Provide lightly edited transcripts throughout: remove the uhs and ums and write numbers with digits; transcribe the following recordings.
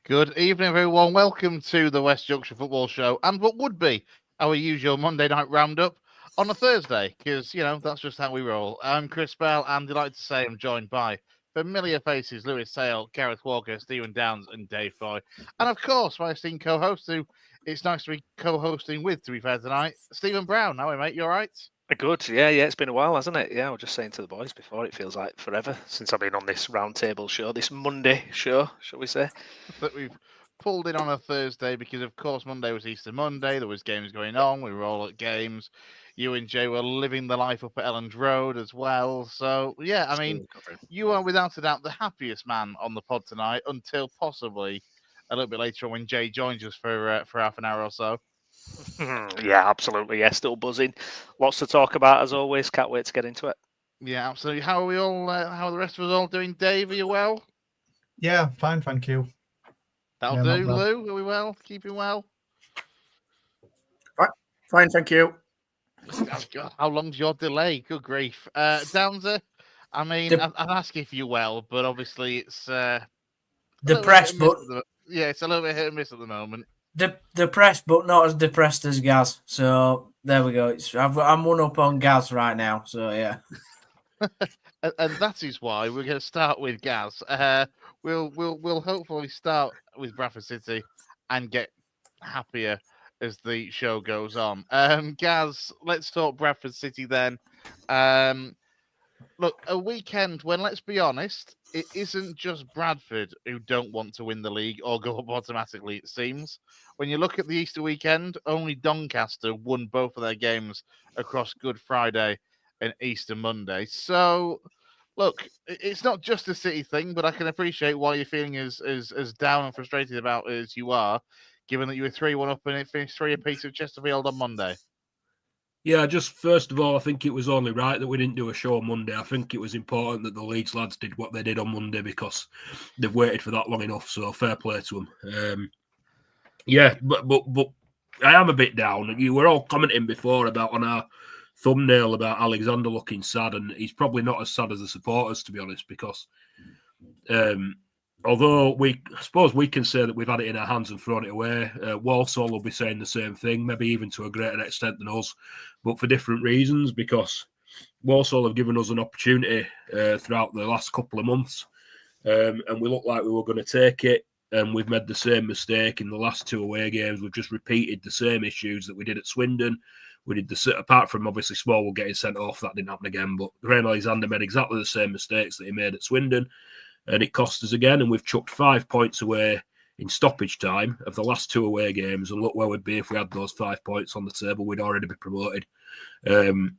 Good evening, everyone. Welcome to the West Yorkshire Football Show and what would be our usual Monday night roundup on a Thursday, because, that's just how we roll. I'm Chris Bell, and delighted to say I'm joined by familiar faces Lewis Sale, Gareth Walker, Stephen Downs, and Dave Foy. And, of course, my esteemed co-host, who it's nice to be co-hosting with, to be fair, tonight, Stephen Brown. How are you, mate? You all right? Good, yeah. It's been a while, hasn't it? Yeah, I was just saying to the boys before, it feels like forever since I've been on this roundtable show, this Monday show, shall we say? That we've pulled in on a Thursday because, of course, Monday was Easter Monday. There was games going on. We were all at games. You and Jay were living the life up at Elland Road as well. So, yeah, I mean, Still recovering. you are without a doubt the happiest man on the pod tonight until possibly a little bit later on when Jay joins us for half an hour or so. Yeah, absolutely. Yeah, still buzzing. Lots to talk about as always. Can't wait to get into it. Yeah, absolutely. How are we all? How are the rest of us all doing? Dave, are you well? Yeah, fine, thank you. That'll Yeah, not do. bad. Lou, are we well? Keeping well? Fine, thank you. God, how long's your delay? Good grief. Downser, I mean, Dep- I'd ask if you're well, but obviously it's a little bit hit Depressed, and miss but at yeah, it's a little bit hit and miss at the moment. depressed, but not as depressed as Gaz. So there we go. I'm one up on Gaz right now. So yeah. And that is why we're going to start with Gaz. We'll hopefully start with Bradford City and get happier as the show goes on. Gaz, let's talk Bradford City then. Look, a weekend when, let's be honest, it isn't just Bradford who don't want to win the league or go up automatically, it seems. When you look at the Easter weekend, only Doncaster won both of their games across Good Friday and Easter Monday. So, look, it's not just a City thing, but I can appreciate why you're feeling as down and frustrated about it as you are, given that you were 3-1 up and it finished 3 apiece at Chesterfield on Monday. Yeah, just first of all, I think it was only right that we didn't do a show on Monday. I think it was important that the Leeds lads did what they did on Monday because they've waited for that long enough. So fair play to them. Yeah, but I am a bit down. You were all commenting before about on our thumbnail about Alexander looking sad, and he's probably not as sad as the supporters, to be honest, because although I suppose we can say that we've had it in our hands and thrown it away, Walsall will be saying the same thing, maybe even to a greater extent than us, but for different reasons, because Walsall have given us an opportunity throughout the last couple of months, and we looked like we were going to take it, and we've made the same mistake in the last 2 away games. We've just repeated the same issues that we did at Swindon. We did apart from obviously Smallwood getting sent off, that didn't happen again, but Graham Alexander made exactly the same mistakes that he made at Swindon, and it cost us again, and we've chucked 5 points away in stoppage time of the last 2 away games, and look where we'd be if we had those 5 points on the table. We'd already be promoted.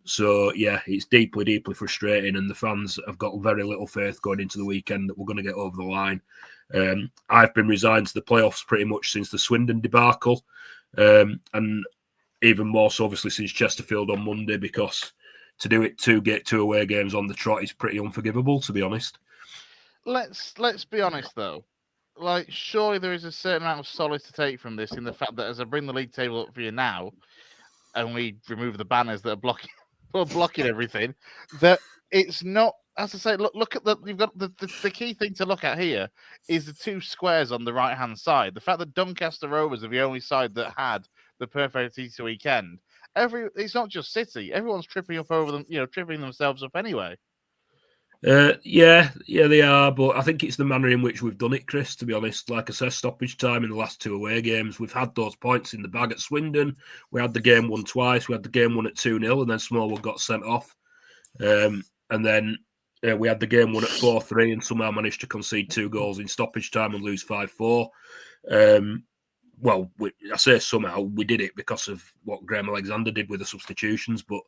So, yeah, it's deeply, deeply frustrating, and the fans have got very little faith going into the weekend that we're going to get over the line. I've been resigned to the playoffs pretty much since the Swindon debacle, and even more so, obviously, since Chesterfield on Monday, because to do it get 2 away games on the trot is pretty unforgivable, to be honest. Let's be honest though. Like, surely there is a certain amount of solace to take from this in the fact that as I bring the league table up for you now, and we remove the banners that are blocking everything, that it's not. As I say, look at you've got the key thing to look at here is the 2 squares on the right hand side. The fact that Doncaster Rovers are the only side that had the perfect Easter weekend. It's not just City. Everyone's tripping up over them, tripping themselves up anyway. Yeah, they are, but I think it's the manner in which we've done it, Chris, to be honest. Like I said, stoppage time in the last 2 away games, we've had those points in the bag at Swindon. We had the game won twice. We had the game won at 2-0, and then Smallwood got sent off. And then we had the game won at 4-3 and somehow managed to concede 2 goals in stoppage time and lose 5-4. Well, I say somehow we did it because of what Graham Alexander did with the substitutions, but...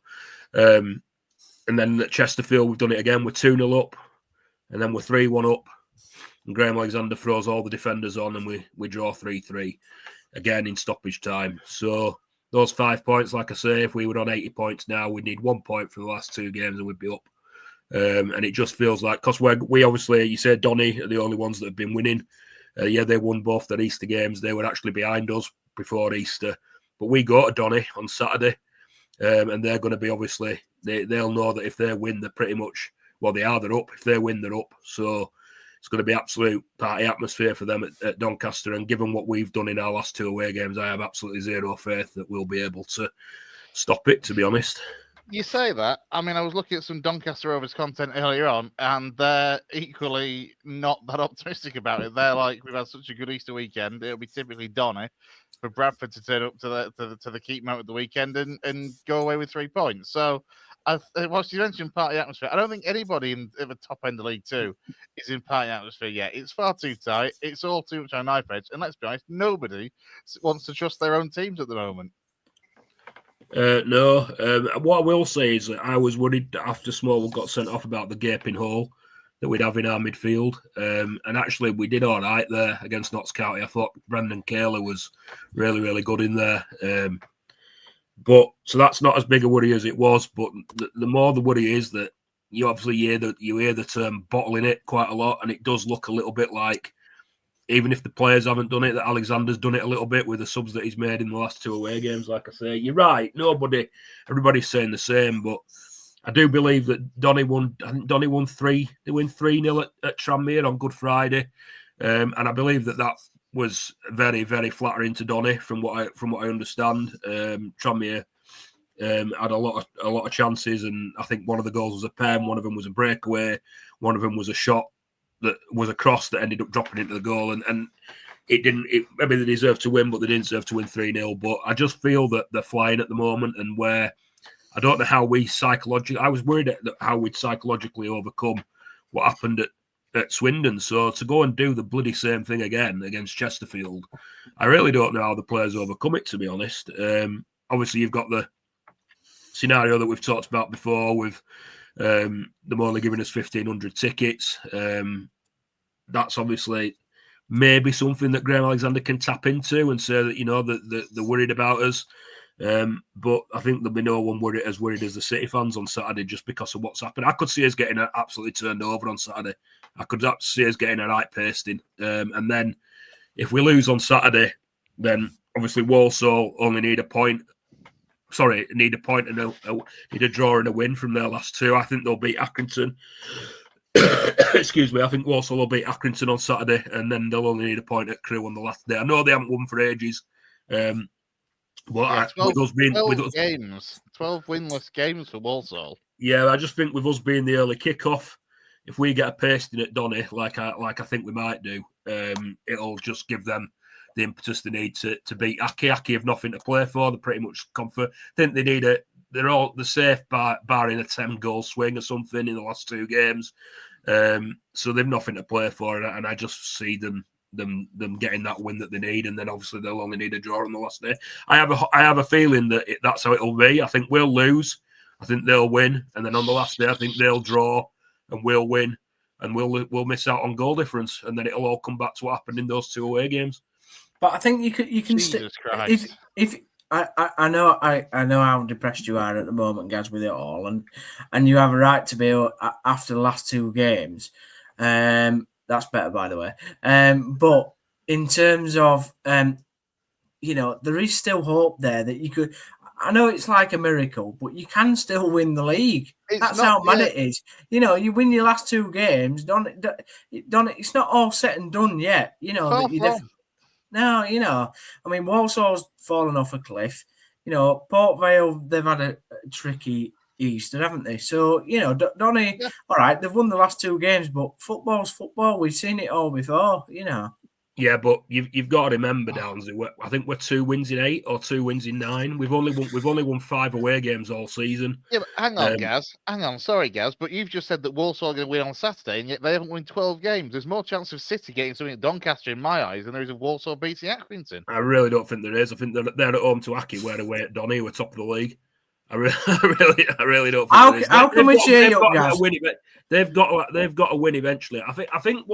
and then at Chesterfield, we've done it again. We're 2-0 up, and then we're 3-1 up. And Graham Alexander throws all the defenders on, and we draw 3-3 again in stoppage time. So those 5 points, like I say, if we were on 80 points now, we'd need 1 point for the last 2 games, and we'd be up. And it just feels like, because we obviously, you say Donny are the only ones that have been winning. Yeah, they won both their Easter games. They were actually behind us before Easter. But we go to Donny on Saturday, and they're going to be obviously... They'll know that if they win, they're pretty much, they're up. If they win, they're up. So it's going to be absolute party atmosphere for them at Doncaster. And given what we've done in our last 2 away games, I have absolutely zero faith that we'll be able to stop it, to be honest. You say that. I mean, I was looking at some Doncaster Rovers content earlier on, and they're equally not that optimistic about it. They're like, we've had such a good Easter weekend. It'll be typically Donny for Bradford to turn up to the keep mount at the weekend and go away with 3 points. So, whilst you mentioned party atmosphere, I don't think anybody at the top end of League Two is in party atmosphere yet. It's far too tight. It's all too much on knife edge. And let's be honest, nobody wants to trust their own teams at the moment. No. What I will say is that I was worried that after Smallwood got sent off about the gaping hole that we'd have in our midfield. And actually, we did all right there against Notts County. I thought Brendan Kaler was really, really good in there. But so that's not as big a worry as it was. But the more the worry is that you obviously hear the term bottling it quite a lot, and it does look a little bit like, even if the players haven't done it, that Alexander's done it a little bit with the subs that he's made in the last 2 away games. Like I say, you're right. Everybody's saying the same, but I do believe that Donny won 3. They win 3-0 at Tranmere on Good Friday, and I believe that was very, very flattering to Donny from what I understand. Tranmere had a lot of chances, and I think one of the goals was a pen, one of them was a breakaway, one of them was a shot that was a cross that ended up dropping into the goal, and maybe they deserved to win, but they didn't deserve to win 3-0. But I just feel that they're flying at the moment, and where I don't know how I was worried that how we'd psychologically overcome what happened at Swindon. So to go and do the bloody same thing again against Chesterfield, I really don't know how the players overcome it, to be honest. Obviously, you've got the scenario that we've talked about before with them only giving us 1,500 tickets. That's obviously maybe something that Graham Alexander can tap into and say that, that they're worried about us. But I think there'll be no one worried as the City fans on Saturday just because of what's happened. I could see us getting absolutely turned over on Saturday. I could see us getting a right pasting. And then if we lose on Saturday, then obviously Walsall only need a point. Need a point and need a draw and a win from their last 2. I think they'll beat Accrington. Excuse me. I think Walsall will beat Accrington on Saturday, and then they'll only need a point at Crewe on the last day. I know they haven't won for ages. But 12 games, 12 winless games for Walsall. Yeah, I just think with us being the early kickoff, if we get a pasting at Donny, like I think we might do, it'll just give them the impetus they need to beat Aki. Aki have nothing to play for. They're pretty much confident. I think they need they're safe barring a 10-goal swing or something in the last 2 games. So they've nothing to play for, and I just see them getting that win that they need, and then obviously they'll only need a draw on the last day. I have a feeling that that's how it'll be. I think we'll lose. I think they'll win, and then on the last day, I think they'll draw and we'll win, and we'll miss out on goal difference, and then it'll all come back to what happened in those 2 away games. But I think you can still. If I know how depressed you are at the moment, Gaz, with it all, and you have a right to be after the last 2 games. That's better, by the way. But in terms of, there is still hope there that you could. I know it's like a miracle, but you can still win the league. That's how mad it is. You win your last 2 games. It's not all set and done yet. No, I mean, Walsall's fallen off a cliff. Port Vale, they've had a tricky Easter, haven't they? So, Donny, all right, they've won the last 2 games, but football's football. We've seen it all before, Yeah, but you've got to remember, Downs. I think we're 2 wins in 8 or 2 wins in 9. We've only won 5 away games all season. Yeah, but hang on, Gaz. Hang on, sorry, Gaz, but you've just said that Walsall are going to win on Saturday, and yet they haven't won 12 games. There's more chance of City getting something at Doncaster in my eyes than there is of Walsall beating Accrington. I really don't think there is. I think they're at home to Aki, we're away at Donny, who are top of the league. I really don't think there is. How can we cheer you up, Gaz? They've got to win eventually. I think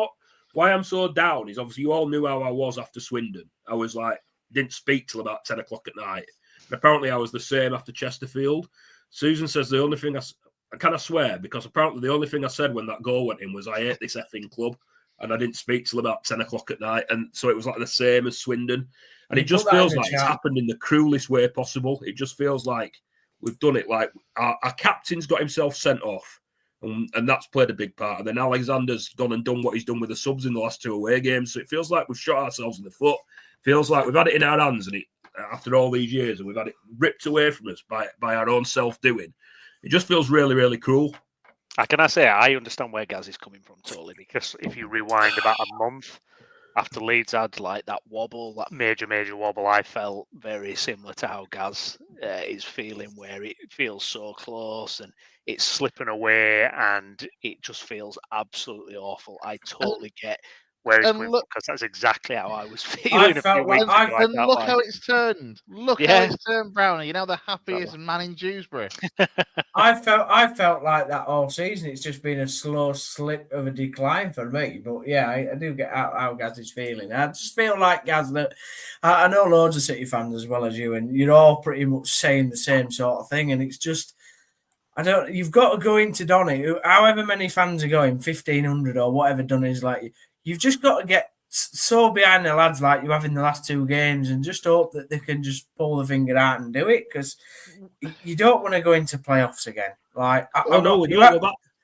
why I'm so down is obviously you all knew how I was after Swindon. I was like, didn't speak till about 10 o'clock at night. And apparently I was the same after Chesterfield. Susan says the only thing I kind of swear, because apparently the only thing I said when that goal went in was I hate this effing club. And I didn't speak till about 10 o'clock at night. And so it was like the same as Swindon. And it just feels like it's happened in the cruelest way possible. It just feels like we've done it. Like our captain's got himself sent off. And that's played a big part. And then Alexander's gone and done what he's done with the subs in the last 2 away games. So it feels like we've shot ourselves in the foot. Feels like we've had it in our hands, and after all these years, and we've had it ripped away from us by our own self-doing. It just feels really, really cruel. I say I understand where Gaz is coming from totally, because if you rewind about a month after Leeds had like that wobble, that major wobble, I felt very similar to how Gaz is feeling, where it feels so close and it's slipping away and it just feels absolutely awful. I totally get where he's coming from, because that's exactly how I was feeling a few weeks ago. And look how it's turned. Look how it's turned, Brownie. You're now the happiest man in Dewsbury. I felt like that all season. It's just been a slow slip of a decline for me. But yeah, I do get how Gaz is feeling. I just feel like, Gaz, that I know loads of City fans as well as you, and you're all pretty much saying the same sort of thing. And it's just, you've got to go into Donny, however many fans are going, 1,500 or whatever Donny's like. You've just got to get so behind the lads like you have in the last 2 games, and just hope that they can just pull the finger out and do it, because you don't want to go into playoffs again. Like,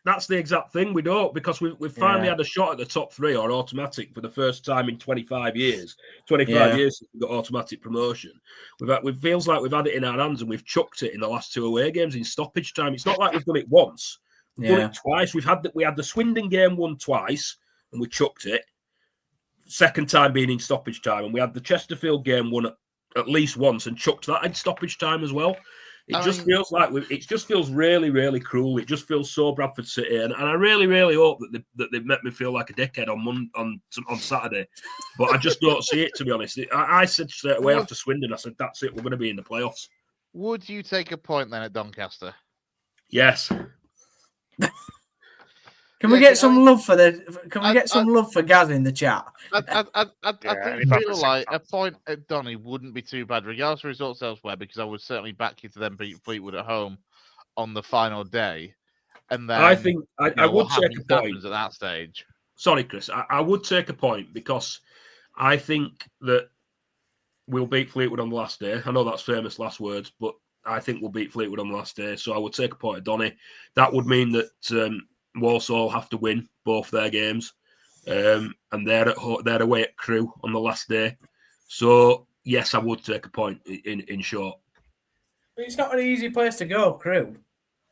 that's the exact thing. We don't, because we've finally had a shot at the top 3 or automatic for the first time in 25 years. 25 years since we got automatic promotion. It feels like we've had it in our hands, and we've chucked it in the last 2 away games in stoppage time. It's not like we've done it once. We've done it twice. We had the Swindon game won twice, and we chucked it. Second time being in stoppage time, and we had the Chesterfield game won at least once and chucked that in stoppage time as well. It just feels really, really cruel. It just feels so Bradford City, and I really, really hope that they've made me feel like a dickhead on Saturday, but I just don't see it, to be honest. I said straight away after Swindon, I said, that's it, we're going to be in the playoffs. Would you take a point then at Doncaster? Yes. Can we get some love for love for Gaz in the chat? I do feel like a point at Donny wouldn't be too bad, regardless of results elsewhere, because I would certainly back you to them beat Fleetwood at home on the final day. And then I think I would take a point at that stage. Sorry, Chris. I would take a point, because I think that we'll beat Fleetwood on the last day. I know that's famous last words, but I think we'll beat Fleetwood on the last day. So I would take a point at Donny. That would mean that Walsall have to win both their games, and they're away at Crewe on the last day. So yes, I would take a point in short. But it's not an easy place to go, Crewe.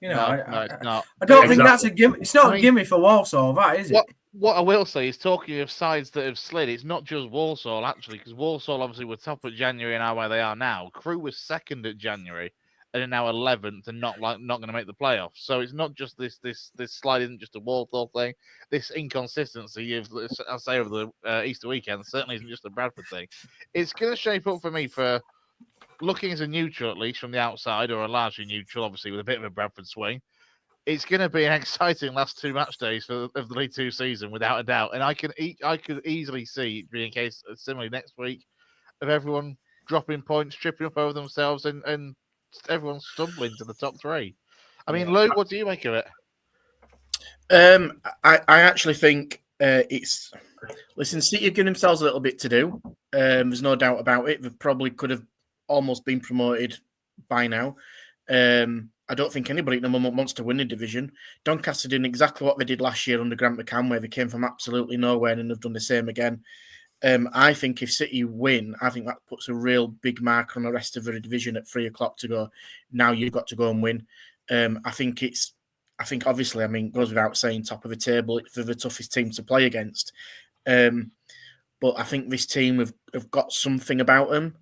You know, it's not. I don't think that's a gimme. It's not a gimme for Walsall, that is it? What I will say is, talking of sides that have slid, it's not just Walsall actually, because Walsall obviously were top at January and are where they are now. Crewe was second at January and are now 11th and not going to make the playoffs. So it's not just this slide isn't just a Walsall thing. This inconsistency of, I'll say, over the Easter weekend certainly isn't just a Bradford thing. It's going to shape up for me for looking as a neutral, at least from the outside, or a largely neutral, obviously with a bit of a Bradford swing. It's going to be an exciting last 2 match days of the League Two season, without a doubt. And I could easily see it being a case similarly next week of everyone dropping points, tripping up over themselves, and everyone stumbling to the top 3. I mean, Luke, what do you make of it? I actually think it's... Listen, City have given themselves a little bit to do. There's no doubt about it. They probably could have almost been promoted by now. I don't think anybody at the moment wants to win the division. Doncaster doing exactly what they did last year under Grant McCann, where they came from absolutely nowhere and have done the same again. I think if City win, I think that puts a real big mark on the rest of the division at 3 o'clock to go. Now you've got to go and win. I think obviously, I mean, it goes without saying, top of the table, they're the toughest team to play against. But I think this team have got something about them.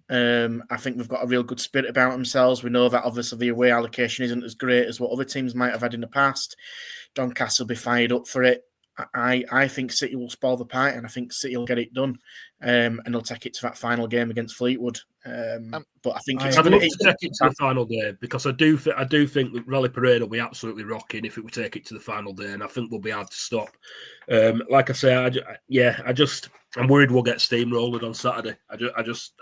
I think they've got a real good spirit about themselves. We know that obviously the away allocation isn't as great as what other teams might have had in the past. Doncaster will be fired up for it. I think City will spoil the party, and I think City will get it done, and they'll take it to that final game against Fleetwood. But I think I'd love to take it to the final day, because I do think that Rally Parade will be absolutely rocking if we take it to the final day, and I think we'll be hard to stop. Like I say, I'm worried we'll get steamrolled on Saturday. I just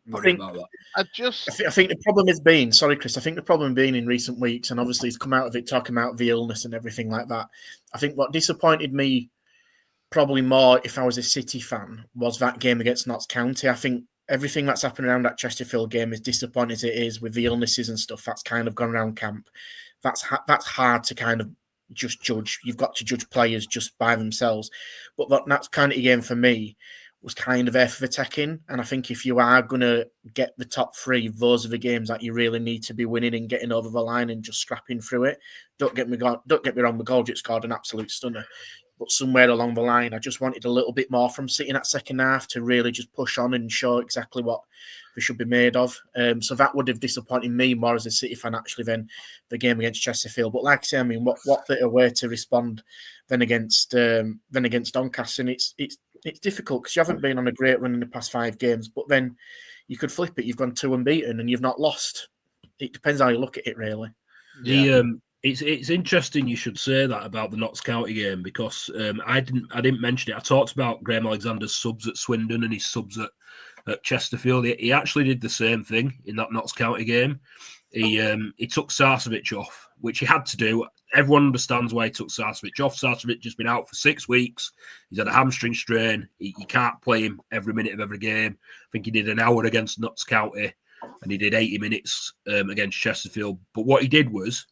worry about that. I think the problem has been, sorry, Chris, I think the problem being in recent weeks, and obviously he's come out of it talking about the illness and everything like that. I think what disappointed me probably more, if I was a City fan, was that game against Notts County. I think everything that's happened around that Chesterfield game, as disappointing as it is with the illnesses and stuff that's kind of gone around camp, that's hard to kind of just judge. You've got to judge players just by themselves. But that's kind of game for me was kind of effort attacking. And I think if you are going to get the top 3, those are the games that you really need to be winning and getting over the line and just scrapping through it. Don't get me wrong, McGoldrick scored an absolute stunner. But somewhere along the line, I just wanted a little bit more from City in that second half to really just push on and show exactly what they should be made of. So that would have disappointed me more as a City fan, actually, than the game against Chesterfield. But like I say, I mean, what better way to respond than against Doncaster? And it's difficult because you haven't been on a great run in the past 5 games, but then you could flip it. You've gone 2 unbeaten and you've not lost. It depends how you look at it, really. Yeah. It's interesting you should say that about the Notts County game because I didn't mention it. I talked about Graham Alexander's subs at Swindon and his subs at Chesterfield. He actually did the same thing in that Notts County game. He took Sarcevic off, which he had to do. Everyone understands why he took Sarcevic off. Sarcevic has been out for 6 weeks. He's had a hamstring strain. You can't play him every minute of every game. I think he did an hour against Notts County and he did 80 minutes against Chesterfield. But what he did was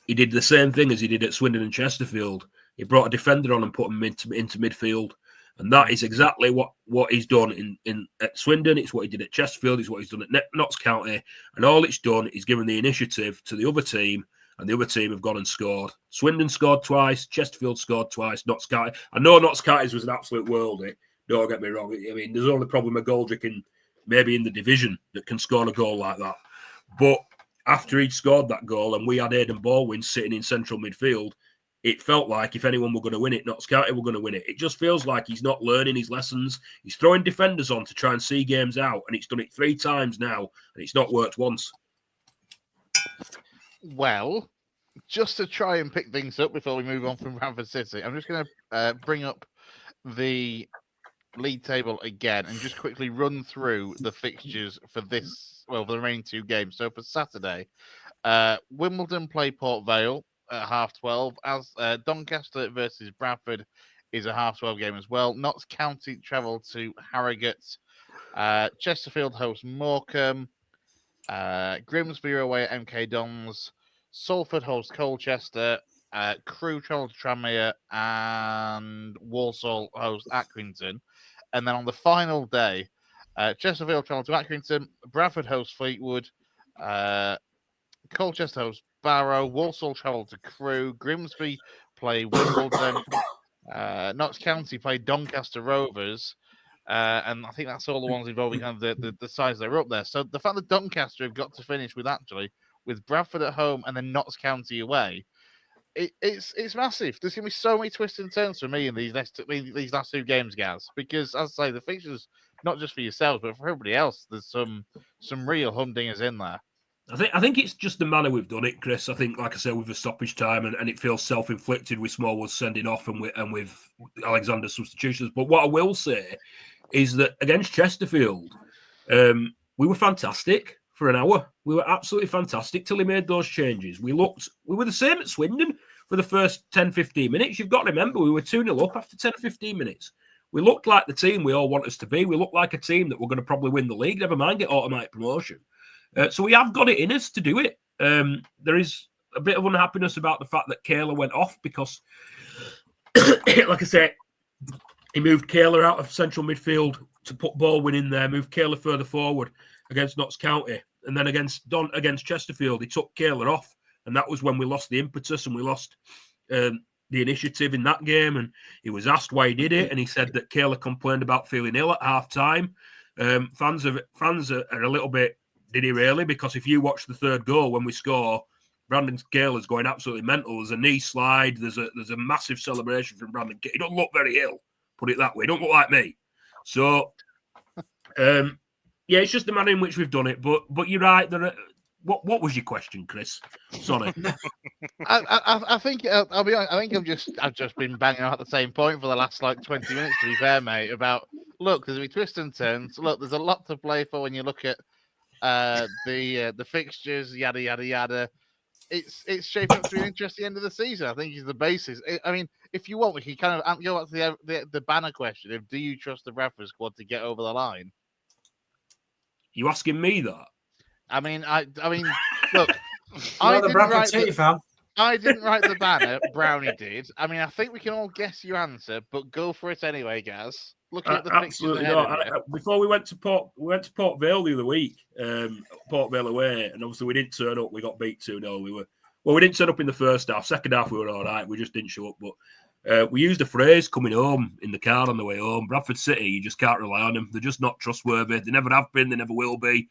he did the same thing as he did at Swindon and Chesterfield. He brought a defender on and put him into midfield. And that is exactly what he's done at Swindon. It's what he did at Chesterfield. It's what he's done at Notts County. And all it's done is given the initiative to the other team, and the other team have gone and scored. Swindon scored twice. Chesterfield scored twice. Notts County. I know Notts County was an absolute worldie. Don't get me wrong. I mean, there's only probably McGoldrick maybe in the division that can score a goal like that. But after he'd scored that goal and we had Aidan Baldwin sitting in central midfield, it felt like if anyone were going to win it, Notts County were going to win it. It just feels like he's not learning his lessons. He's throwing defenders on to try and see games out, and he's done it 3 times now, and it's not worked once. Well, just to try and pick things up before we move on from Bradford City, I'm just going to bring up the league table again and just quickly run through the fixtures for the remaining 2 games. So for Saturday, Wimbledon play Port Vale at 12:30, as Doncaster versus Bradford is a 12:30 game as well. Notts County travel to Harrogate. Chesterfield hosts Morecambe. Grimsby are away at MK Dons. Salford hosts Colchester. Crewe travel to Tranmere, and Walsall hosts Accrington. And then on the final day, Chesterfield travel to Accrington. Bradford hosts Fleetwood. Colchester hosts Barrow. Walsall travel to Crewe. Grimsby play Wimbledon. Notts County play Doncaster Rovers. And I think that's all the ones involving kind of the size they're up there. So the fact that Doncaster have got to finish with Bradford at home and then Notts County away, it's massive. There's going to be so many twists and turns for me in these last 2 games, Gaz. Because as I say, the fixtures not just for yourselves but for everybody else. There's some real humdingers in there. I think it's just the manner we've done it, Chris. I think, like I said, with the stoppage time and it feels self-inflicted with Smallwood sending off and with Alexander's substitutions. But what I will say is that against Chesterfield, we were fantastic for an hour. We were absolutely fantastic till he made those changes. We were the same at Swindon for the first 10, 15 minutes. You've got to remember, we were 2-0 up after 10, 15 minutes. We looked like the team we all want us to be. We looked like a team that we're going to probably win the league, never mind get automatic promotion. So we have got it in us to do it. There is a bit of unhappiness about the fact that Kayla went off because, like I said, he moved Kayla out of central midfield to put Baldwin in there, moved Kayla further forward against Notts County. And then against Chesterfield, he took Kayla off. And that was when we lost the impetus and we lost the initiative in that game. And he was asked why he did it. And he said that Kayla complained about feeling ill at half-time. Fans are a little bit... Did he really? Because if you watch the 3rd goal when we score, Brandon Kayla's going absolutely mental. There's a knee slide. There's a massive celebration from Brandon. He don't look very ill, put it that way. He don't look like me. So, yeah, it's just the manner in which we've done it. But you're right. What was your question, Chris? Sorry. I think I'll be honest. I think I've just been banging out at the same point for the last 20 minutes. To be fair, mate, about look, there's a twist and turns. Look, there's a lot to play for when you look at the fixtures, yada yada yada. It's shaping up to be an interesting end of the season. I think is the basis. I mean, if you want, we can kind of go back to the banner question of do you trust the Bradford squad to get over the line? You asking me that? I mean, look, I'm a Bradford City fan. I didn't write the banner. Brownie did. I mean, I think we can all guess your answer, but go for it anyway, Gaz. Looking at the pictures Absolutely ahead not. of you. Before we went to Port Vale the other week, Port Vale away, and obviously we didn't turn up. We got beat 2-0. We didn't turn up in the first half. Second half we were all right. We just didn't show up. But we used a phrase coming home in the car on the way home. Bradford City, you just can't rely on them. They're just not trustworthy. They never have been. They never will be.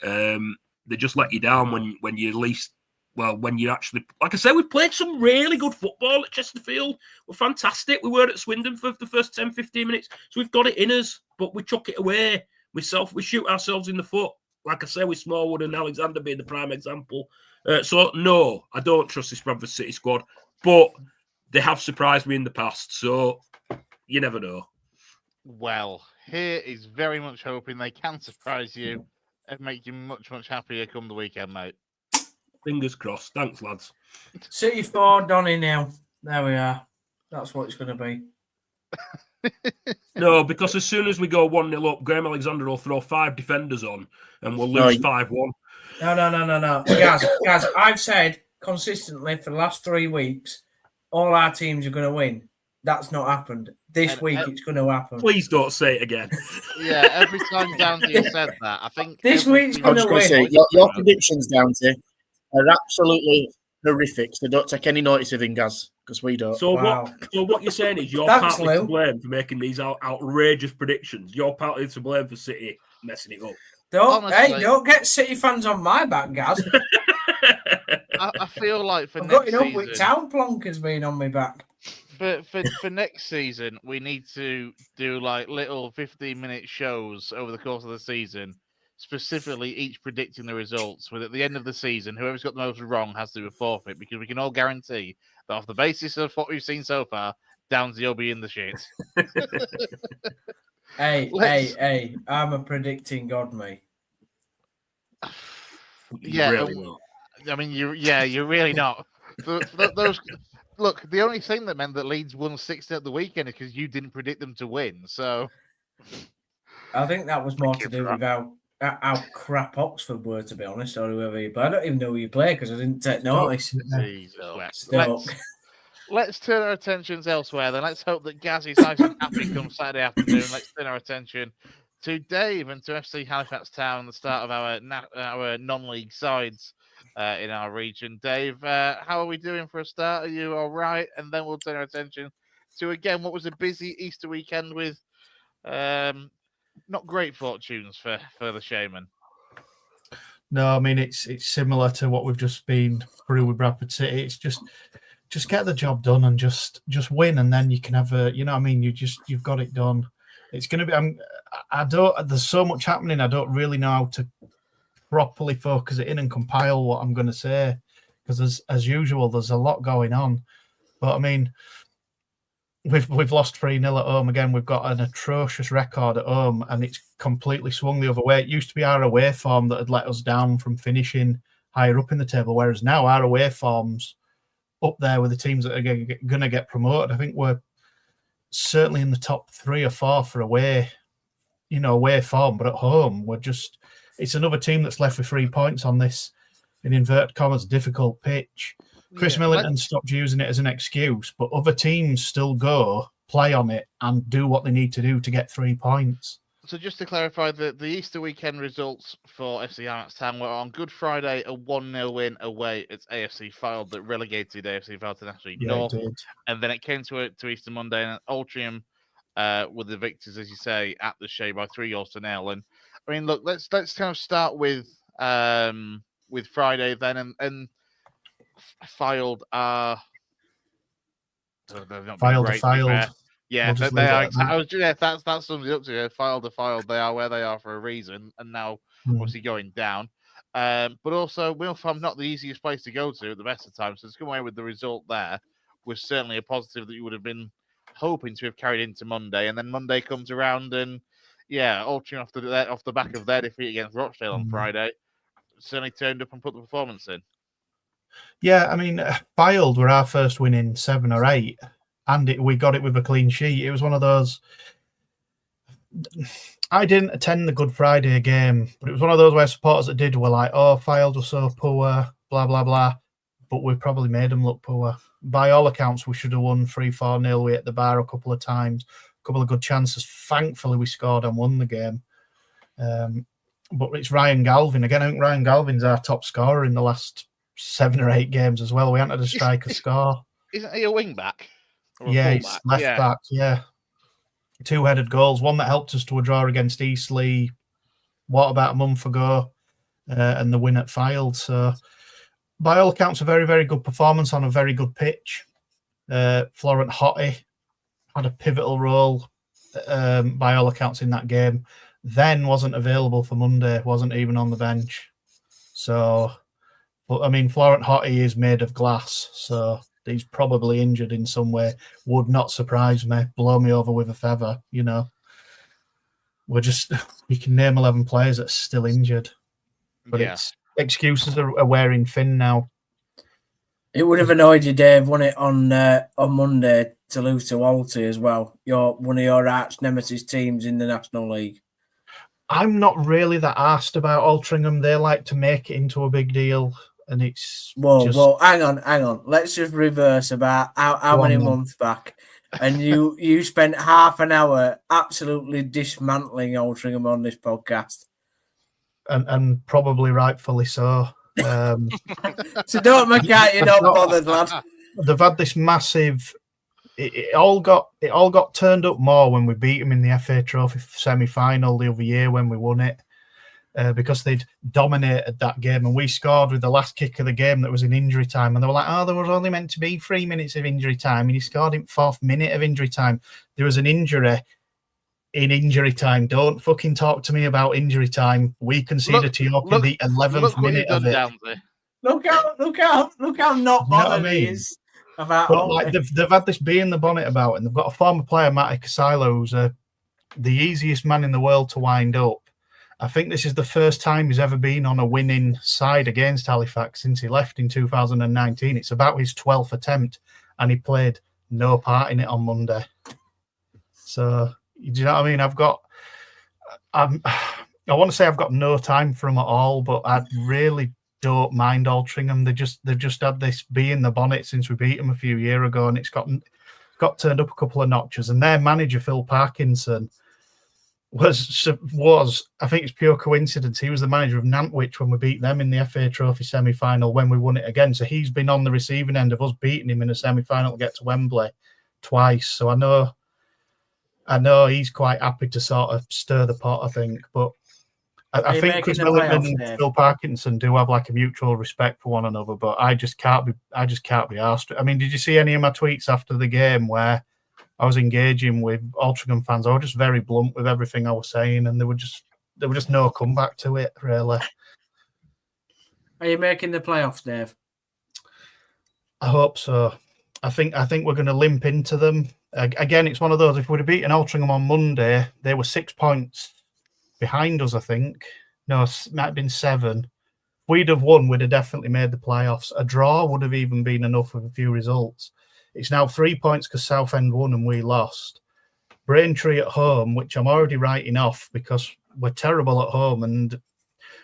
They just let you down when you least. Well, when you actually, like I say, we played some really good football at Chesterfield. We're fantastic. We were at Swindon for the first 10, 15 minutes. So we've got it in us, but we chuck it away. We shoot ourselves in the foot. Like I say, with Smallwood and Alexander being the prime example. So, no, I don't trust this Bradford City squad. But they have surprised me in the past. So, you never know. Well, here is very much hoping they can surprise you and make you much, much happier come the weekend, mate. Fingers crossed. Thanks, lads. City 4, Donny now. There we are. That's what it's going to be. No, because as soon as we go 1-0 up, Graham Alexander will throw 5 defenders on and we'll lose 5-1. No. Guys, I've said consistently for the last 3 weeks, all our teams are going to win. That's not happened. This week, it's going to happen. Please don't say it again. Yeah, every time Downsy said that, I think this week's going to win. Say, your predictions, Downsy, are absolutely horrific. So don't take any notice of him, Gaz, because we don't. So what you're saying is you're partly to blame for making these outrageous predictions. You're partly to blame for City messing it up. Don't get City fans on my back, Gaz. I feel like for I've next got season, with Town Plonkers being on my back. For next season, we need to do like little 15-minute shows over the course of the season, specifically each predicting the results. With at the end of the season, whoever's got the most wrong has to do a forfeit, because we can all guarantee that off the basis of what we've seen so far, Downsy will be in the shit. Hey, I'm a predicting god, mate. Yeah, really not. I mean, you're really not. Those look, the only thing that meant that Leeds won 60 at the weekend is because you didn't predict them to win. So I think that was more to do with how crap Oxford were, to be honest, or whoever you play. I don't even know who you play because I didn't take notice. Let's turn our attentions elsewhere. Then let's hope that Gazzy's nice and happy come Saturday afternoon. Let's turn our attention to Dave and to FC Halifax Town, the start of our non-league sides in our region. Dave, how are we doing for a start? Are you all right? And then we'll turn our attention to, again, what was a busy Easter weekend with not great fortunes for the Shaman. No, I mean, it's similar to what we've just been through with Bradford City. It's just get the job done and just win, and then you can have a, you know what I mean, you've got it done. It's going to be, there's so much happening, I don't really know how to properly focus it in and compile what I'm going to say, because as usual, there's a lot going on. But I mean, we've lost 3-0 at home again. We've got an atrocious record at home, and it's completely swung the other way. It used to be our away form that had let us down from finishing higher up in the table, whereas now our away form's up there with the teams that are going to get promoted. I think we're certainly in the top 3 or 4 for away form, but at home it's another team that's left with 3 points on this, in inverted commas, difficult pitch. Chris Millington stopped using it as an excuse, but other teams still play on it and do what they need to do to get 3 points. So just to clarify, the Easter weekend results for FC Halifax Town were on Good Friday, a 1-0 win away at AFC Fylde that relegated AFC Fylde to National League North. And then it came to Easter Monday, and Altrincham were the victors, as you say, at the Shea by 3-0. And I mean, look, let's kind of start with Friday then, and Fylde are Fylde. Yeah, we'll they are. That sums it up to it. Fylde. They are where they are for a reason, and now obviously going down. But also, Wilfram not the easiest place to go to at the best of times. So to come away with the result there was certainly a positive that you would have been hoping to have carried into Monday. And then Monday comes around, and Altrincham off the back of their defeat against Rochdale on Friday, certainly turned up and put the performance in. Yeah, I mean, Fylde were our first win in 7 or 8. And we got it with a clean sheet. It was one of those. I didn't attend the Good Friday game, but it was one of those where supporters that did were like, "Oh, Fylde was so poor, blah blah blah." but we probably made them look poor. By all accounts, we should have won 3-4-0. We hit the bar a couple of times, a couple of good chances. Thankfully, we scored and won the game. But it's Ryan Galvin. Again, I think Ryan Galvin's our top scorer in the last 7 or 8 games as well. We haven't had a striker score. Isn't he a wing back? Yeah, he's left back, yeah. 2-headed goals. One that helped us to a draw against Eastleigh, about a month ago, and the win at Fylde. So, by all accounts, a very, very good performance on a very good pitch. Florent Hottie had a pivotal role, by all accounts, in that game. Then wasn't available for Monday, wasn't even on the bench. So, but I mean, Florent Hottie is made of glass, so he's probably injured in some way. Would not surprise me. Blow me over with a feather, you know. We can name 11 players that's still injured. But it's excuses are wearing thin now. It would have annoyed you, Dave, wouldn't it, on Monday to lose to Walty as well? One of your arch nemesis teams in the National League. I'm not really that arsed about Altrincham. They like to make it into a big deal, and it's Well, hang on. Let's just reverse about how many months back. And you spent half an hour absolutely dismantling Altrincham on this podcast. And probably rightfully so. So don't make out you're not bothered, lad. They've had this massive. It all got turned up more when we beat them in the FA Trophy semi-final the other year when we won it, because they'd dominated that game, and we scored with the last kick of the game that was in injury time, and they were like, "Oh, there was only meant to be 3 minutes of injury time," and he scored in 4th minute of injury time. There was an injury in injury time. Don't fucking talk to me about injury time. We conceded to York in the 11th minute of it. Look how not bothered he is. They've had this bee in the bonnet about it, and they've got a former player, Matty Casilo, who's the easiest man in the world to wind up. I think this is the first time he's ever been on a winning side against Halifax since he left in 2019. It's about his 12th attempt, and he played no part in it on Monday. So, do you know what I mean? I want to say I've got no time for him at all, but I really don't mind Altrincham. They've just had this bee in the bonnet since we beat them a few years ago, and it's got turned up a couple of notches. And their manager, Phil Parkinson, was I think it's pure coincidence. He was the manager of Nantwich when we beat them in the FA Trophy semi-final when we won it again. So he's been on the receiving end of us beating him in a semi-final to get to Wembley twice. So I know he's quite happy to sort of stir the pot, I think, but I think Chris Milligan and Phil Parkinson do have like a mutual respect for one another, but I just can't be asked. I mean, did you see any of my tweets after the game where I was engaging with Altrincham fans? I was just very blunt with everything I was saying, and there were just no comeback to it, really. Are you making the playoffs, Dave? I hope so. I think we're going to limp into them. Again, it's one of those. If we'd have beaten Altrincham on Monday, they were 6 points behind us, I think. No, it might have been 7. If we'd have won, we'd have definitely made the playoffs. A draw would have even been enough with a few results. It's now 3 points because Southend won and we lost. Braintree at home, which I'm already writing off because we're terrible at home, and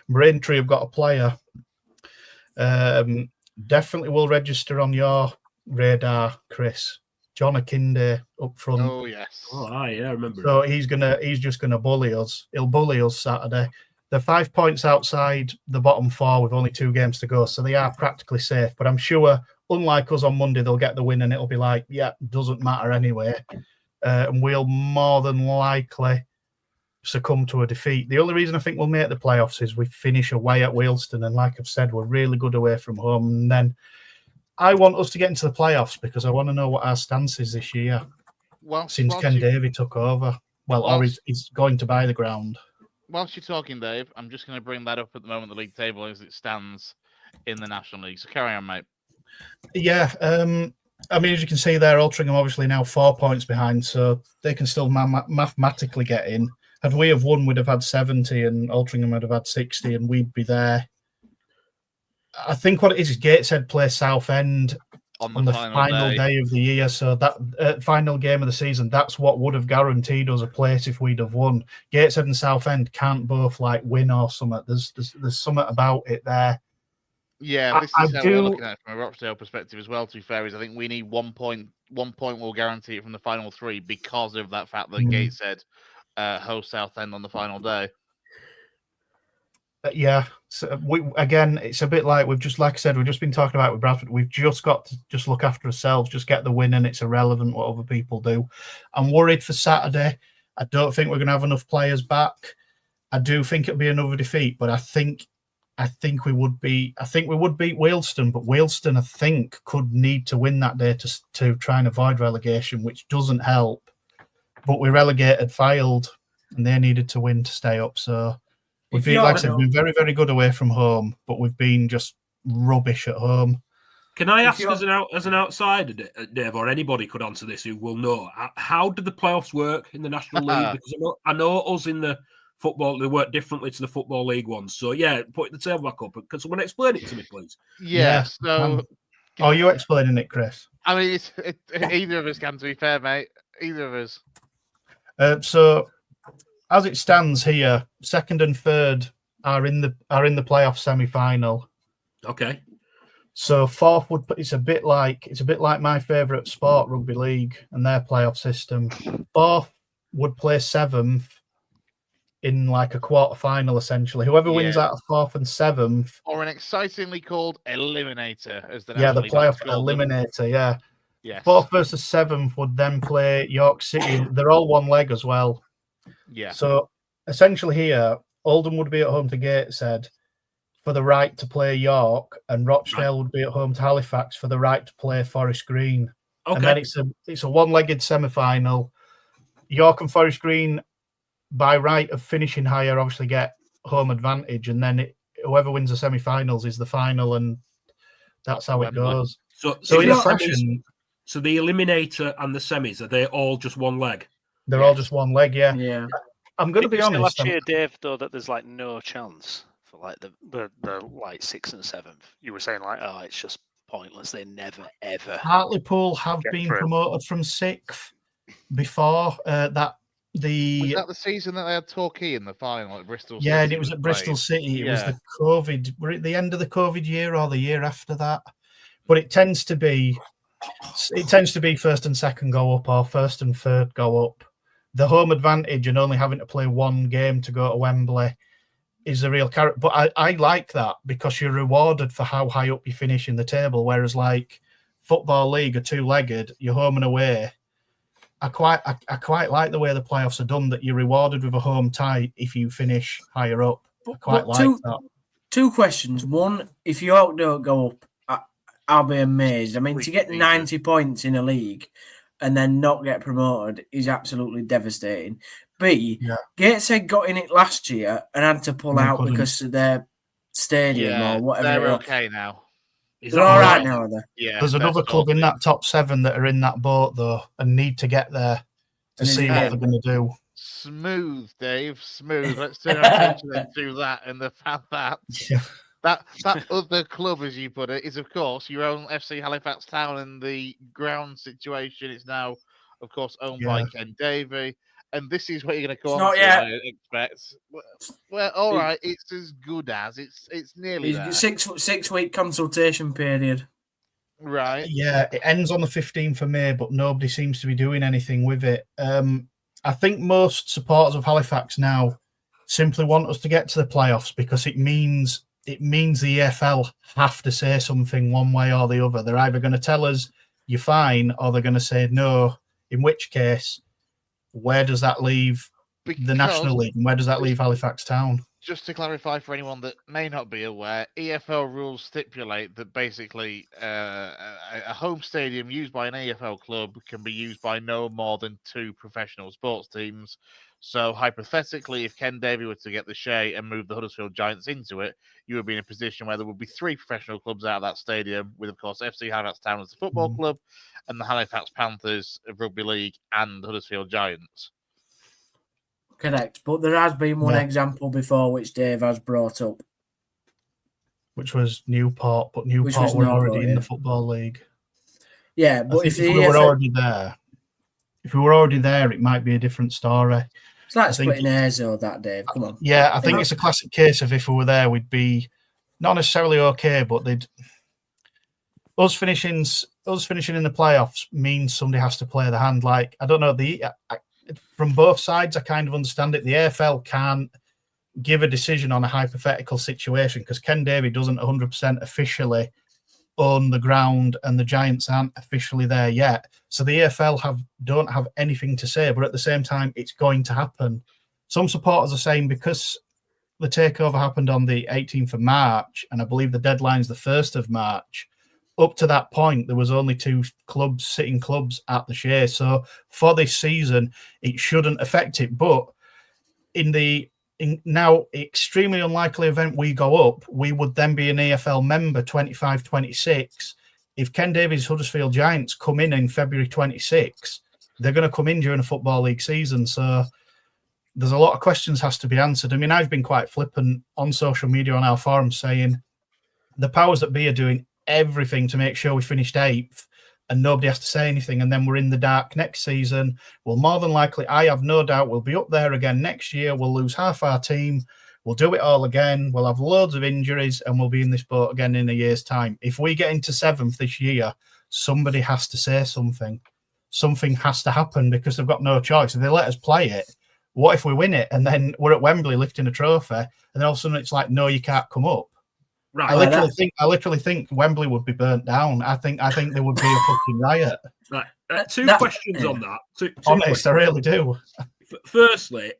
Braintree have got a player. Definitely will register on your radar, Chris. John Akinde up front. Oh yes. Oh, yeah, I remember. So he's just gonna bully us. He'll bully us Saturday. They're 5 points outside the bottom 4 with only 2 games to go, so they are practically safe. But I'm sure, unlike us on Monday, they'll get the win and it'll be like, yeah, doesn't matter anyway. And we'll more than likely succumb to a defeat. The only reason I think we'll make the playoffs is we finish away at Wealdstone, and like I've said, we're really good away from home. And then I want us to get into the playoffs because I want to know what our stance is this year. Since Ken Davey took over. Or he's going to buy the ground. Whilst you're talking, Dave, I'm just going to bring that up at the moment, the league table as it stands in the National League. So carry on, mate. Yeah. I mean, as you can see there, Altrincham obviously now 4 points behind, so they can still mathematically get in. Had we have won, we'd have had 70 and Altrincham would have had 60 and we'd be there. I think what it is Gateshead play Southend on the final day of the year. So that final game of the season, that's what would have guaranteed us a place if we'd have won. Gateshead and Southend can't both like win or something. There's something about it there. Yeah, this is how we're looking at it from a Rochdale perspective as well, to be fair, is I think we need 1 point. 1 point will guarantee it from the final 3 because of that fact that Gates said host Southend on the final day. Yeah, so again, it's a bit like we've just, like I said, we've just been talking about with Bradford. We've just got to just look after ourselves, just get the win, and it's irrelevant what other people do. I'm worried for Saturday. I don't think we're going to have enough players back. I do think it'll be another defeat, but I think we would beat Wealdstone, but Wealdstone, I think, could need to win that day to try and avoid relegation, which doesn't help. But we relegated Fylde, and they needed to win to stay up. So we've been, like I said, we've been very, very good away from home, but we've been just rubbish at home. Can I ask, as an outsider, Dave, or anybody could answer this who will know, how do the playoffs work in the National League? Because I know us in the football, they work differently to the Football League ones. So, yeah, put the table back up. Can someone explain it to me, please? Yeah, so... Are you explaining it, Chris? I mean, either of us can, to be fair, mate. Either of us. So, as it stands here, 2nd and 3rd are in the playoff semi-final. Okay. So 4th would, it's a bit like my favourite sport, rugby league, and their playoff system. 4th would play 7th in like a quarter final, essentially. Whoever wins out of 4th and 7th, or an excitingly called eliminator, as the playoff eliminator. Yeah. Yes. 4th versus 7th would then play York City. They're all one leg as well. Yeah. So essentially here, Oldham would be at home to Gateshead for the right to play York, and Rochdale would be at home to Halifax for the right to play Forest Green. Okay. And then it's a one-legged semi-final. York and Forest Green, by right of finishing higher, obviously get home advantage, and then whoever wins the semi-finals is the final, and that's how it goes. So the eliminator and the semis, are they all just one leg? They're all just one leg, yeah. Yeah. I'm going to be honest. Last year, Dave, though, that there's like no chance for like the like 6th and 7th. You were saying like, oh, it's just pointless. They never ever. Hartlepool have been promoted from 6th before that. Was that the season that they had Torquay in the final at Bristol City? Yeah, and it was at Bristol City. It was the COVID. Were it the end of the COVID year or the year after that? But it tends to be 1st and 2nd go up, or 1st and 3rd go up. The home advantage and only having to play one game to go to Wembley is a real carrot. But I like that because you're rewarded for how high up you finish in the table. Whereas like Football League are two-legged, you're home and away. I quite like the way the playoffs are done, that you're rewarded with a home tie if you finish higher up. I quite like that. 2 questions. One, if you don't go up, I'll be amazed. I mean, to get 90 points in a league and then not get promoted is absolutely devastating. B, Gateshead got in it last year and had to pull out because of their stadium or whatever. They're okay now. They're all right now, are they? Yeah. There's another club in that top 7 that are in that boat, though, and need to get there to see what they're going to do. Smooth, Dave. Smooth. Let's turn our attention to that and the fact that that other club, as you put it, is, of course, your own FC Halifax Town, and the ground situation is now, of course, owned by Ken Davey. And this is what you're going to come on to, I expect. Well, all right, it's as good as. It's nearly there. 6-week consultation period. Right. Yeah, it ends on the 15th of May, but nobody seems to be doing anything with it. I think most supporters of Halifax now simply want us to get to the playoffs because it means the EFL have to say something one way or the other. They're either going to tell us you're fine, or they're going to say no, in which case, where does that leave the National League, and where does that leave Halifax Town? Just to clarify for anyone that may not be aware, EFL rules stipulate that basically a home stadium used by an EFL club can be used by no more than 2 professional sports teams. So hypothetically, if Ken Davey were to get the Shea and move the Huddersfield Giants into it, you would be in a position where there would be 3 professional clubs out of that stadium, with, of course, FC Halifax Town as the football club, and the Halifax Panthers of Rugby League and Huddersfield Giants. Correct, but there has been one example before which Dave has brought up. Which was Newport, but Newport were already in the Football League. Yeah, but if we were already there, it might be a different story. It's like splitting hairs, though, that, Dave. Come on. Yeah, I think it's a classic case of if we were there, we'd be not necessarily okay, but us finishing in the playoffs means somebody has to play the hand. Like, I don't know, from both sides, I kind of understand it. The AFL can't give a decision on a hypothetical situation because Ken Davey doesn't 100% officially own the ground and the Giants aren't officially there yet. So the AFL don't have anything to say, but at the same time, it's going to happen. Some supporters are saying because the takeover happened on the 18th of March, and I believe the deadline's the 1st of March, up to that point, there was only 2 sitting clubs at the Shea. So for this season, it shouldn't affect it. But in now extremely unlikely event we go up, we would then be an AFL member 25-26. If Ken Davies' Huddersfield Giants come in February 26, they're going to come in during a Football League season. So there's a lot of questions has to be answered. I mean, I've been quite flippant on social media on our forums saying the powers that be are doing everything to make sure we finished 8th and nobody has to say anything, and then we're in the dark next season. Well, more than likely, I have no doubt we'll be up there again next year. We'll lose half our team. We'll do it all again. We'll have loads of injuries and we'll be in this boat again in a year's time. If we get into 7th this year, somebody has to say something. Something has to happen because they've got no choice. If they let us play it, what if we win it and then we're at Wembley lifting a trophy and then all of a sudden it's like, no, you can't come up. Right. I literally think Wembley would be burnt down. I think there would be a fucking riot. Right. Two questions on that. Honest, I really do. Firstly,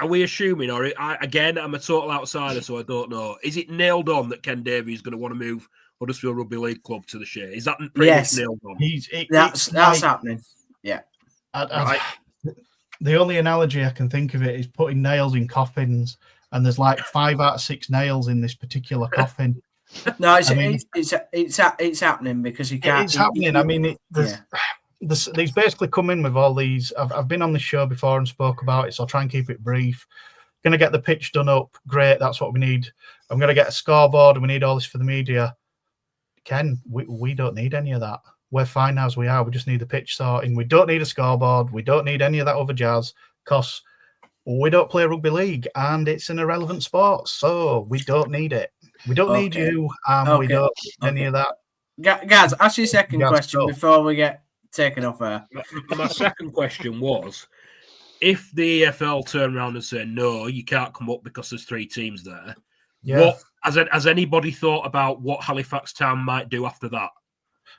are we assuming, or again, I'm a total outsider, so I don't know. Is it nailed on that Ken Davies is going to want to move Huddersfield Rugby League Club to the Shea? Is that pretty much nailed on? That's happening. Yeah. The only analogy I can think of it is putting nails in coffins. And there's like 5 out of 6 nails in this particular coffin. No, it's happening because you can't. It's happening. I mean, these basically come in with all these. I've been on this show before and spoke about it, so I'll try and keep it brief. Going to get the pitch done up. Great, that's what we need. I'm going to get a scoreboard, and we need all this for the media. Ken, we don't need any of that. We're fine as we are. We just need the pitch sorting. We don't need a scoreboard. We don't need any of that other jazz because we don't play rugby league and it's an irrelevant sport, so we don't need it. We don't need you, and we don't need any of that. Guys, ask your second question before we get taken off air. My second question was, if the EFL turn around and say, no, you can't come up because there's 3 teams there, what has anybody thought about what Halifax Town might do after that?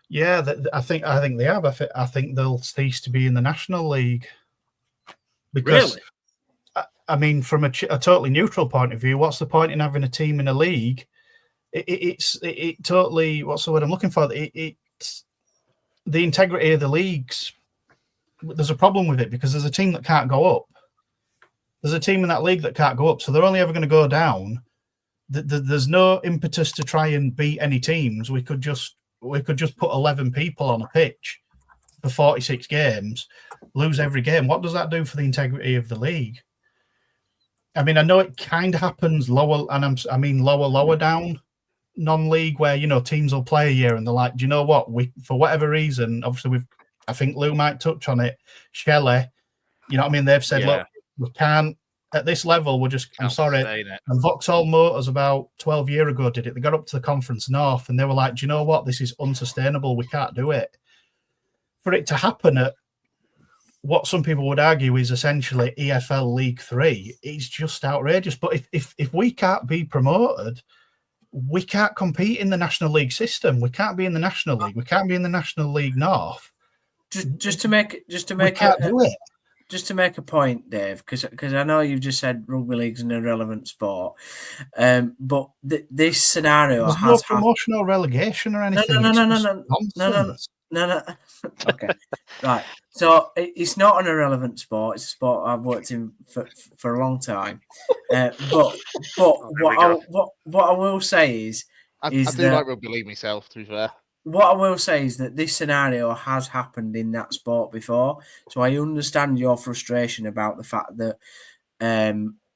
Yeah, I think they have. I think they'll cease to be in the National League. Because, really? I mean, from a totally neutral point of view, what's the point in having a team in a league? It totally, what's the word I'm looking for? It's the integrity of the leagues. There's a problem with it because there's a team that can't go up. There's a team in that league that can't go up, so they're only ever going to go down. There's no impetus to try and beat any teams. We could just put 11 people on a pitch for 46 games, lose every game. What does that do for the integrity of the league? I mean, I know it kind of happens lower, and I mean lower down non-league where, you know, teams will play a year and they're like, do you know what? We, for whatever reason, obviously I think Lou might touch on it. Shelley, you know what I mean? They've said, look, we can't, at this level, I'm sorry. And Vauxhall Motors about 12 years ago did it. They got up to the Conference North and they were like, do you know what? This is unsustainable. We can't do it. For it to happen at what some people would argue is essentially EFL League 3, it's just outrageous. But if we can't be promoted, we can't compete in the National League system. We can't be in the National League. We can't be in the National League North. Just to make a point, Dave, because I know you've just said rugby league's an irrelevant sport, but this scenario There's no promotion or relegation or anything. No. Okay, right. So it's not an irrelevant sport. It's a sport I've worked in for a long time. But what I will say is I do like rugby league myself, to be fair. What I will say is that this scenario has happened in that sport before. So I understand your frustration about the fact that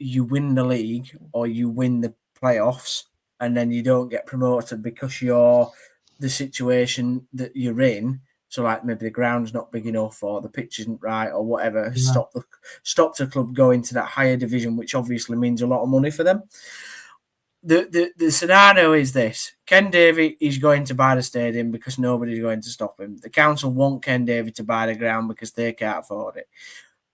you win the league or you win the playoffs and then you don't get promoted because you're the situation that you're in. So like maybe the ground's not big enough or the pitch isn't right or whatever. Yeah. Stopped the club going to that higher division, which obviously means a lot of money for them. the scenario is this: Ken Davey is going to buy the stadium because nobody's going to stop him. The council want Ken Davey to buy the ground because they can't afford it.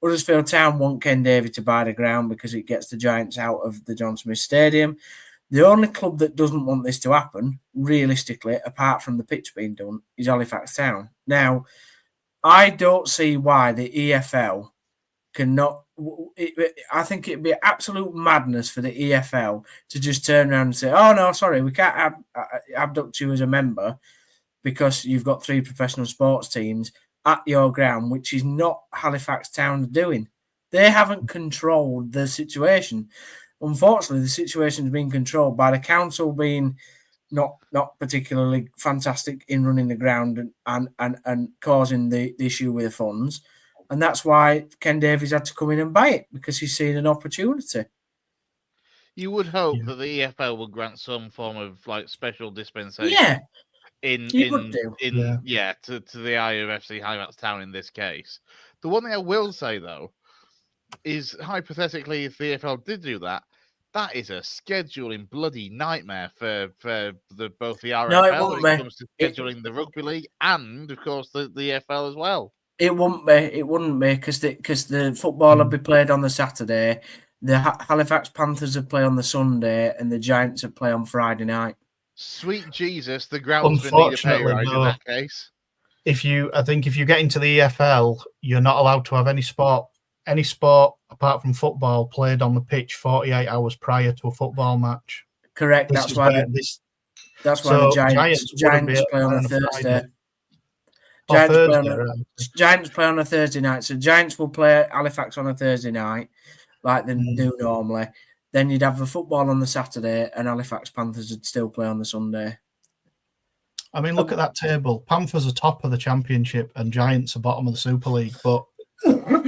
Huddersfield Town want Ken Davey to buy the ground because it gets the Giants out of the John Smith Stadium. The only club that doesn't want this to happen, realistically, apart from the pitch being done, is Halifax Town. Now, I don't see why the EFL cannot. I think it'd be absolute madness for the EFL to just turn around and say, "Oh no, sorry, we can't abduct you as a member because you've got 3 professional sports teams at your ground," which is not Halifax Town doing. They haven't controlled the situation. Unfortunately, the situation has been controlled by the council being not particularly fantastic in running the ground and causing the issue with the funds. And that's why Ken Davies had to come in and buy it, because he's seen an opportunity. You would hope that the EFL will grant some form of like special dispensation. Yeah. To the IOFC Halifax Town in this case. The one thing I will say though is, hypothetically, if the EFL did do that, that is a scheduling bloody nightmare for both the RFL when it comes to scheduling the rugby league and of course the EFL as well. It wouldn't be because the football would be played on the Saturday, the Halifax Panthers would play on the Sunday, and the Giants would play on Friday night. Sweet Jesus, the groundsman need a pay rise in that case. I think if you get into the EFL, you're not allowed to have any sport apart from football played on the pitch 48 hours prior to a football match. Correct. That's why the Giants play on a Thursday. Giants play on a Thursday night. So Giants will play Halifax on a Thursday night like they do normally. Then you'd have the football on the Saturday and Halifax Panthers would still play on the Sunday. I mean, look at that table. Panthers are top of the Championship and Giants are bottom of the Super League. But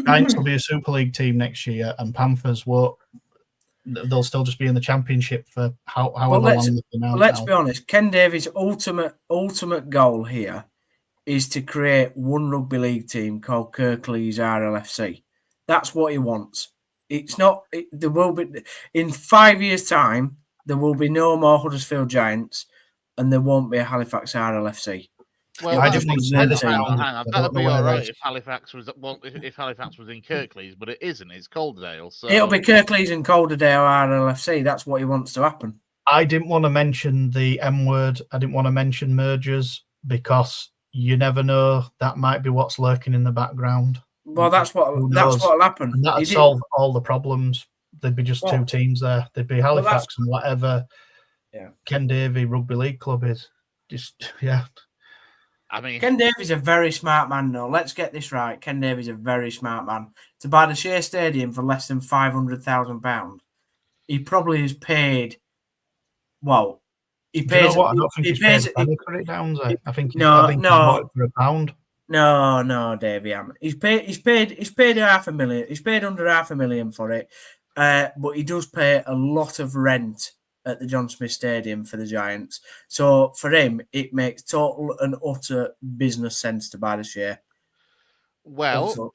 Giants will be a Super League team next year and Panthers won't. They'll still just be in the Championship for however long they've been out. Let's be honest. Ken Davies' ultimate goal here is to create one rugby league team called Kirklees RLFC. That's what he wants. It's not. There will be in 5 years' time. There will be no more Huddersfield Giants, and there won't be a Halifax RLFC. Well, I just want to say this. Hang on. That'd be all right if Halifax was in Kirklees, but it isn't. It's Calderdale. So it'll be Kirklees and Calderdale RLFC. That's what he wants to happen. I didn't want to mention the M word. I didn't want to mention mergers because you never know. That might be what's lurking in the background. Well, that's what'll happen. And that'd solve all the problems. There'd be just 2 teams there. There'd be Halifax and whatever Ken Davey Rugby League club is. I mean, Ken Davies a very smart man, though. Let's get this right. Ken Davies a very smart man. To buy the Shea Stadium for less than £500,000, he probably has paid. Well, he pays. I don't think he's paid a penny for it, Downs. I think he's bought it for £1. No, Davey. He's paid $500,000. He's paid under $500,000 for it, but he does pay a lot of rent at the John Smith Stadium for the Giants. So for him, it makes total and utter business sense to buy the share. Well,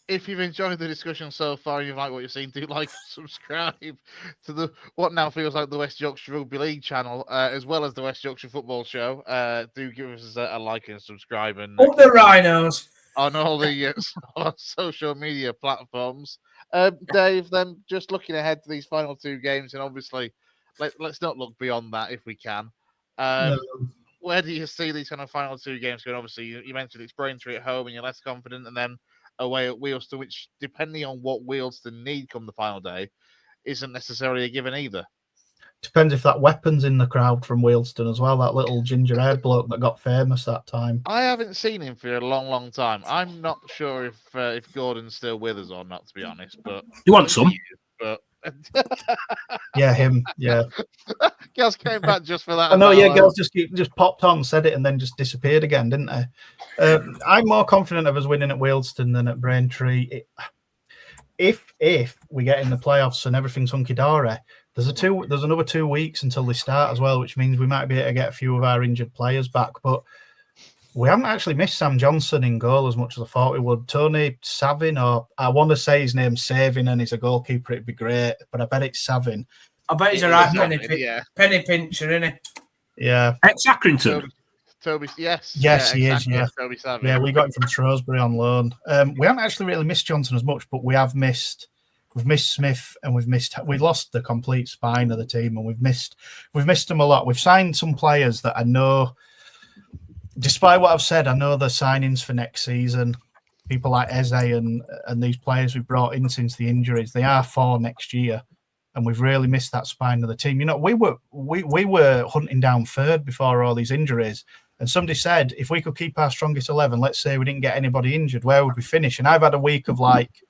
if you've enjoyed the discussion so far and you like what you've seen, do like and subscribe to the what now feels like the West Yorkshire Rugby League channel, as well as the West Yorkshire Football Show. Do give us a like and subscribe. And up the Rhinos on all the social media platforms. Dave, then just looking ahead to these final 2 games, and obviously let's not look beyond that if we can. Where do you see these kind of final 2 games going? Obviously, you mentioned it's Braintree at home and you're less confident, and then away at Wealdstone, which, depending on what Wealdstone need come the final day, isn't necessarily a given either. Depends if that weapon's in the crowd from Wealdstone as well, that little ginger-haired bloke that got famous that time. I haven't seen him for a long, long time. I'm not sure if Gordon's still with us or not, to be honest. But you want some? Yeah, him. Yeah. Gaz came back just for that. I know. Yeah, Gaz just popped on, said it, and then just disappeared again, didn't they? I'm more confident of us winning at Wealdstone than at Braintree. If we get in the playoffs and everything's hunky dory, there's another 2 weeks until they start as well, which means we might be able to get a few of our injured players back. But we haven't actually missed Sam Johnson in goal as much as I thought we would. Tony Savin, or I want to say his name's Savin and he's a goalkeeper, it'd be great, but I bet it's Savin. I bet he's a right penny pincher, isn't he? Yeah. Ex-Accrington. Toby, yes. Yes, he exactly. is, yeah. Toby Savage. Yeah, we got him from Shrewsbury on loan. We haven't actually really missed Johnson as much, but we've missed Smith and we've lost the complete spine of the team, and we've missed them a lot. We've signed some players that I know, despite what I've said, I know the signings for next season. People like Eze and these players we've brought in since the injuries, they are for next year. And we've really missed that spine of the team. You know, we were hunting down third before all these injuries. And somebody said, if we could keep our strongest 11, let's say we didn't get anybody injured, where would we finish? And I've had a week of like,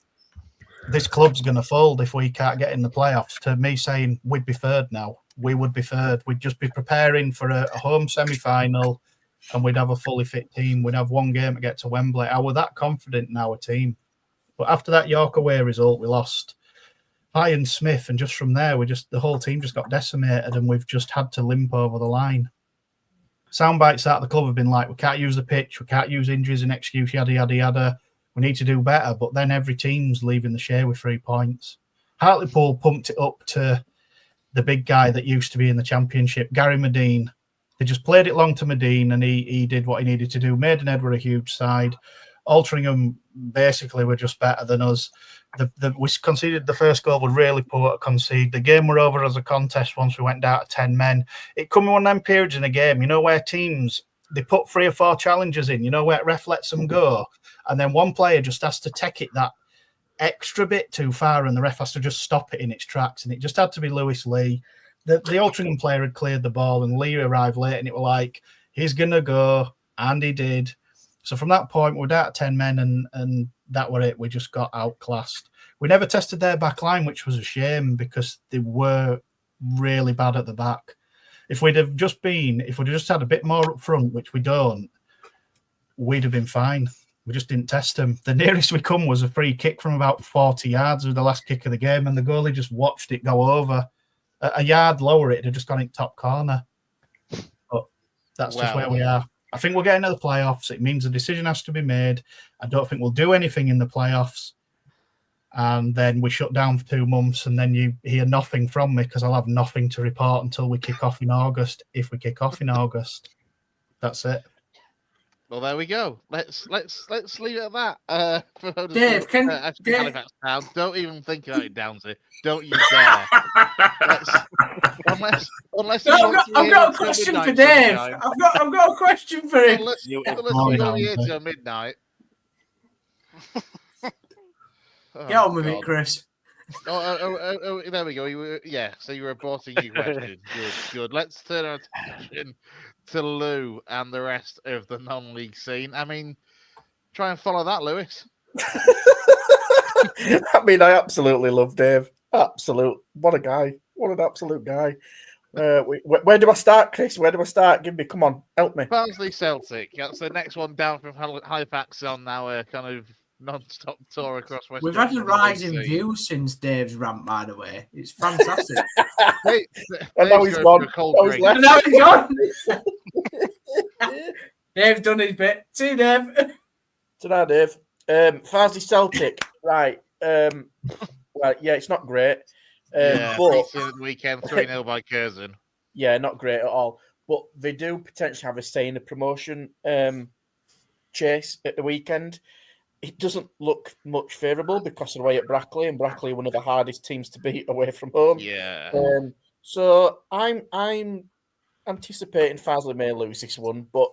this club's going to fold if we can't get in the playoffs, to me saying we'd be third now. We would be third. We'd just be preparing for a home semi-final, and we'd have a fully fit team. We'd have one game to get to Wembley. I was that confident in our team. But after that York away result, we lost Ian Smith, and just from there, the whole team just got decimated, and we've just had to limp over the line. Sound bites out of the club have been like, we can't use the pitch, we can't use injuries as an excuse, yada, yada, yada. We need to do better. But then every team's leaving the share with 3 points. Hartlepool pumped it up to the big guy that used to be in the Championship, Gary Medine. They just played it long to Medine, and he did what he needed to do. Maidenhead were a huge side. Altrincham basically were just better than us. We conceded the first goal, were really poor to concede. The game were over as a contest once we went down to 10 men. It come in one of them periods in a game, you know, where teams, they put 3 or 4 challenges in, you know, where ref lets them go. And then one player just has to take it that extra bit too far, and the ref has to just stop it in its tracks. And it just had to be Lewis Lee. The Altrincham player had cleared the ball, and Lee arrived late, and it was like, he's going to go. And he did. So from that point, we're down to 10 men, and that were it. We just got outclassed. We never tested their back line, which was a shame because they were really bad at the back. If we'd just had a bit more up front, which we don't, we'd have been fine. We just didn't test them. The nearest we come was a free kick from about 40 yards with the last kick of the game, and the goalie just watched it go over. A yard lower, it had just gone in top corner. But that's just where we are. I think we'll get into the playoffs. It means a decision has to be made. I don't think we'll do anything in the playoffs. And then we shut down for 2 months, and then you hear nothing from me because I'll have nothing to report until we kick off in August. If we kick off in August, that's it. Well, there we go. Let's leave it at that. For Dave, Halifax Town. Don't even think about it, Downsy. Don't you dare. Unless I've got a question for Dave. I've got a question for him. Unless you're here till midnight. Get on with it, Chris. Oh, there we go. So you were reporting your question. Good. Let's turn our attention to Lou and the rest of the non-league scene. I mean, try and follow that, Lewis. I mean, I absolutely love Dave. What a guy. What an absolute guy. Where do I start, Chris? Where do I start? Come on, help me. Barnsley Celtic. That's the next one down from Halifax on our kind of non-stop tour across West We've Yorkshire. had a rise in views since Dave's rant, by the way. It's fantastic. And now he's gone. Now he's gone. Dave's done his bit. See you, Dave. Ta-da, Dave. Farsley Celtic. Right. Well, yeah, it's not great. But weekend 3-0 by Curzon. Yeah, not great at all. But they do potentially have a say in the promotion chase at the weekend. It doesn't look much favourable because they're away at Brackley, and Brackley are one of the hardest teams to beat away from home. Yeah. So I'm anticipating Farsley may lose this one, but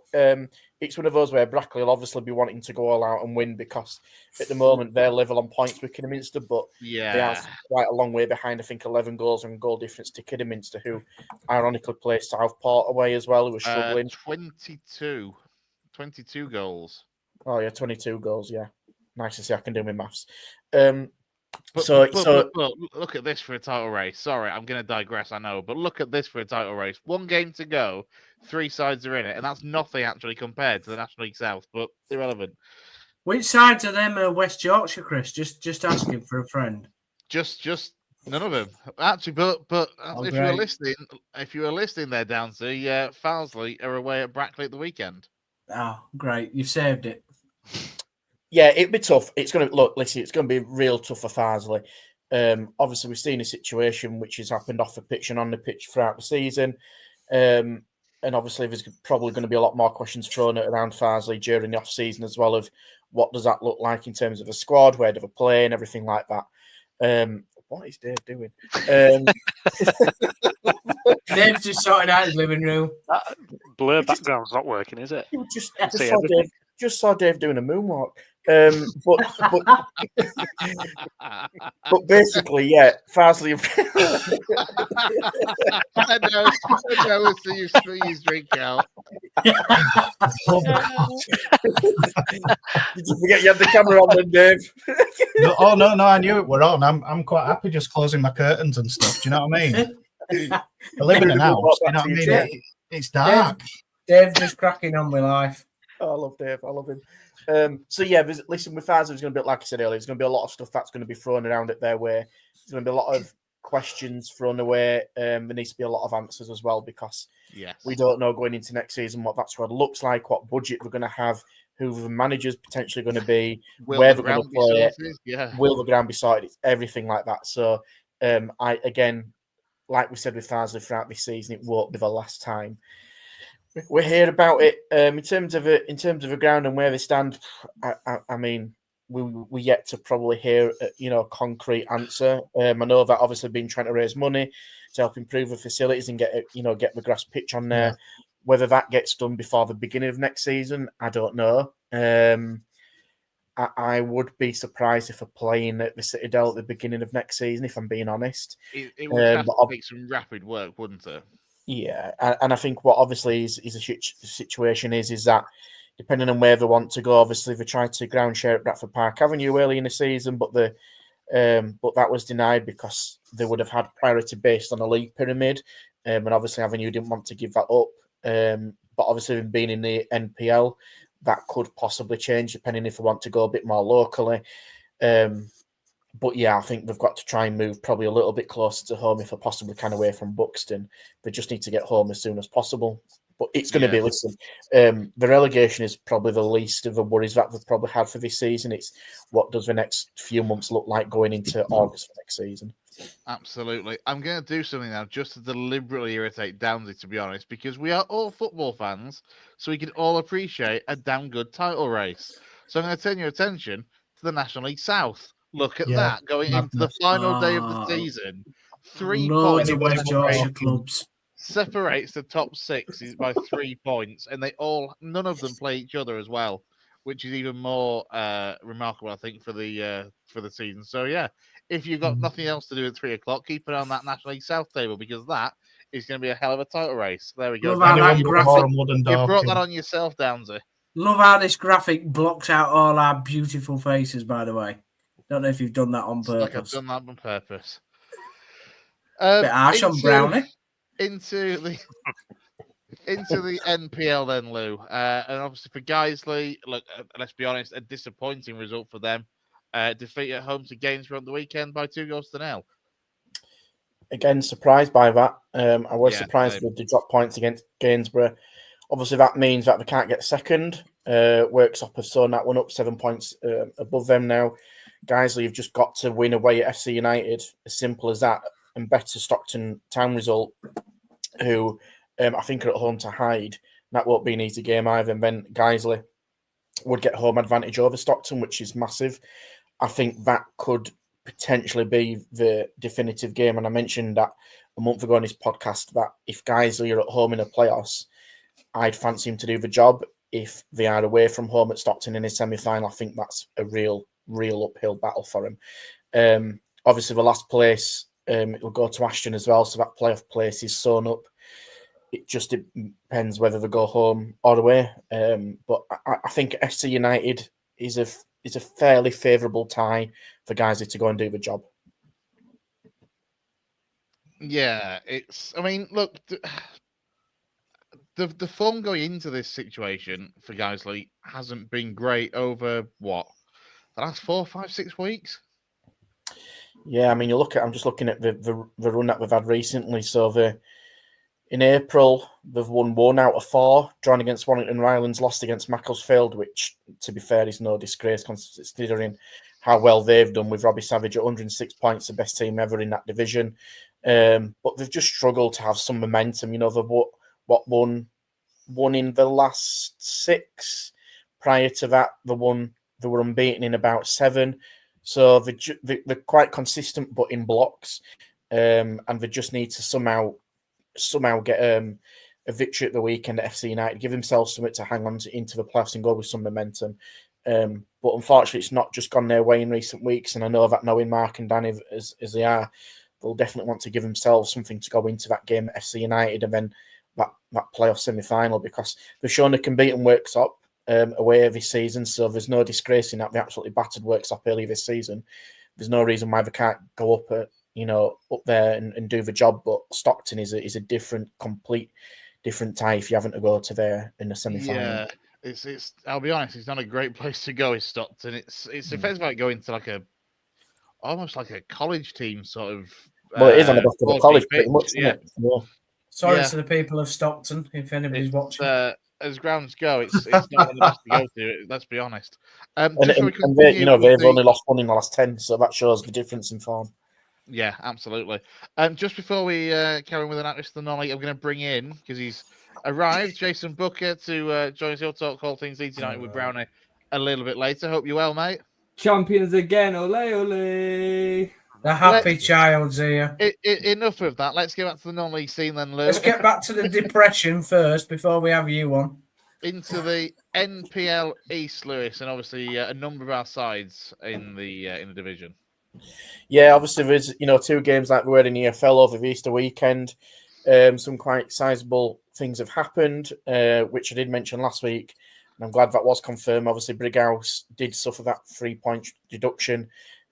it's one of those where Brackley will obviously be wanting to go all out and win because at the moment they're level on points with Kidderminster, but they are quite a long way behind. I think 11 goals and goal difference to Kidderminster, who ironically played Southport away as well, who was struggling. 22 goals. Oh yeah, 22 goals. Yeah, nice to see. I can do my maths. But look at this for a title race. Sorry, I'm going to digress, I know, but look at this for a title race. 1 game to go, 3 sides are in it, and that's nothing actually compared to the National League South, but irrelevant. Which sides are them? West Yorkshire, Chris? Just asking for a friend. Just none of them actually. But if you were listening there, Downsy, Farsley are away at Brackley at the weekend. Oh, great! You've saved it. Yeah, it'd be tough. It's going to be real tough for Farsley. Obviously, we've seen a situation which has happened off the pitch and on the pitch throughout the season. And obviously, there's probably going to be a lot more questions thrown around Farsley during the off-season as well of what does that look like in terms of a squad, where do they play, and everything like that. What is Dave doing? Dave's just sorting out his living room. That blur background's not working, is it? Just saw Dave doing a moonwalk. But basically, yeah, Farsley. I know. So you spit his drink out. Did you forget you had the camera on then, Dave? No, I knew it were on. I'm quite happy just closing my curtains and stuff. Do you know what I mean? I live in an house. You know what I mean? It's dark. Dave's just cracking on with life. Oh, I love Dave. I love him. So yeah, listen, with Farsley, there's going to be, like I said earlier, there's going to be a lot of stuff that's going to be thrown around it their way. There's going to be a lot of questions thrown away. There needs to be a lot of answers as well because we don't know going into next season what that squad looks like, what budget we're going to have, who the manager's potentially going to be, where they're going to play, will the ground be sorted, it's everything like that. So like we said with Farsley throughout this season, it won't be the last time we hear about it. In terms of a ground and where they stand, I mean, we yet to probably hear a concrete answer. I know that obviously been trying to raise money to help improve the facilities and get the grass pitch on there. Yeah. Whether that gets done before the beginning of next season, I don't know. I would be surprised if we're playing at the Citadel at the beginning of next season, if I'm being honest. It would have to take some rapid work, wouldn't it? Yeah, and I think what obviously is a situation is that depending on where they want to go, obviously they tried to ground share at Bradford Park Avenue early in the season, but that was denied because they would have had priority based on a league pyramid, and obviously Avenue didn't want to give that up. But obviously being in the NPL, that could possibly change depending if they want to go a bit more locally. But yeah, I think they've got to try and move probably a little bit closer to home if they possibly can away from Buxton. They just need to get home as soon as possible. But it's going to be, listen, the relegation is probably the least of the worries that they've probably had for this season. It's what does the next few months look like going into August for next season. Absolutely. I'm going to do something now just to deliberately irritate Downsy, to be honest, because we are all football fans, so we can all appreciate a damn good title race. So I'm going to turn your attention to the National League South. Look at that, going into the final day of the season. 3 points of West Yorkshire clubs separates the top 6 by 3 points, and none of them play each other as well, which is even more remarkable, I think, for the season. So yeah, if you've got nothing else to do at 3 o'clock, keep an eye on that National League South table because that is going to be a hell of a title race. There we go. You brought that on yourself, Downsy. Love how this graphic blocks out all our beautiful faces, by the way. Don't know if you've done that on purpose. Like I've done that on purpose. Bit harsh on Brownie. Into the NPL then, Lou. And obviously for Guiseley, look, let's be honest, a disappointing result for them. Defeat at home to Gainsborough on the weekend by 2-0. Again, surprised by that. I was surprised with the drop points against Gainsborough. Obviously, that means that they can't get second. Worksop have sewn that one up 7 points above them now. Guiseley have just got to win away at FC United, as simple as that, and better Stockton Town result, who I think are at home to Hyde. That won't be an easy game either. And then Guiseley would get home advantage over Stockton, which is massive. I think that could potentially be the definitive game. And I mentioned that a month ago on this podcast that if Guiseley are at home in a playoffs, I'd fancy him to do the job. If they are away from home at Stockton in his semi-final, I think that's a real uphill battle for him. Obviously, the last place, it will go to Ashton as well, so that playoff place is sewn up. It just depends whether they go home or away. But I think FC United is a fairly favourable tie for Guiseley to go and do the job. Yeah, I mean, look, the form going into this situation for Guiseley hasn't been great over the last 4, 5, 6 weeks. Yeah, I mean, I'm just looking at the run that we've had recently. So In April, they've won 1 out of 4, drawn against Warrington Rylands, lost against Macclesfield, which, to be fair, is no disgrace considering how well they've done with Robbie Savage at 106 points, the best team ever in that division. But they've just struggled to have some momentum. You know, they've won in the last 6. Prior to that, they were unbeaten in about 7. So they're quite consistent, but in blocks. And they just need to somehow get a victory at the weekend at FC United, give themselves something to hang on to into the playoffs and go with some momentum. But unfortunately, it's not just gone their way in recent weeks. And I know that knowing Mark and Danny as they are, they'll definitely want to give themselves something to go into that game at FC United and then that playoff semi-final, because they've shown they can beat and Worksop away this season. So there's no disgrace in that. They absolutely battered Worksop early this season. There's no reason why they can't go up there and do the job. But Stockton is a complete different tie if you haven't to go to there in the semi-final. Yeah, it's. I'll be honest, it's not a great place to go. Is Stockton? It's effectively like going to almost like a college team sort of. Well, it is on the back of the college, pretty much, isn't it? Yeah. Sorry to the people of Stockton, if anybody's watching. As grounds go, it's not one of the best to go to. Let's be honest. And they've only lost 1 in the last 10, so that shows the difference in form. Yeah, absolutely. Just before we carry on with an actress the non-league, I'm going to bring in, because he's arrived, Jason Booker to join us. He'll talk all things Leeds United with Brownie a little bit later. Hope you're well, mate. Champions again, ole ole. The happy child's here. Enough of that. Let's get back to the non-league scene then, Lou. Let's get back to the depression first before we have you on. Into the NPL East, Lewis, and obviously a number of our sides in the division. Yeah, obviously there's 2 games like we were in the EFL over the Easter weekend. Some quite sizable things have happened, which I did mention last week, and I'm glad that was confirmed. Obviously, Brighouse did suffer that 3-point deduction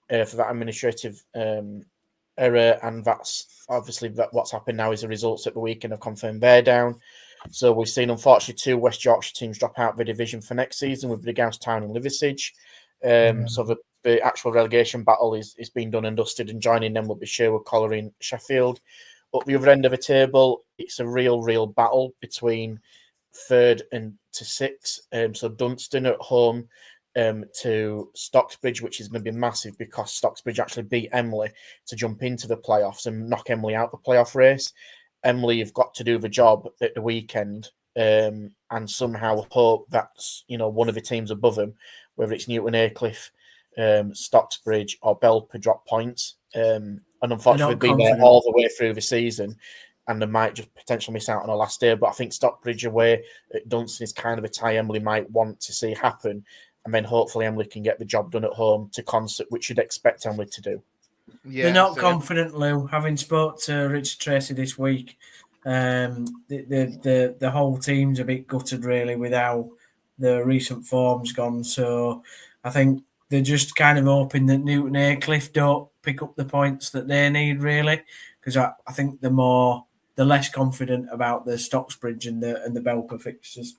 for that administrative error, and that's obviously what's happened now is the results at the weekend have confirmed they're down. So we've seen, unfortunately, 2 West Yorkshire teams drop out of the division for next season with Brighouse Town and Liversidge. So the actual relegation battle is being done and dusted, and joining them will be Sherwood, Coleraine, Sheffield. Up the other end of the table, it's a real battle between 3rd and to 6th. So Dunstan at home to Stockbridge, which is going to be massive because Stockbridge actually beat Emily to jump into the playoffs and knock Emily out the playoff race. Emily have got to do the job at the weekend and somehow hope that's one of the teams above them, whether it's Newton Aycliffe, Stockbridge or Belper, drop points. And unfortunately, they've been there all the way through the season, and they might just potentially miss out on the last day. But I think Stockbridge away at Dunstan is kind of a tie Emily might want to see happen, and then hopefully Emily can get the job done at home to concert, which you'd expect Emily to do. Yeah, they're not confident, Lou. Having spoke to Richard Tracy this week, the whole team's a bit gutted really with how the recent form's gone. So I think they're just kind of hoping that Newton Aycliffe don't pick up the points that they need really, because I think they're less confident about the Stockbridge and the Belper fixtures.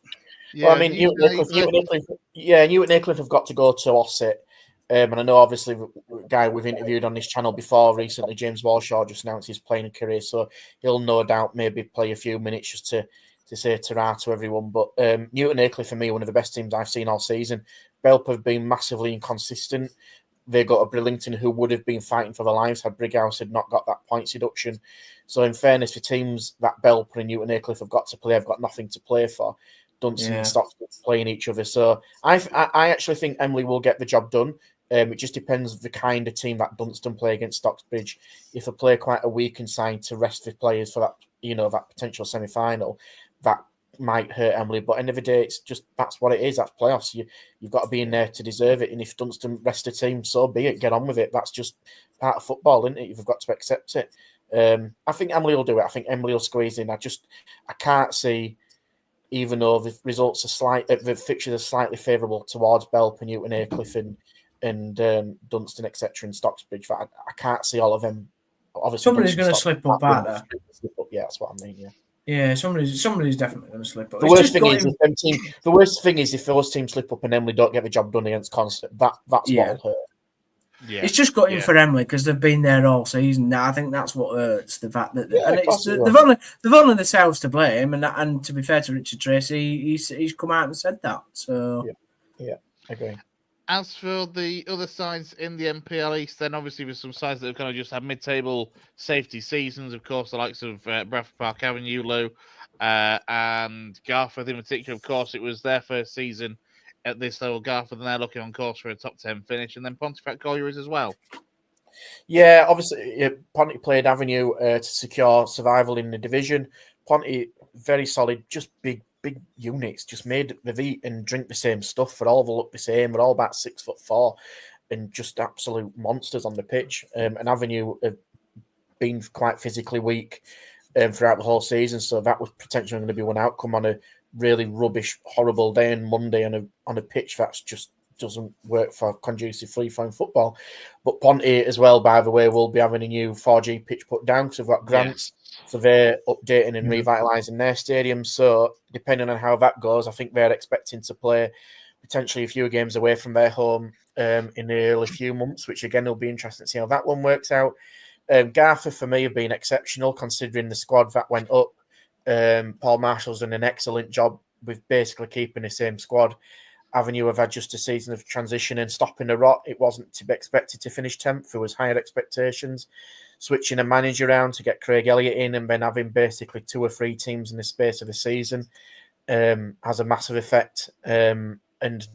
Yeah, well, I mean, Newton Aycliffe have got to go to Ossett. And I know, obviously, the guy we've interviewed on this channel before recently, James Walshaw, just announced his playing career. So he'll no doubt maybe play a few minutes just to say ta-ra to everyone. But Newton Aycliffe, for me, one of the best teams I've seen all season. Belper have been massively inconsistent. They got a Brillington who would have been fighting for their lives had Brighouse had not got that points deduction. So in fairness, for teams that Belper and Newton Aycliffe have got to play, have got nothing to play for. Dunstan and Stockbridge playing each other. So I actually think Emily will get the job done. It just depends the kind of team that Dunstan play against Stockbridge. If they play quite a weakened side to rest the players for that, that potential semi-final, that might hurt Emily. But end of the day, it's just that's what it is. That's playoffs. You've got to be in there to deserve it. And if Dunstan rest the team, so be it. Get on with it. That's just part of football, isn't it? You've got to accept it. I think Emily will do it. I think Emily will squeeze in. I can't see, even though the results are the fixtures are slightly favourable towards Belper, Newton Aycliffe, and Dunstan, etc., and Stockbridge. I can't see all of them. Obviously, somebody's going to slip up, aren't they? Yeah, that's what I mean. Yeah. Yeah, somebody's definitely going to slip up. The worst thing is if those teams slip up and Emily don't get the job done against Constant. That'll hurt. Yeah, it's just gutting for Emily because they've been there all season. I think that's what hurts, the fact that they've only themselves to blame, and to be fair to Richard Tracy, he's come out and said that. So yeah, agree. As for the other sides in the NPL East, then obviously with some sides that have kind of just had mid-table safety seasons, of course, the likes of Bradford Park Avenue, Low, and Garforth in particular. Of course, it was their first season at this level, Garforth, and they're looking on course for a top 10 finish, and then Pontefract Collieries as well. Yeah, obviously, Ponty played Avenue to secure survival in the division. Ponty, very solid, just big units, just made them eat and drink the same stuff. They all look the same. We're all about 6'4" and just absolute monsters on the pitch. And Avenue have been quite physically weak throughout the whole season, so that was potentially going to be one outcome on a really rubbish, horrible day on Monday on a pitch that's just doesn't work for conducive free-flowing football. But Ponty as well, by the way, will be having a new 4G pitch put down because we've got grants. So they're updating and revitalising their stadium. So depending on how that goes, I think they're expecting to play potentially a few games away from their home in the early few months, which again will be interesting to see how that one works out. Garforth for me have been exceptional considering the squad that went up. Paul Marshall's done an excellent job with basically keeping the same squad. Avenue have had just a season of transition and stopping the rot. It wasn't to be expected to finish 10th. There was higher expectations. Switching a manager around to get Craig Elliott in and then having basically 2 or 3 teams in the space of a season has a massive effect. And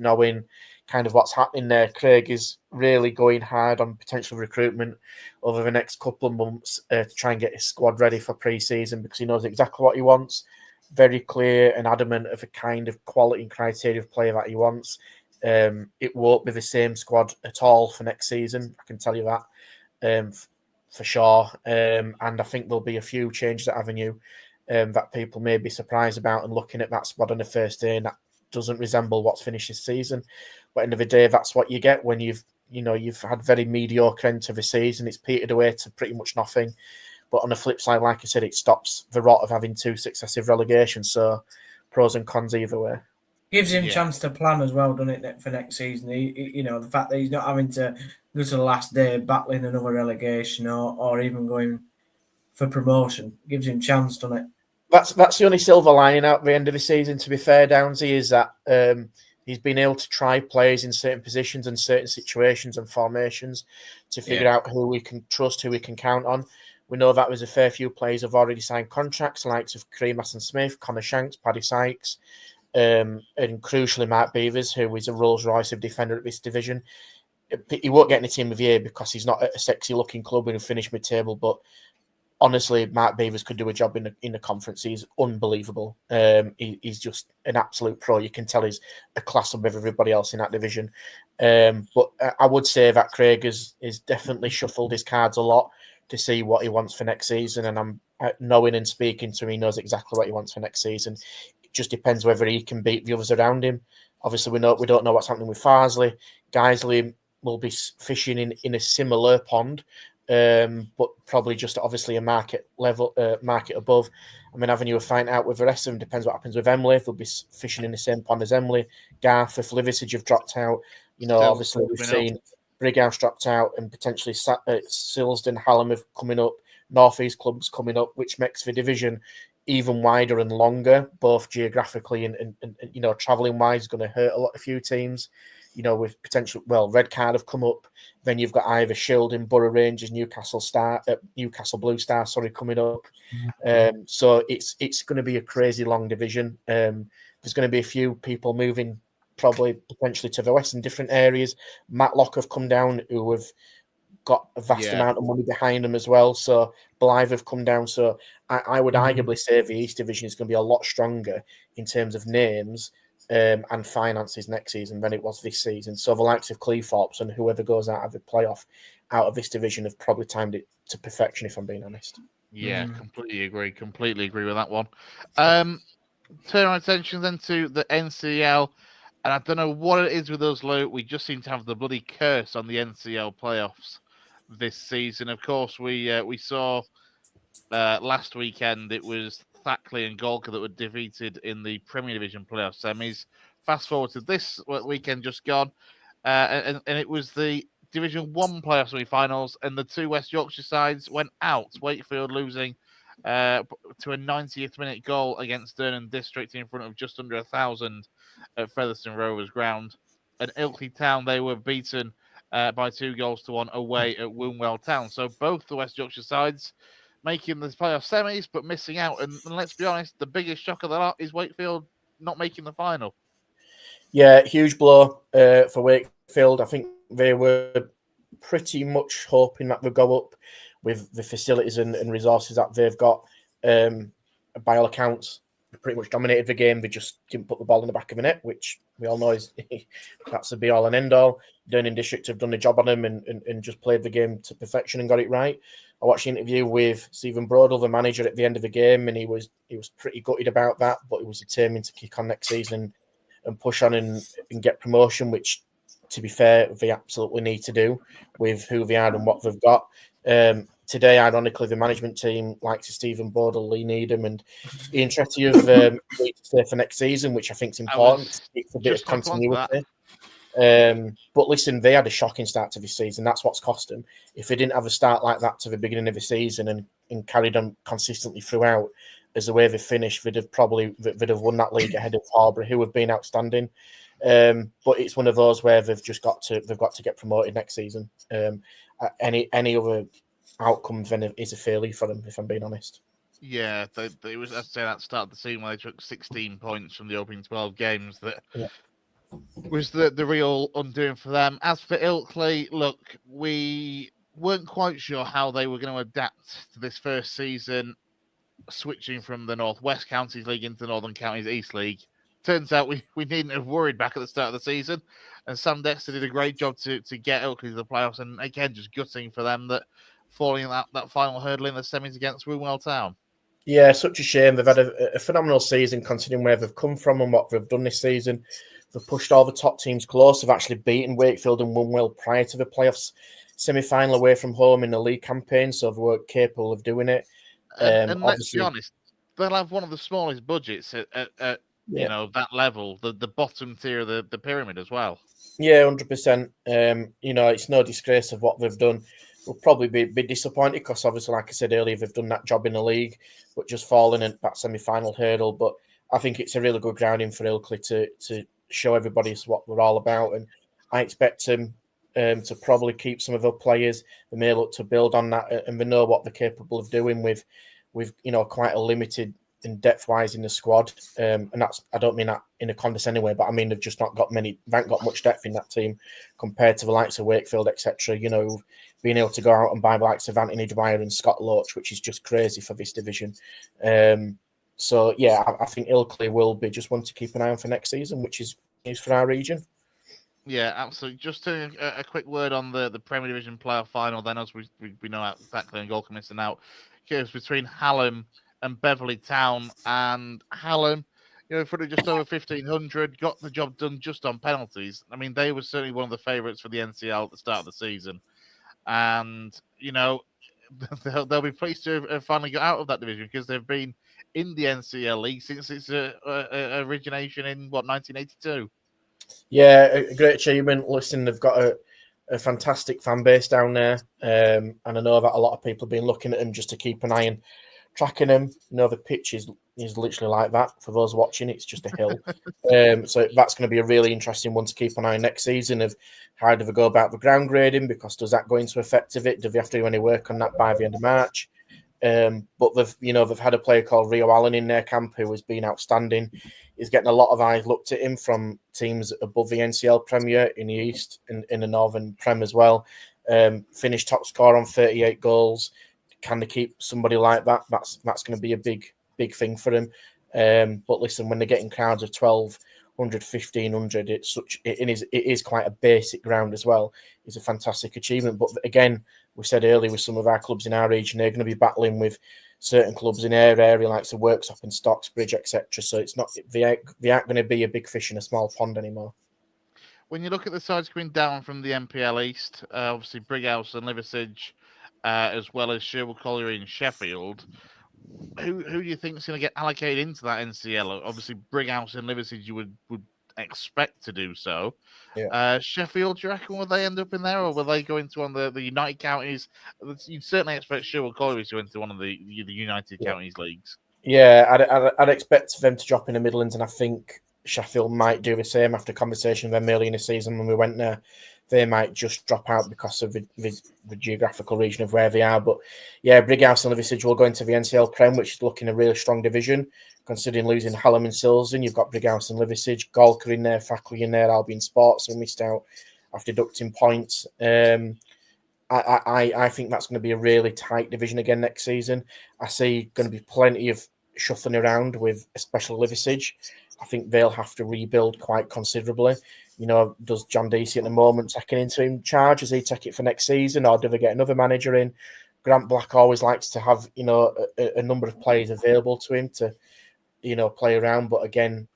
knowing kind of what's happening there, Craig is really going hard on potential recruitment over the next couple of months to try and get his squad ready for pre-season because he knows exactly what he wants. Very clear and adamant of the kind of quality and criteria of player that he wants. It won't be the same squad at all for next season. I can tell you that for sure. And I think there'll be a few changes at Avenue that people may be surprised about and looking at that squad on the first day, and that doesn't resemble what's finished this season. But at the end of the day, that's what you get when you've had very mediocre end to the season. It's petered away to pretty much nothing. But on the flip side, like I said, it stops the rot of having 2 successive relegations. So pros and cons either way. Gives him a chance to plan as well, doesn't it, for next season? The fact that he's not having to go to the last day battling another relegation or even going for promotion gives him a chance, doesn't it? That's the only silver lining out the end of the season, to be fair, Downsy, is that he's been able to try players in certain positions and certain situations and formations to figure out who we can trust, who we can count on. We know that there's a fair few players who have already signed contracts, likes of Cremas and Smith, Connor Shanks, Paddy Sykes, and crucially Mark Beavers, who is a Rolls-Royce of defender at this division. He won't get in the team of the year because he's not at a sexy-looking club and he'll finish mid-table, but honestly, Mark Beavers could do a job in the conference. He's unbelievable. He's just an absolute pro. You can tell he's a class above everybody else in that division. But I would say that Craig is definitely shuffled his cards a lot to see what he wants for next season. And I'm knowing and speaking to him, he knows exactly what he wants for next season. It just depends whether he can beat the others around him. Obviously, we don't know what's happening with Farsley. Geisley will be fishing in a similar pond. But probably just obviously a market level, market above. I mean, Avenue will find out with the rest of them. Depends what happens with Emily. They'll be fishing in the same pond as Emily. Garforth, Liversidge have dropped out. Obviously we've seen Brighouse dropped out and potentially Silsden, Hallam have coming up. North East clubs coming up, which makes the division even wider and longer, both geographically and travelling wise, going to hurt a few teams. With potential, Redcard have come up. Then you've got either Shildon, Borough Rangers, Newcastle Blue Star, coming up. So it's going to be a crazy long division. There's going to be a few people moving, probably potentially to the west in different areas. Matlock have come down, who have got a vast amount of money behind them as well. So Blythe have come down. So I would arguably say the East Division is going to be a lot stronger in terms of names and finances next season than it was this season. So the likes of Cleethorpes and whoever goes out of the playoff out of this division have probably timed it to perfection, if I'm being honest. Yeah, completely agree with that one. Turn our attention then to the NCL, and I don't know what it is with us, Lou. We just seem to have the bloody curse on the NCL playoffs this season. Of course, we saw last weekend it was Thackley and Golka that were defeated in the Premier Division playoff semis. Fast forward to this weekend just gone, and it was the Division 1 playoff semi-finals, and the two West Yorkshire sides went out. Wakefield losing to a 90th minute goal against Durham District in front of just under 1,000 at Featherstone Rovers ground. And Ilkley Town, they were beaten by 2-1 away at Wombwell Town. So both the West Yorkshire sides making the playoff semis, but missing out. And let's be honest, the biggest shock of the lot is Wakefield not making the final. Yeah, huge blow for Wakefield. I think they were pretty much hoping that they'd go up with the facilities and resources that they've got. By all accounts, they pretty much dominated the game. They just didn't put the ball in the back of the net, which we all know is that's the be-all and end-all. Durham District have done the job on them and just played the game to perfection and got it right. I watched an interview with Stephen Brodel, the manager, at the end of the game, and he was pretty gutted about that, but he was determined to kick on next season and push on and get promotion, which, to be fair, they absolutely need to do with who they are and what they've got. Today, ironically, the management team, like to Stephen Brodel, Lee Needham, and Ian Tretty have stay for next season, which I think is important. It's a bit of continuity. But listen, they had a shocking start to this season. That's what's cost them. If they didn't have a start like that to the beginning of the season and carried on consistently throughout, as the way they finished, they'd have won that league ahead of Harbury, who have been outstanding. But it's one of those where they've got to get promoted next season. Any other outcome then is a failure for them, if I'm being honest. Yeah, it was, I'd say, that start of the season where they took 16 points from the opening 12 games that was the real undoing for them. As for Ilkley, look, we weren't quite sure how they were going to adapt to this first season, switching from the North West Counties League into the Northern Counties East League. Turns out we needn't have worried back at the start of the season, and Sam Dexter did a great job to get Ilkley to the playoffs, and again, just gutting for them that falling that final hurdle in the semis against Wombwell Town. Yeah, such a shame. They've had a phenomenal season considering where they've come from and what they've done this season. They've pushed all the top teams close. They've actually beaten Wakefield and Wombwell prior to the playoffs semi-final away from home in the league campaign, so they were capable of doing it. And let's be honest, they'll have one of the smallest budgets at that level, the bottom tier of the pyramid as well. Yeah, 100%. It's no disgrace of what they've done. We'll probably be disappointed because obviously, like I said earlier, they've done that job in the league, but just falling at that semi-final hurdle. But I think it's a really good grounding for Ilkley to show everybody what we're all about, and I expect them to probably keep some of their players. They may look to build on that, and they know what they're capable of doing with quite a limited in depth-wise in the squad. And that's, I don't mean that in a condescending way, but I mean they've just not got they haven't got much depth in that team compared to the likes of Wakefield, etc. Being able to go out and buy the likes of Anthony Dwyer and Scott Loach, which is just crazy for this division. So yeah, I think Ilkley will be just one to keep an eye on for next season, which is news for our region. Yeah, absolutely. Just a quick word on the Premier Division playoff final. Then, as we know exactly, and goal missing out, it was between Hallam and Beverley Town, and Hallam, in front of just over 1,500, got the job done just on penalties. I mean, they were certainly one of the favourites for the NCL at the start of the season, and they'll be pleased to have finally got out of that division because they've been in the NCL league since its origination in 1982. Yeah, a great achievement. Listen, they've got a fantastic fan base down there, and I know that a lot of people have been looking at them just to keep an eye on tracking them. The pitch is literally like that. For those watching, it's just a hill. So that's going to be a really interesting one to keep an eye on next season of how do they go about the ground grading, because does that go into effect of it? Do they have to do any work on that by the end of March? But they've had a player called Rio Allen in their camp who has been outstanding. He's getting a lot of eyes looked at him from teams above the NCL Premier in the East and in the Northern Prem as well. Finished top scorer on 38 goals. Can they keep somebody like that? That's going to be a big thing for them. But listen, when they're getting crowds of 1,200, 1,500, it is quite a basic ground as well. It's a fantastic achievement. But again, we said earlier with some of our clubs in our region, they're going to be battling with certain clubs in their area, like the Worksop and Stockport, etc. So it's not they aren't going to be a big fish in a small pond anymore. When you look at the sides coming down from the NPL East, obviously Brighouse and Liversidge, as well as Sherwood Colliery and Sheffield, who do you think is going to get allocated into that NCL? Obviously, Brighouse and Liversidge you would expect to do so. Yeah. Sheffield, do you reckon will they end up in there, or will they go into one of the United Counties? You'd certainly expect Sherwood Colliery to enter one of the United Counties leagues. Yeah, I'd expect them to drop in the Midlands, and I think Sheffield might do the same after conversation with them early in the season when we went there. They might just drop out because of the geographical region of where they are. But yeah, Brighouse and Liversidge will go into the NCL Prem, which is looking a really strong division, considering losing Hallam and Silsden. You've got Brighouse and Liversidge, Galker in there, Fackley in there, Albion Sports, who missed out after deducting points. I think that's going to be a really tight division again next season. I see going to be plenty of shuffling around with especially Liversidge. I think they'll have to rebuild quite considerably. Does John Deasy at the moment take an interim charge? Does he take it for next season, or do they get another manager in? Grant Black always likes to have a number of players available to him to play around. But again,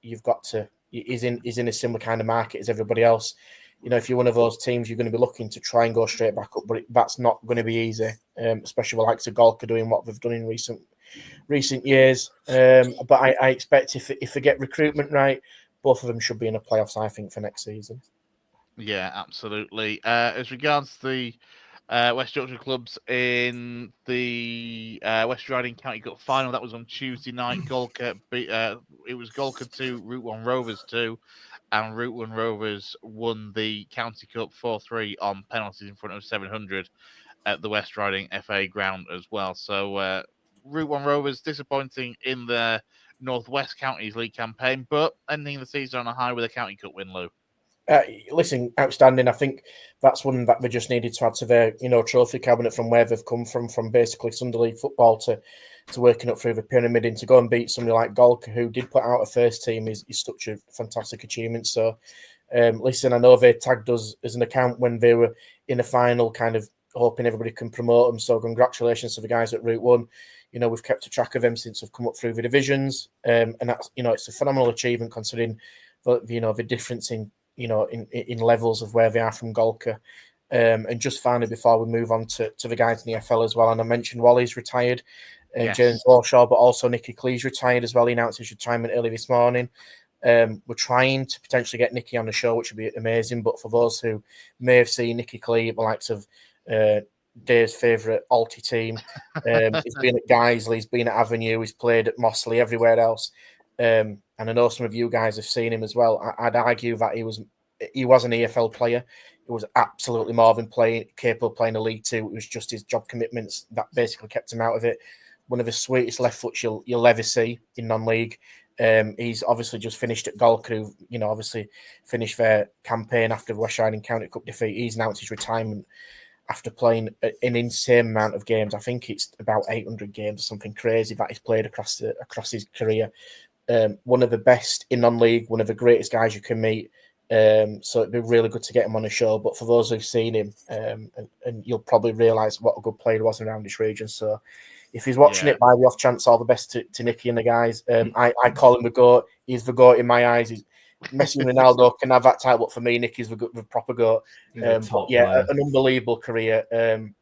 you've got to. He's in a similar kind of market as everybody else. If you're one of those teams, you're going to be looking to try and go straight back up, but that's not going to be easy, especially with likes of Galker doing what they've done in recent years. But I expect if they get recruitment right, both of them should be in the playoffs, I think, for next season. Yeah, absolutely. As regards the West Yorkshire clubs in the West Riding County Cup final, that was on Tuesday night. Galker it was Galker 2, Route 1 Rovers 2. And Route 1 Rovers won the County Cup 4-3 on penalties in front of 700 at the West Riding FA ground as well. So Route 1 Rovers disappointing in the Northwest Counties League campaign, but ending the season on a high with a County Cup win, Lou. Listen, outstanding. I think that's one that they just needed to add to their, trophy cabinet from where they've come from basically Sunday League football to working up through the pyramid, and to go and beat somebody like Galker, who did put out a first team, is such a fantastic achievement. So, listen, I know they tagged us as an account when they were in the final, kind of hoping everybody can promote them. So, congratulations to the guys at Route 1. We've kept a track of them since we've come up through the divisions, and that's it's a phenomenal achievement considering the difference in levels of where they are from Galker. And just finally, before we move on to the guys in the FL as well, and I mentioned Wally's retired, Yes. James Warshaw, but also Nicky Cleese retired as well. He announced his retirement early this morning. We're trying to potentially get Nicky on the show, which would be amazing. But for those who may have seen Nicky Cleese, the likes of Dave's favourite Alty team, he's been at Guiseley, he's been at Avenue, he's played at Mossley, everywhere else. And I know some of you guys have seen him as well. I'd argue that he was an EFL player. He was absolutely more than capable of playing a League Two. It was just his job commitments that basically kept him out of it. One of the sweetest left foots you'll ever see in non-league. He's obviously just finished at Galker, who, obviously finished their campaign after the West Riding County Cup defeat. He's announced his retirement after playing an insane amount of games. I think it's about 800 games or something crazy that he's played across his career. One of the best in non-league, one of the greatest guys you can meet. So it'd be really good to get him on the show. But for those who've seen him, and you'll probably realise what a good player he was around this region. So if he's watching it by the off chance, all the best to Nicky and the guys. I call him the GOAT. He's the GOAT in my eyes. Messi and Ronaldo can have that title, but for me, Nicky's the proper GOAT. An unbelievable career.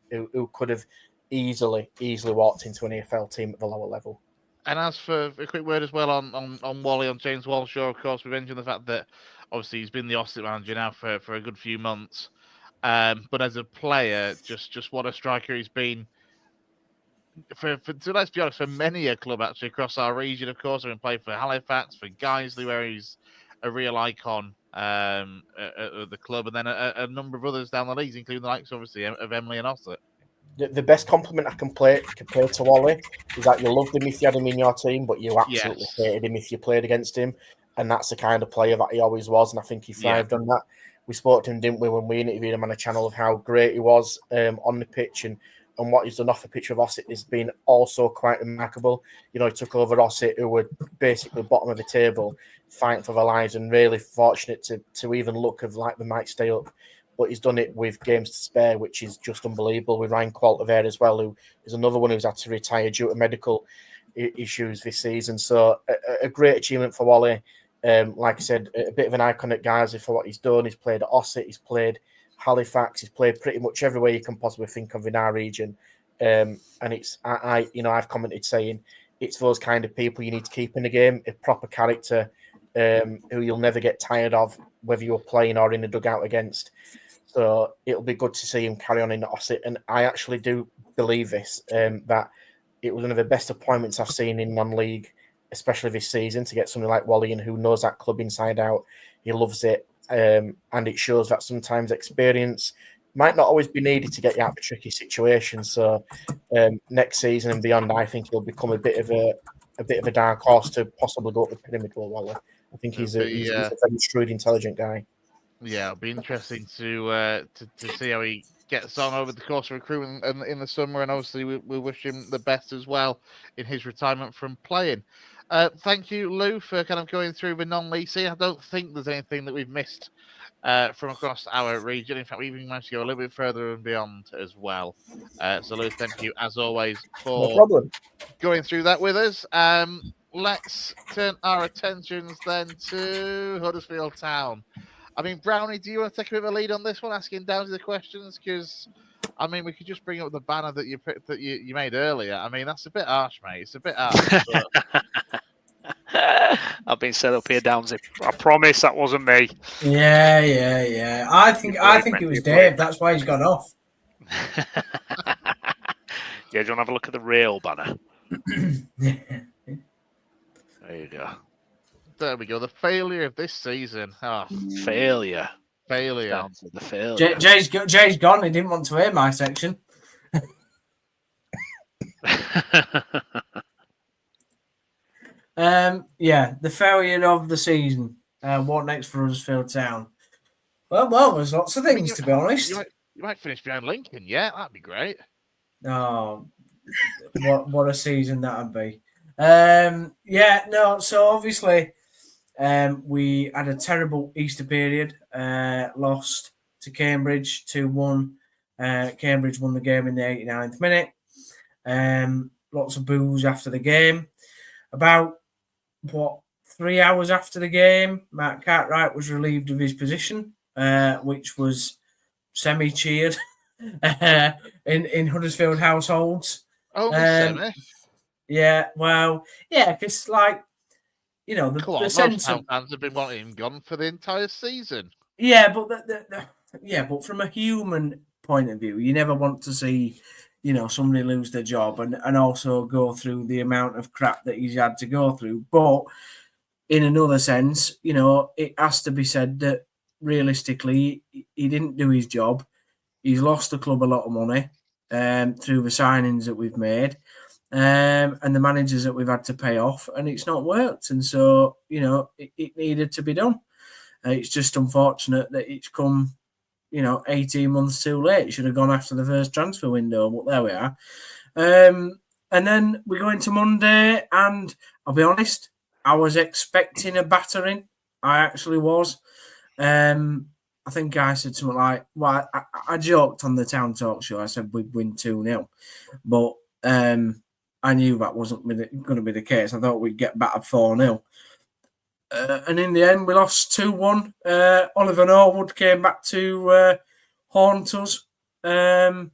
Who could have easily walked into an AFL team at the lower level. And as for a quick word as well on Wally, on James Walshaw, of course, we mentioned the fact that obviously he's been the Ossett manager now for a good few months. But as a player, just what a striker he's been. For let's be honest, for many a club actually across our region, of course, I've been playing for Halifax, for Guiseley, where he's a real icon at the club, and then a number of others down the leagues, including the likes, obviously, of Emily and Ossett. The best compliment I can pay to Wally is that you loved him if you had him in your team, but you absolutely hated him if you played against him. And that's the kind of player that he always was, and I think he thrived on that. We spoke to him, didn't we, when we interviewed him on a channel, of how great he was on the pitch, and what he's done off the pitch with Ossett has been also quite remarkable. He took over Ossett, who were basically bottom of the table, fighting for their lives, and really fortunate to even look of like they might stay up. But he's done it with games to spare, which is just unbelievable. With Ryan Qualter there as well, who is another one who's had to retire due to medical issues this season. So a great achievement for Wally. Like I said, a bit of an icon at Guiseley for what he's done. He's played at Ossett, he's played Halifax, he's played pretty much everywhere you can possibly think of in our region. And it's I've commented saying it's those kind of people you need to keep in the game, a proper character, who you'll never get tired of, whether you're playing or in the dugout against. So it'll be good to see him carry on in Ossett. And I actually do believe this, that it was one of the best appointments I've seen in non-league, especially this season, to get somebody like Wally in who knows that club inside out. He loves it. And it shows that sometimes experience might not always be needed to get you out of a tricky situation. So next season and beyond, I think he'll become a bit of a dark horse to possibly go up the pyramid with Wally. I think he's a very shrewd, intelligent guy. Yeah, it'll be interesting to see how he gets on over the course of recruitment in the summer, and obviously we wish him the best as well in his retirement from playing. Thank you, Lou, for kind of going through the non-league scene. I don't think there's anything that we've missed from across our region. In fact, we even managed to go a little bit further and beyond as well. So, Lou, thank you as always for going through that with us. Let's turn our attentions then to Huddersfield Town. I mean, Brownie, do you want to take a bit of a lead on this one, asking Downsy the questions? Because, I mean, we could just bring up the banner that you made earlier. I mean, that's a bit harsh, mate. It's a bit harsh. But... I've been set up here, Downsy. I promise that wasn't me. Yeah. I think it was Dave. That's why he's gone off. Yeah, do you want to have a look at the real banner? There you go. There we go. The failure of this season. Oh, failure. Down to the failure. Jay's gone. He didn't want to hear my section. The failure of the season. What next for Huddersfield Town? Well, there's lots of things, to be honest. You might finish behind Lincoln, yeah? That'd be great. Oh, what a season that'd be. So obviously we had a terrible Easter period, lost to Cambridge 2-1. Cambridge won the game in the 89th minute. Lots of boos after the game. About 3 hours after the game, Matt Cartwright was relieved of his position, which was semi-cheered in Huddersfield households. Oh, semi? Yeah, well, yeah, because the sense of fans have been wanting him gone for the entire season. Yeah, but but from a human point of view, you never want to see somebody lose their job and also go through the amount of crap that he's had to go through. But in another sense, it has to be said that realistically, he didn't do his job. He's lost the club a lot of money through the signings that we've made. And the managers that we've had to pay off, and it's not worked. And so, it needed to be done. It's just unfortunate that it's come, 18 months too late. It should have gone after the first transfer window, but there we are. And then we go into Monday, and I'll be honest, I was expecting a battering. I actually was. I think I said something like, well, I joked on the Town Talk show. I said we'd win 2-0, but I knew that wasn't going to be the case. I thought we'd get battered 4-0. And in the end, we lost 2-1. Oliver Norwood came back to haunt us and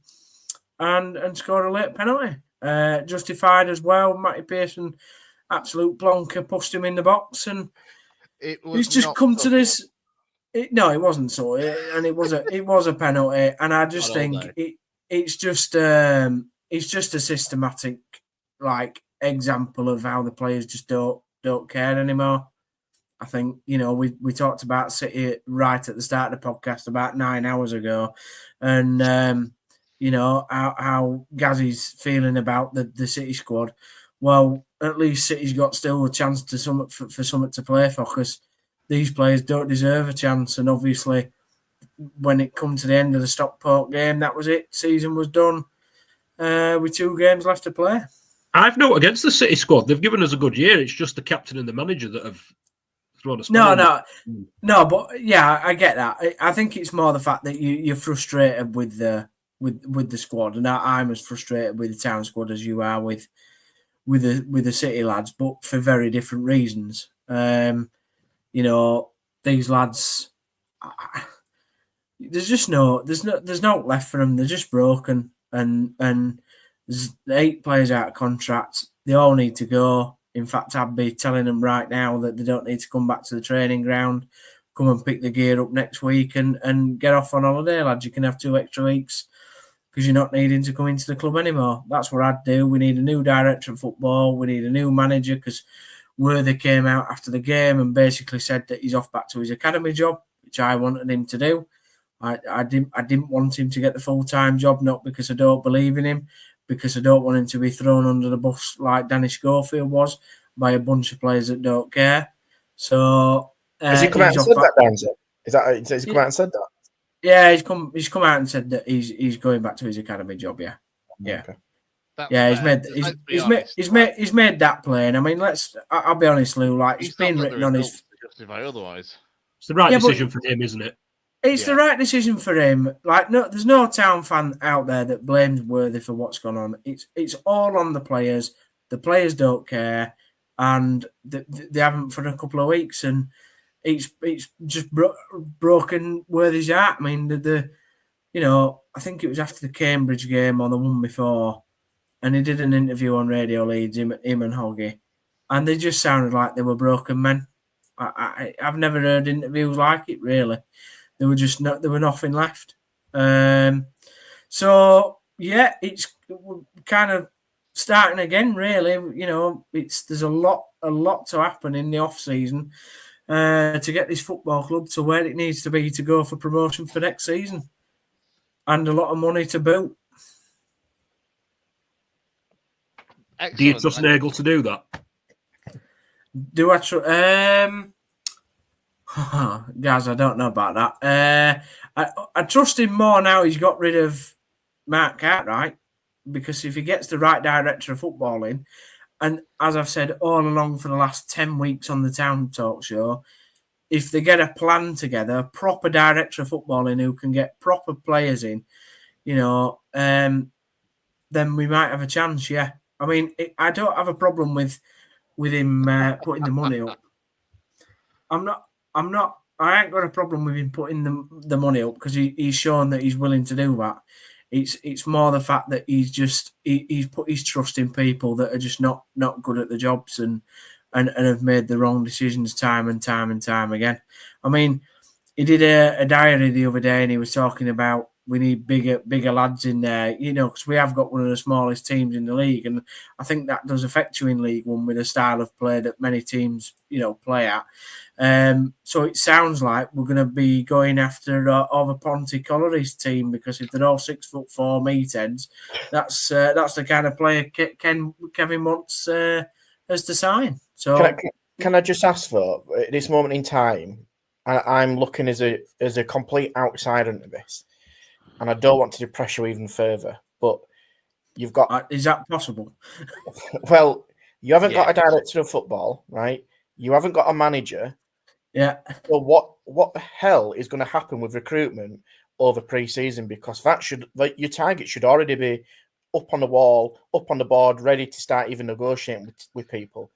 scored a late penalty. Justified as well. Matty Pearson, absolute plonker, pushed him in the box. And he's just come to this. No, it wasn't so. And it was a penalty. And I just think it's just a systematic example of how the players just don't care anymore. I think, we talked about City right at the start of the podcast about 9 hours ago, and how Gazzy's feeling about the City squad. Well, at least City's got still a chance to for something to play for, because these players don't deserve a chance. And obviously, when it come to the end of the Stockport game, that was it. Season was done with 2 games left to play. I've no against the City squad. They've given us a good year. It's just the captain and the manager that have thrown us. No, but yeah, I get that. I think it's more the fact that you're frustrated with the squad, and I'm as frustrated with the Town squad as you are with the City lads, but for very different reasons. These lads, there's no left for them. They're just broken, and there's 8 players out of contract. They all need to go. In fact, I'd be telling them right now that they don't need to come back to the training ground, come and pick the gear up next week and get off on holiday, lads. You can have 2 extra weeks because you're not needing to come into the club anymore. That's what I'd do. We need a new director of football. We need a new manager because Worthy came out after the game and basically said that he's off back to his academy job, which I wanted him to do. I didn't want him to get the full-time job, not because I don't believe in him, because I don't want him to be thrown under the bus like Danny Schofield was by a bunch of players that don't care. So has he come out and said that, Danzo? Has he come out and said that? Yeah, he's come out and said that he's going back to his academy job. Yeah. Okay. He's made that plain. I mean, I'll be honest, Lou. Like it's been written on his. Justify otherwise. It's the right decision for him, isn't it? It's the right decision for him. Like, no, there's no Town fan out there that blames Worthy for what's gone on. It's all on the players. The players don't care, and they haven't for a couple of weeks, and it's just broken Worthy's heart. I mean, I think it was after the Cambridge game or the one before, and he did an interview on Radio Leeds, him and Hoggy, and they just sounded like they were broken men. I've never heard interviews like it, really. There were nothing left. So yeah, it's kind of starting again. Really, there's a lot to happen in the off season to get this football club to where it needs to be to go for promotion for next season, and a lot of money to boot. Excellent. Do you trust Nagel to do that? Do I trust? Guys, I don't know about that. I trust him more now he's got rid of Mark Cartwright, because if he gets the right director of football in, and as I've said all along for the last 10 weeks on the Town Talk Show, if they get a plan together, a proper director of football in who can get proper players in, then we might have a chance, yeah. I mean, I don't have a problem with him putting the money up. I ain't got a problem with him putting the money up because he's shown that he's willing to do that. It's more the fact that he's put his trust in people that are just not good at the jobs and have made the wrong decisions time and time again. I mean, he did a diary the other day and he was talking about we need bigger lads in there, because we have got one of the smallest teams in the league, and I think that does affect you in League One with the style of play that many teams, play at. So it sounds like we're going to be going after Over Ponty Colliery's team, because if they're all 6'4" meatheads, that's the kind of player Kevin wants us to sign. So can I just ask for at this moment in time? I'm looking as a complete outsider into this, and I don't want to depress you even further. But you've got is that possible? Well, you haven't got a director of football, right? You haven't got a manager. Yeah. Well, what the hell is going to happen with recruitment over pre-season? Because your target should already be up on the wall, up on the board, ready to start even negotiating with people.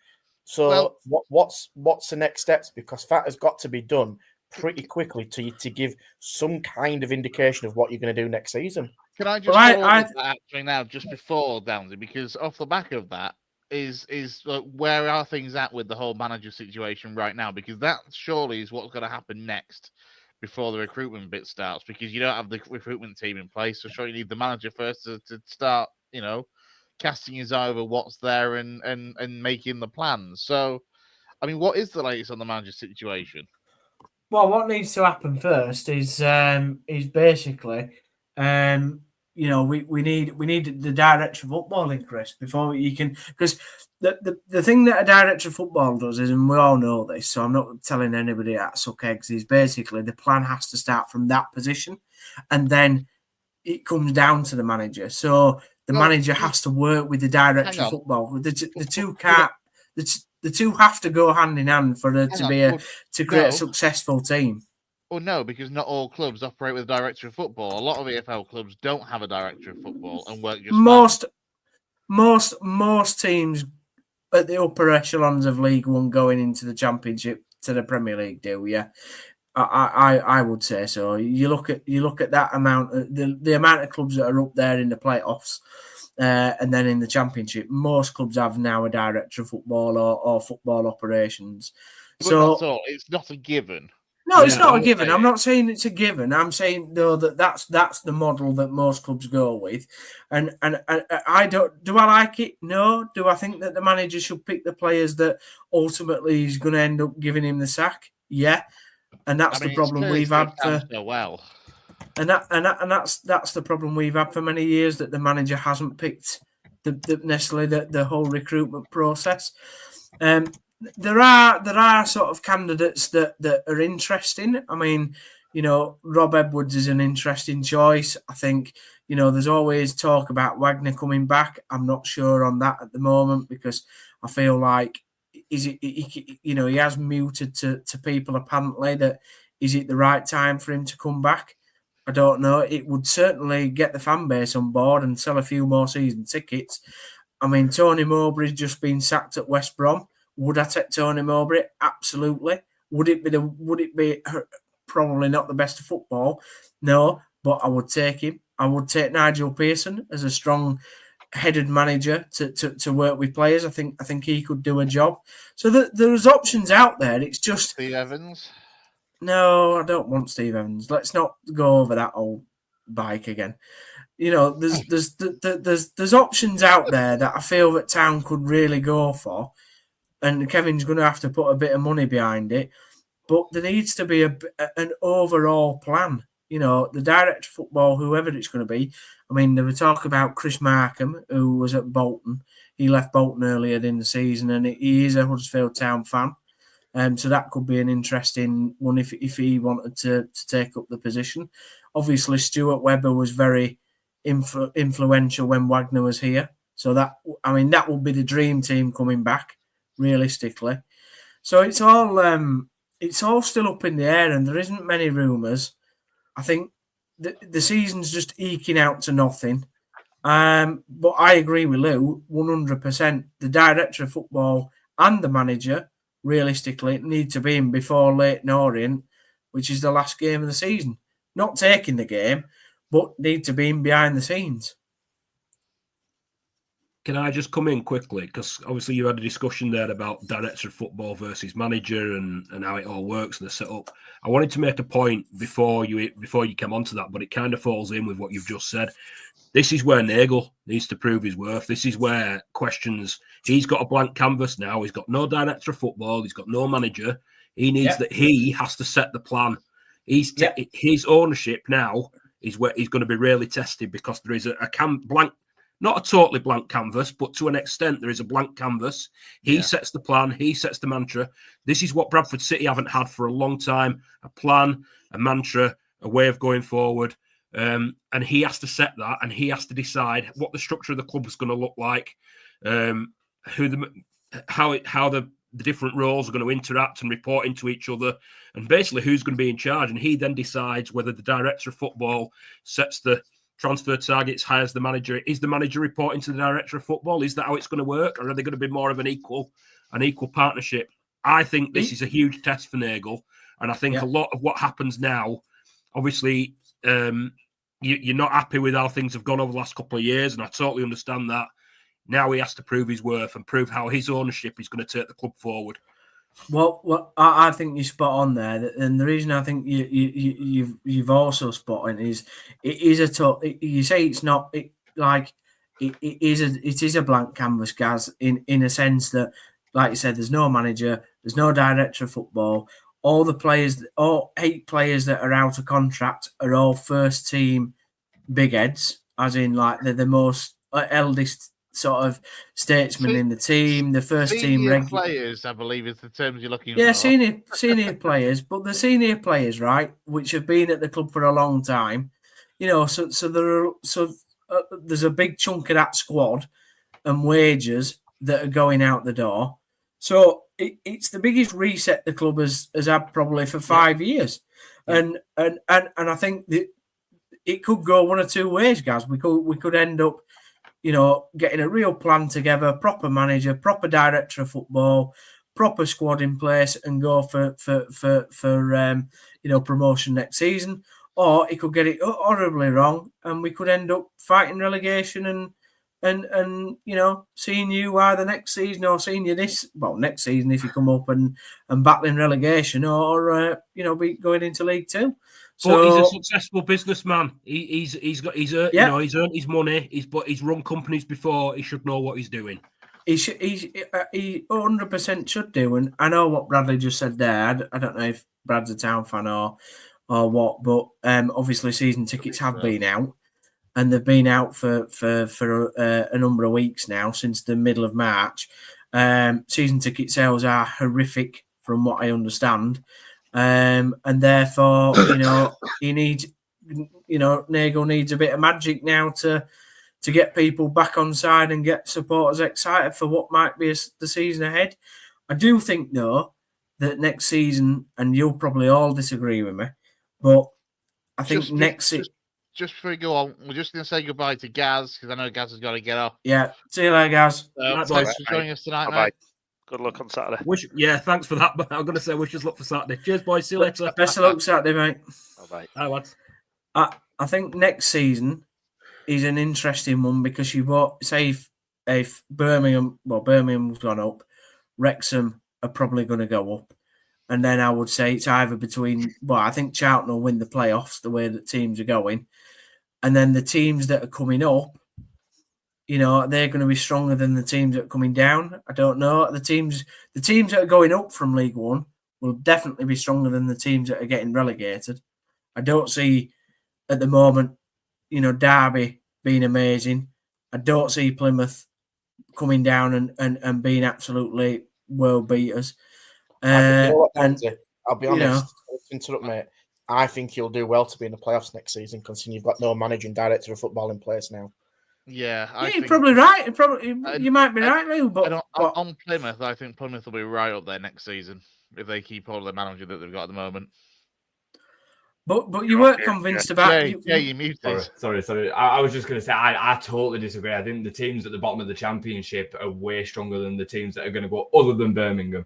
So what's the next steps? Because that has got to be done pretty quickly to give some kind of indication of what you're going to do next season. Can I just that actually now, just before Downsy, because off the back of that is where are things at with the whole manager situation right now? Because that surely is what's going to happen next before the recruitment bit starts, because you don't have the recruitment team in place. So sure, you need the manager first to start, casting his eye over what's there and making the plans. So, I mean, what is the latest on the manager situation? Well, what needs to happen first is basically, we need the director of football in, Chris, before you can, because the thing that a director of football does is, and we all know this, so I'm not telling anybody that suck eggs, is basically the plan has to start from that position, and then it comes down to the manager. So the manager has to work with the director of football. The two can't. The two have to go hand in hand for it to create a successful team. Well, no, because not all clubs operate with a director of football. A lot of EFL clubs don't have a director of football and work just most teams at the upper echelons of League One going into the Championship to the Premier League do. Yeah, I would say so. You look at that amount, the amount of clubs that are up there in the playoffs. And then in the Championship, most clubs have now a director of football or football operations. So that's all. It's not a given. No, it's not a given. I'm not saying it's a given. I'm saying though that's the model that most clubs go with, and I don't. Do I like it? No. Do I think that the manager should pick the players that ultimately is going to end up giving him the sack? Yeah, and that's the problem we've had for. Well, and that's the problem we've had for many years, that the manager hasn't picked necessarily the whole recruitment process. There are sort of candidates that are interesting. I mean, Rob Edwards is an interesting choice. I think, there's always talk about Wagner coming back. I'm not sure on that at the moment, because I feel like he has muted to people apparently that is it the right time for him to come back? I don't know. It would certainly get the fan base on board and sell a few more season tickets. I mean, Tony Mowbray's just been sacked at West Brom. Would I take Tony Mowbray? Absolutely. Would it be probably not the best of football? No, but I would take him. I would take Nigel Pearson as a strong-headed manager to work with players. I think he could do a job. So there's options out there. It's just Steve Evans. No, I don't want Steve Evans. Let's not go over that old bike again. There's options out there that I feel that Town could really go for. And Kevin's going to have to put a bit of money behind it. But there needs to be an overall plan. The director of football, whoever it's going to be. I mean, there was talk about Chris Markham, who was at Bolton. He left Bolton earlier in the season, and he is a Huddersfield Town fan. So that could be an interesting one if he wanted to take up the position. Obviously, Stuart Webber was very influential when Wagner was here. So that will be the dream team coming back, realistically. So it's all still up in the air, and there isn't many rumours. I think the season's just eking out to nothing. But I agree with Lou 100%. The director of football and the manager realistically need to be in before Leyton Orient, which is the last game of the season. Not taking the game, but need to be in behind the scenes. Can I just come in quickly? Because obviously you had a discussion there about director of football versus manager and how it all works and the setup. I wanted to make a point before you came onto that, but it kind of falls in with what you've just said. This is where Nagel needs to prove his worth. This is where questions. He's got a blank canvas now. He's got no director of football. He's got no manager. He needs that. He has to set the plan. His ownership now is where he's going to be really tested, because there is a blank. Not a totally blank canvas, but to an extent, there is a blank canvas. He sets the plan. He sets the mantra. This is what Bradford City haven't had for a long time: a plan, a mantra, a way of going forward. And he has to set that, and he has to decide what the structure of the club is going to look like, how the different roles are going to interact and report into each other, and basically who's going to be in charge. And he then decides whether the director of football sets the transfer targets, hires the manager. Is the manager reporting to the director of football? Is that how it's going to work? Or are they going to be more of an equal partnership? I think this is a huge test for Nagel. And I think a lot of what happens now, obviously, you're not happy with how things have gone over the last couple of years. And I totally understand that. Now he has to prove his worth and prove how his ownership is going to take the club forward. Well, I think you're spot on there, and the reason I think you've also spot on is it is you say it's not it is a blank canvas, Gaz, in a sense that, like you said, there's no manager, there's no director of football. All 8 players that are out of contract are all first team big heads, as in like they're the most eldest sort of statesman in the team, the first team players, I believe, is the terms you're looking for. Yeah, senior players, but the senior players, right, which have been at the club for a long time, so there's a big chunk of that squad and wages that are going out the door. So it's the biggest reset the club has had probably for 5 years, and I think that it could go one or two ways, guys. We could end up, getting a real plan together, proper manager, proper director of football, proper squad in place, and go for promotion next season. Or it could get it horribly wrong, and we could end up fighting relegation and and seeing you either next season or seeing you next season if you come up and battling relegation or be going into League Two. So, but he's a successful businessman. He's earned his money. He's run companies before. He should know what he's doing. He 100% should do. And I know what Bradley just said there. I don't know if Brad's a Town fan or what, but obviously season tickets have been out, and they've been out for a number of weeks now, since the middle of March. Season ticket sales are horrific, from what I understand. And therefore, he needs, Nagel needs a bit of magic now to get people back on side and get supporters excited for what might be the season ahead. I do think, though, that next season, and you'll probably all disagree with me, but I think next season... Just before we go on, we're just going to say goodbye to Gaz, because I know Gaz has got to get off. Yeah, see you later, Gaz. Thanks for joining us tonight, mate. Good luck on Saturday. Thanks for that. I'm going to say wish us luck for Saturday. Cheers, boys. See you later. Best of luck Saturday, mate. Bye. Bye, lads. I think next season is an interesting one, because say if Birmingham's gone up, Wrexham are probably going to go up. And then I would say it's either between, I think Charlton will win the playoffs the way that teams are going. And then the teams that are coming up, they're going to be stronger than the teams that are coming down. I don't know. The teams that are going up from League One will definitely be stronger than the teams that are getting relegated. I don't see at the moment, Derby being amazing. I don't see Plymouth coming down and being absolutely world beaters. I'll be honest, interrupt, mate. I think you'll do well to be in the playoffs next season, considering you've got no managing director of football in place now. Yeah, you're probably right. You might be right, Lou. But on Plymouth, I think Plymouth will be right up there next season if they keep hold of the manager that they've got at the moment. But you weren't convinced about... you muted. Sorry. I was just going to say, I totally disagree. I think the teams at the bottom of the championship are way stronger than the teams that are going to go, other than Birmingham.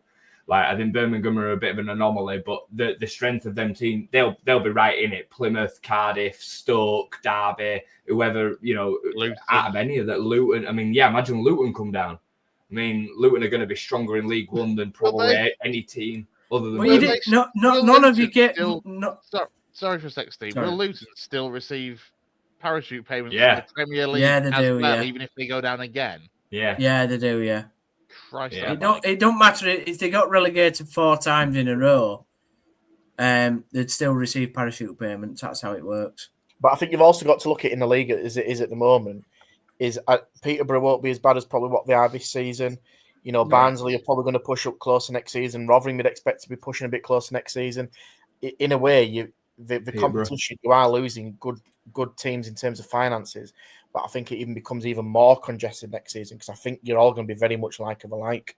I think Birmingham are a bit of an anomaly, but the strength of them team, they'll be right in it. Plymouth, Cardiff, Stoke, Derby, whoever, Luton. Out of any of that, Luton. I mean, imagine Luton come down. I mean, Luton are going to be stronger in League One than probably any team other than Birmingham. None of you get... Sorry for a sec, Steve. Will Luton still receive parachute payments from the Premier League even if they go down again? Yeah, they do, yeah. Christ, it don't matter if they got relegated 4 times in a row, they'd still receive parachute payments. That's how it works. But I think you've also got to look at in the league as it is at the moment. Peterborough won't be as bad as probably what they are this season. Barnsley are probably going to push up closer next season. Rotherham would expect to be pushing a bit closer next season. In a way, the competition, you are losing good teams in terms of finances. But I think it even becomes even more congested next season, because I think you're all going to be very much like of alike.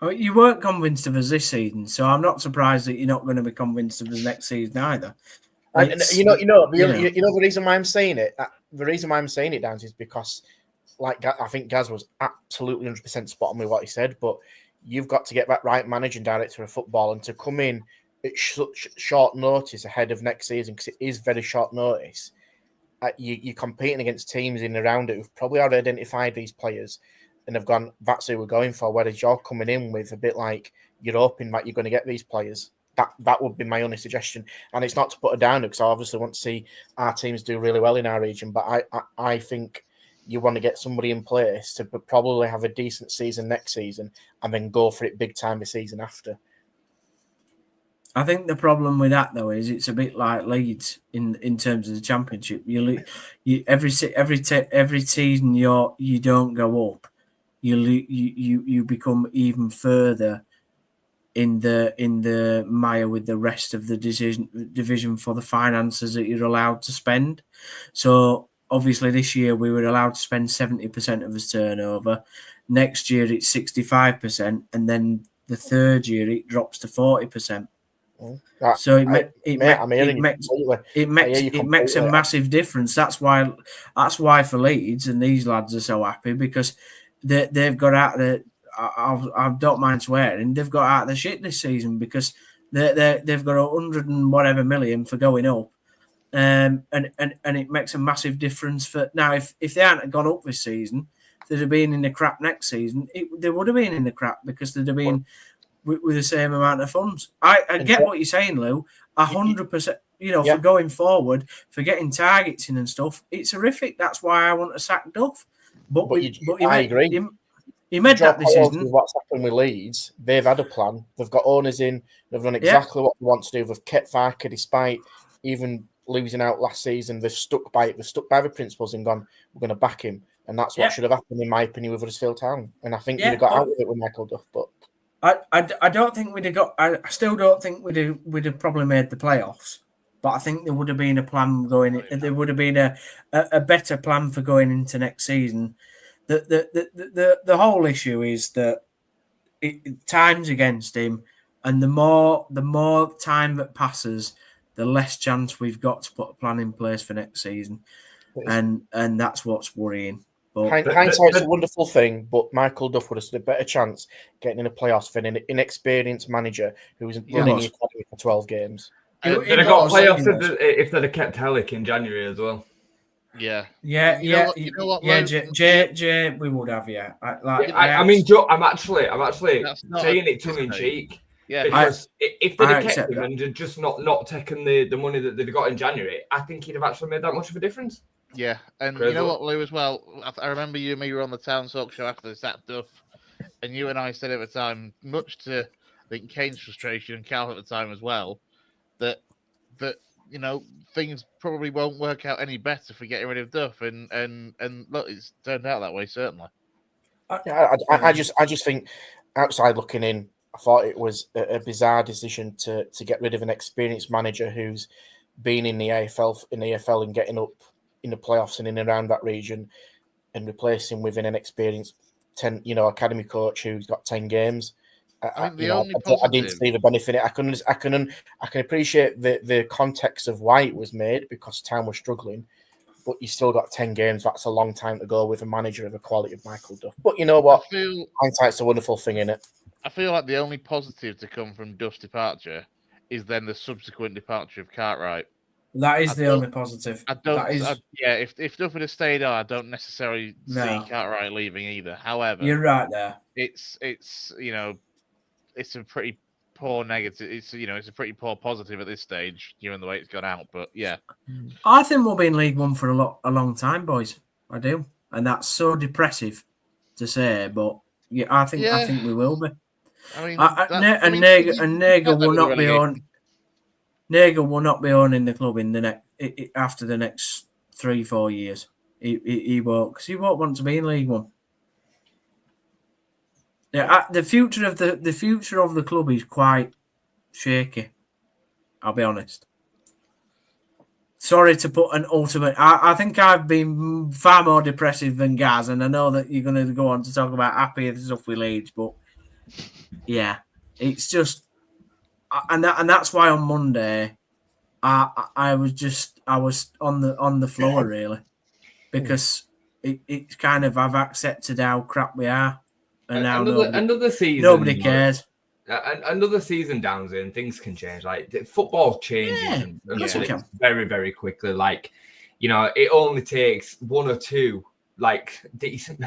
You weren't convinced of us this season, so I'm not surprised that you're not going to be convinced of us next season either. The reason why I'm saying it, Dan, is because, I think Gaz was absolutely 100% spot on with what he said. But you've got to get that right managing director of football, and to come in at short notice ahead of next season, because it is very short notice. You're competing against teams in and around it who've probably already identified these players and have gone, that's who we're going for, whereas you're coming in with a bit like you're hoping that you're going to get these players. That would be my only suggestion. And it's not to put it down, because I obviously want to see our teams do really well in our region, but I think you want to get somebody in place to probably have a decent season next season and then go for it big time the season after. I think the problem with that, though, is it's a bit like Leeds in terms of the championship. Every season you don't go up, you become even further in the mire with the rest of the division for the finances that you're allowed to spend. So obviously this year we were allowed to spend 70% of his turnover. Next year it's 65%, and then the third year it drops to 40%. So it makes a massive difference. That's why for Leeds, and these lads are so happy, because they've got out the. I don't mind swearing, they've got out of the shit this season, because they've got 100 and whatever million for going up, and it makes a massive difference for now. If they hadn't gone up this season, they'd have been in the crap next season. They would have been in the crap because they'd have been with the same amount of funds. I get what you're saying, Lou. 100%. You know, for going forward, for getting targets in and stuff, it's horrific. That's why I want to sack Duff. But I agree. He made that decision. What's happened with Leeds? They've had a plan. They've got owners in. They've done exactly what they want to do. They've kept Farke despite even losing out last season. They've stuck by it. They've stuck by the principles and gone, we're going to back him. And that's what should have happened, in my opinion, with Huddersfield Town. And I think you'd have got out with it with Michael Duff. But I don't think we'd have got. I still don't think we'd have probably made the playoffs. But I think there would have been a plan going. There would have been a better plan for going into next season. The whole issue is that time's against him, and the more time that passes, the less chance we've got to put a plan in place for next season, and that's what's worrying. But hindsight's a wonderful thing, but Michael Duff would have stood a better chance getting in a playoffs than an inexperienced manager who was running the academy for 12 games. They'd have got playoffs if they'd have kept Helic in January as well. Yeah. You know what, Jay, we would have, I mean, Joe, I'm actually saying it tongue in cheek. Yeah, because if they'd have kept him and just not taken the money that they'd got in January, I think he'd have actually made that much of a difference. Yeah, and you know what, Lou, as well, I remember you and me were on the Town Talk show after the sack Duff, and you and I said at the time, much to I think Kane's frustration and Cal at the time as well, that you know things probably won't work out any better for getting rid of Duff, and look, it's turned out that way certainly. I just think outside looking in, I thought it was a bizarre decision to get rid of an experienced manager who's been in the AFL and getting up in the playoffs and in and around that region, and replace him with an inexperienced academy coach who's got 10 games. I didn't see the benefit. I can appreciate the context of why it was made because Town was struggling, but you still got 10 games. That's a long time to go with a manager of the quality of Michael Duff. But you know what? Hindsight's a wonderful thing, innit? I feel like the only positive to come from Duff's departure is then the subsequent departure of Cartwright. That is the only positive. If Duff would have stayed on, I don't necessarily see Cartwright leaving either. However, you're right there. It's a pretty poor negative. It's a pretty poor positive at this stage, given the way it's gone out. But yeah, I think we'll be in League One for a long time, boys. I do, and that's so depressive to say, but yeah, I think we will be. I mean, Nagel will not be on. Nagel will not be owning the club in the after the next 3-4 years. He won't, because he won't want to be in League One. Yeah, the future of the club is quite shaky. I'll be honest. Sorry to put an ultimate. I think I've been far more depressive than Gaz, and I know that you're going to go on to talk about happier stuff with Leeds, but yeah, it's just. And that's why on Monday, I was on the floor really, because it's kind of I've accepted how crap we are, and now another season nobody cares. Another season down and things can change. Like football changes very very quickly. Like it only takes one or two like decent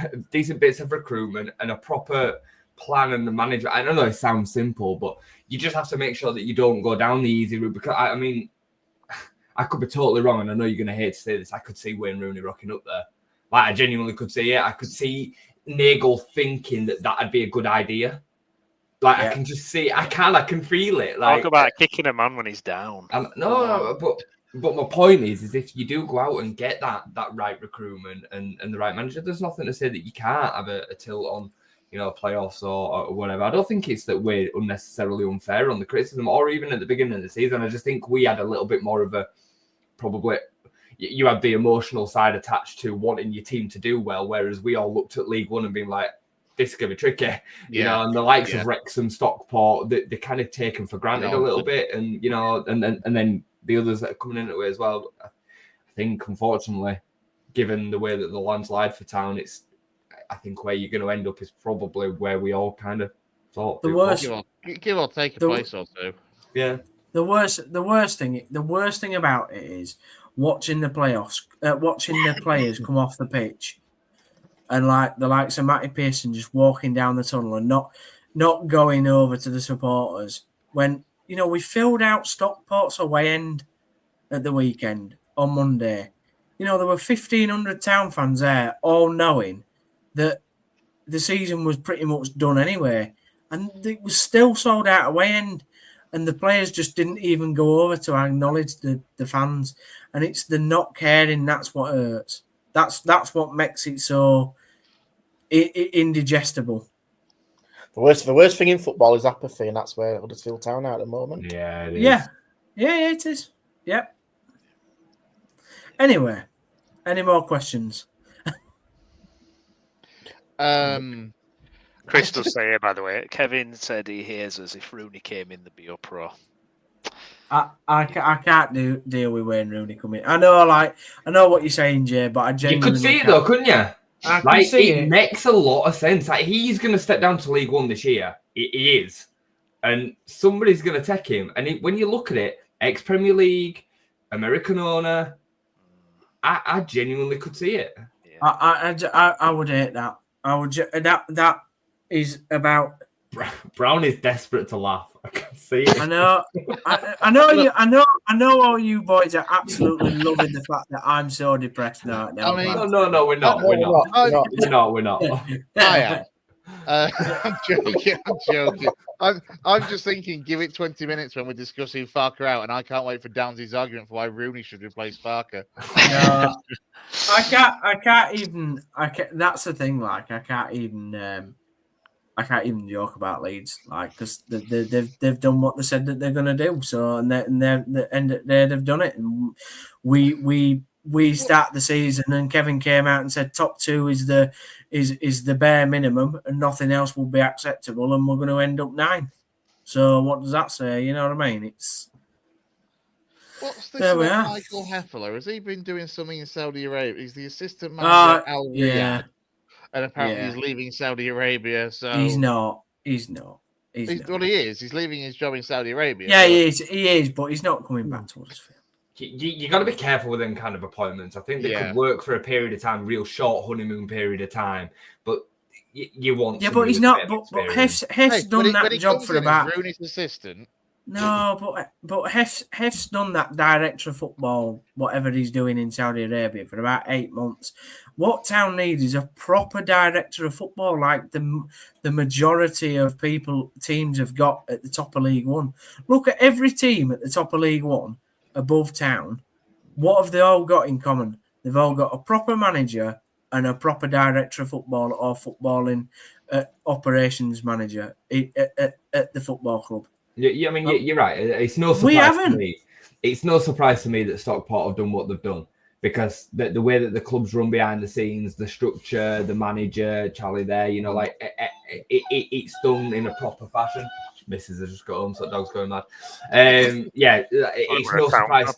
bits of recruitment and a proper plan and the management. I don't know, it sounds simple, but you just have to make sure that you don't go down the easy route. Because I mean, I could be totally wrong, and I know you're going to hate to say this. I could see Wayne Rooney rocking up there. Like I genuinely could see it. I could see Nagel thinking that'd be a good idea. Like I can just see. I can feel it. Like talk about kicking a man when he's down. But my point is if you do go out and get that right recruitment and the right manager, there's nothing to say that you can't have a tilt on. Playoffs or whatever. I don't think it's that we're unnecessarily unfair on the criticism or even at the beginning of the season. I just think we had a little bit more of you had the emotional side attached to wanting your team to do well, whereas we all looked at League One and being like, this is going to be tricky. And the likes of Wrexham, Stockport, they're kind of taken for granted a little bit. And, and then the others that are coming into it as well. I think, unfortunately, given the way that the landslide for Town, I think where you're going to end up is probably where we all kind of thought. The worst. Give or take a place or two. Yeah. The worst thing about it is watching the playoffs, watching the players come off the pitch, and like the likes of Matty Pearson just walking down the tunnel and not going over to the supporters when we filled out Stockport's away end at the weekend on Monday. There were 1,500 Town fans there, all knowing that the season was pretty much done anyway, and it was still sold out away end. And the players just didn't even go over to acknowledge the fans. And it's the not caring, that's what hurts. That's what makes it so indigestible. The worst thing in football is apathy, and that's where Huddersfield Town are at the moment. Yeah, it is. Yeah, it is. Yep. Anyway, any more questions? Chris does say here, by the way, Kevin said he hears us if Rooney came in the Bio Pro. I can't deal with Wayne Rooney coming. I know what you're saying, Jay, but I genuinely You could see it though, couldn't you? I can see it. Makes a lot of sense. Like, he's going to step down to League One this year. He is, and somebody's going to take him. And when you look at it, ex-Premier League, American owner, I genuinely could see it. Yeah. I would hate that. I would that is about. Brown is desperate to laugh. I can see it. I know. I know all you boys are absolutely loving the fact that I'm so depressed now. I mean, no, we're not. We're not. I am. I'm joking. I'm just thinking, give it 20 minutes when we're discussing Farke out, and I can't wait for Downsy's argument for why Rooney should replace Farke. No, I can't even. That's the thing. Like, I can't even joke about Leeds, like, because they've done what they said that they're going to do. So and they've done it. And we start the season, and Kevin came out and said top two is the bare minimum, and nothing else will be acceptable, and we're going to end up 9th. So what does that say? You know what I mean? It's what's this about Michael Heffler? Has he been doing something in Saudi Arabia? He's the assistant manager at Al Riyadh. Yeah. And apparently he's leaving Saudi Arabia. So He's not. Well, he is. He's leaving his job in Saudi Arabia. Yeah, so. He is, but he's not coming back to Huddersfield. You got to be careful with them kind of appointments. I think they could work for a period of time, real short honeymoon period of time. But you want. Yeah, but he's not. But Heff's done that job for about. Rooney's assistant. No, but Heff's done that director of football, whatever he's doing in Saudi Arabia, for about 8 months. What Town needs is a proper director of football, like the majority of teams have got at the top of League One. Look at every team at the top of League One above Town. What have they all got in common? They've all got a proper manager and a proper director of football or footballing operations manager at the football club. Yeah, I mean, you're right. It's no surprise to me. It's no surprise to me that Stockport have done what they've done, because the way that the club's run behind the scenes, the structure, the manager, Charlie there, like it's done in a proper fashion. Missus has just got home, so dog's going mad. It's no surprise.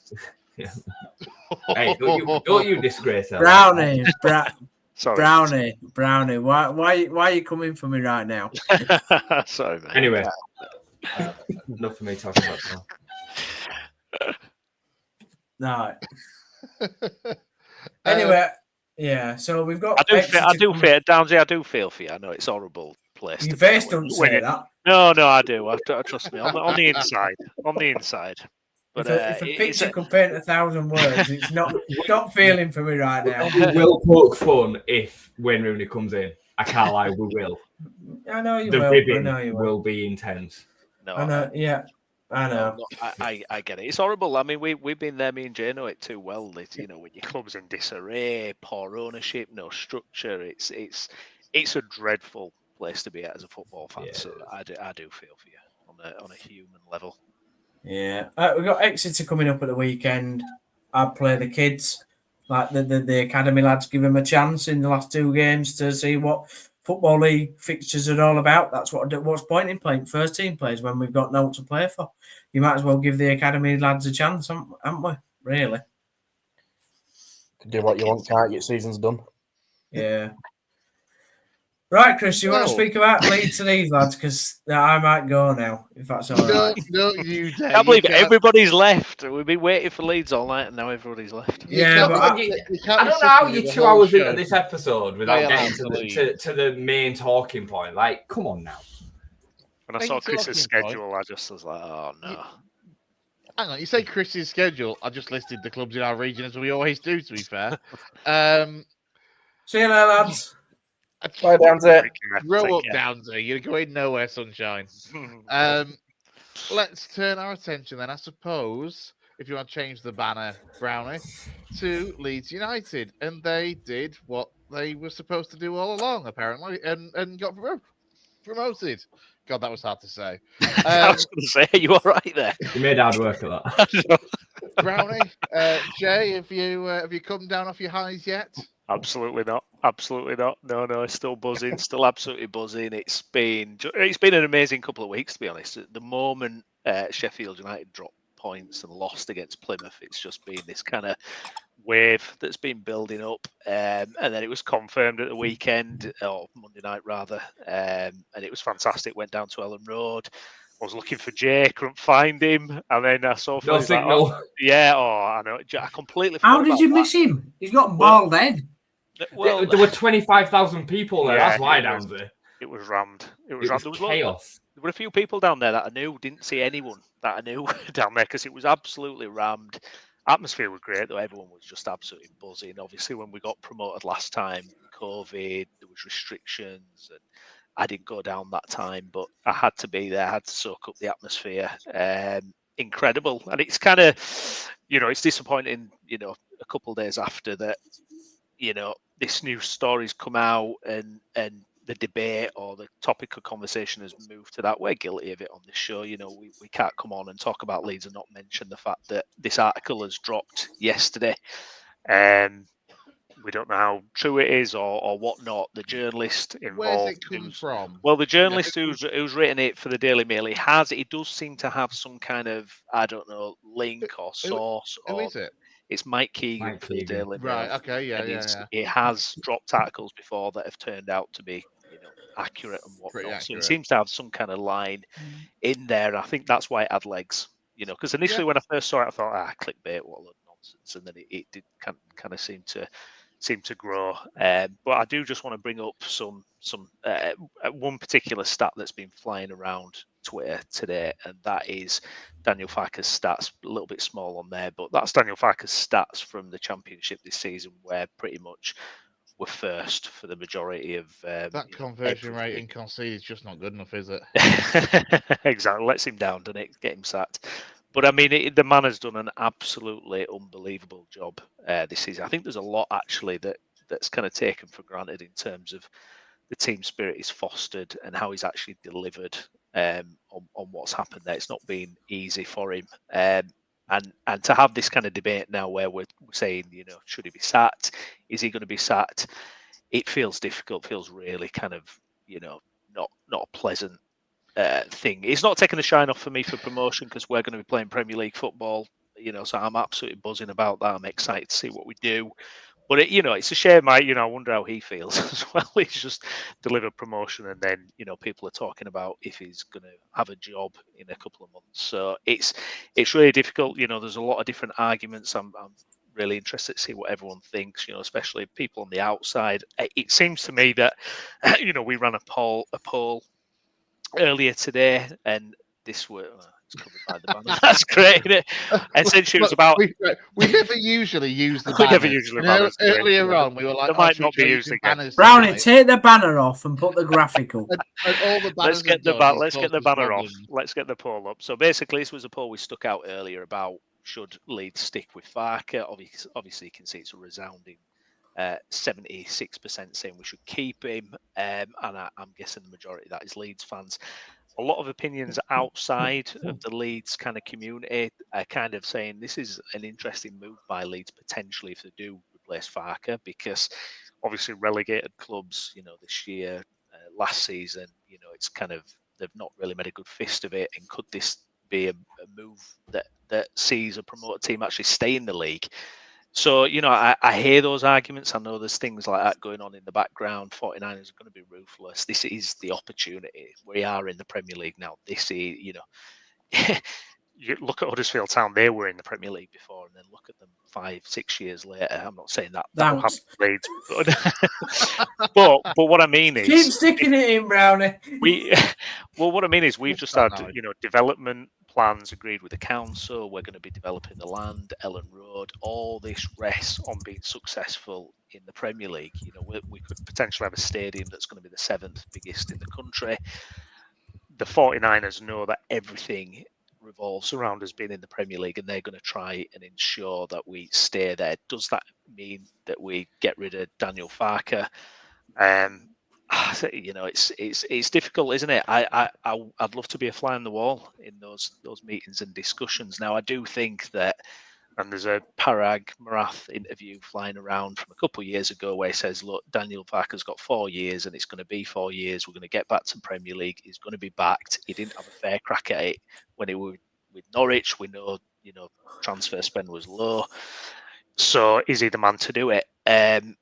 Hey, don't you disgrace her. Brownie, Sorry. Brownie. Why are you coming for me right now? Sorry, mate. Anyway. Enough for me talking about that. No. Anyway, yeah. So we've got. I do feel, Downsy. I do feel for you. I know it's a horrible place. Your face don't say that. No, I do. Trust me. On the inside. On the inside. But if a picture can paint 1,000 words, it's not feeling for me right now. We will poke fun if Wayne Rooney comes in. I can't lie. We will. I know you will. The ribbing will be intense. No, I know. Yeah, I know. I get it. It's horrible. I mean, we've been there. Me and Jay know it too well. That when your club's in disarray, poor ownership, no structure. It's a dreadful place to be at as a football fan. Yeah. So I do feel for you on a human level. Yeah, we've got Exeter coming up at the weekend. I'd play the kids, like the academy lads. Give them a chance in the last 2 games to see what Football League fixtures are all about. That's what's point in playing first team players when we've got no one to play for. You might as well give the academy lads a chance, haven't we? Really? Can do what you want, can't you? Season's done. Yeah. Right, Chris, you want to speak about Leeds and these lads? Because I might go now, if that's all right. No, you dare. I can't believe everybody's left. We've been waiting for Leeds all night, and now everybody's left. Yeah, but I don't know how you're 2 hours into this episode without getting to the main talking point. Like, come on now. When I saw Chris's schedule, I just was like, oh, no. Hang on, you say Chris's schedule. I just listed the clubs in our region, as we always do, to be fair. See you later, lads. Bye, Downsy. Grow up, Downsy. You're going nowhere, sunshine. Let's turn our attention then, I suppose, if you want to change the banner, Brownie, to Leeds United. And they did what they were supposed to do all along, apparently, and got promoted. God, that was hard to say. I was going to say, are you all right there? You made hard work of that. Brownie, Jay, have you come down off your highs yet? Absolutely not. Absolutely not. No, it's still buzzing. Still absolutely buzzing. It's been an amazing couple of weeks, to be honest. At the moment Sheffield United dropped points and lost against Plymouth, it's just been this kind of wave that's been building up, and then it was confirmed at the weekend, or Monday night rather, and it was fantastic. Went down to Ellen Road. I was looking for Jay, couldn't find him, and then I saw no signal. I know. I completely. How did you miss him? He's got bald head. Well, there were 25,000 people there. That's why down there. It was rammed. It was chaos. There were a few people down there that I knew. Didn't see anyone that I knew down there because it was absolutely rammed. Atmosphere was great though. Everyone was just absolutely buzzing. Obviously, when we got promoted last time, COVID, there was restrictions, and I didn't go down that time, but I had to be there. I had to soak up the atmosphere. Incredible, and it's kind of, it's disappointing. A couple of days after that, this new story's come out, and the debate or the topic of conversation has moved to that. We're guilty of it on this show. We can't come on and talk about Leeds and not mention the fact that this article has dropped yesterday. We don't know how true it is or whatnot. The journalist involved. Where's it come from? Well, the journalist who's written it for the Daily Mail, it does seem to have some kind of, I don't know, link or source. Who is it? It's Mike Keegan for the Daily Mail. Right, okay, yeah. It has dropped articles before that have turned out to be accurate and whatnot. So it seems to have some kind of line in there. I think that's why it had legs. Because initially when I first saw it, I thought, clickbait, what a load of nonsense. And then it did kind of seem to grow. But I do just want to bring up some one particular stat that's been flying around Twitter today, and that is Daniel Farke's stats. A little bit small on there, but that's Daniel Farke's stats from the Championship this season, where pretty much we're first for the majority of that conversion rate in concede is just not good enough, is it? Exactly. Lets him down, doesn't it? Get him sacked. But I mean, the man has done an absolutely unbelievable job this season. I think there's a lot actually that's kind of taken for granted in terms of the team spirit he's fostered and how he's actually delivered on what's happened there. It's not been easy for him. And to have this kind of debate now where we're saying, should he be sacked? Is he going to be sacked? It feels difficult, feels really kind of, not a pleasant thing. It's not taking the shine off for me for promotion because we're going to be playing Premier League football, so I'm absolutely buzzing about that. I'm excited to see what we do. But it's a shame. I wonder how he feels as well. He's just delivered promotion, and then people are talking about if he's going to have a job in a couple of months. So it's really difficult. There's a lot of different arguments. I'm really interested to see what everyone thinks. Especially people on the outside. It seems to me that we ran a poll earlier today, and this were. It's covered by the banner. That's great, isn't it? Essentially, it was about. We never usually use the banners. We never usually banners. Earlier on, we were like, might not be using banners. Brownie, take the banner off and put the graphic up. And all the let's get the banner off. Let's get the poll up. So basically, this was a poll we stuck out earlier about should Leeds stick with Farke. Obviously, you can see it's a resounding 76% saying we should keep him, and I'm guessing the majority of that is Leeds fans. A lot of opinions outside of the Leeds kind of community are kind of saying this is an interesting move by Leeds potentially if they do replace Farke, because obviously relegated clubs, this year, last season, it's kind of they've not really made a good fist of it. And could this be a move that sees a promoted team actually stay in the league? So, I hear those arguments. I know there's things like that going on in the background. 49ers are going to be ruthless. This is the opportunity. We are in the Premier League now. This is, you look at Huddersfield Town, they were in the Premier League before, and then look at them 5-6 years later. I'm not saying that will happen to Leeds, but what I mean is, keep sticking it in, Brownie. What I mean is, we've just had development plans agreed with the council. We're going to be developing the land, Ellen Road. All this rests on being successful in the Premier League. We could potentially have a stadium that's going to be the 7th biggest in the country. The 49ers know that everything revolves around us being in the Premier League, and they're going to try and ensure that we stay there. Does that mean that we get rid of Daniel Farke? It's difficult, isn't it? I'd love to be a fly on the wall in those meetings and discussions. Now, I do think that, and there's a Parag Marath interview flying around from a couple of years ago where he says, look, Daniel Farke's got 4 years and it's going to be 4 years. We're going to get back to Premier League. He's going to be backed. He didn't have a fair crack at it when he was with Norwich. We know, transfer spend was low. So is he the man to do it? And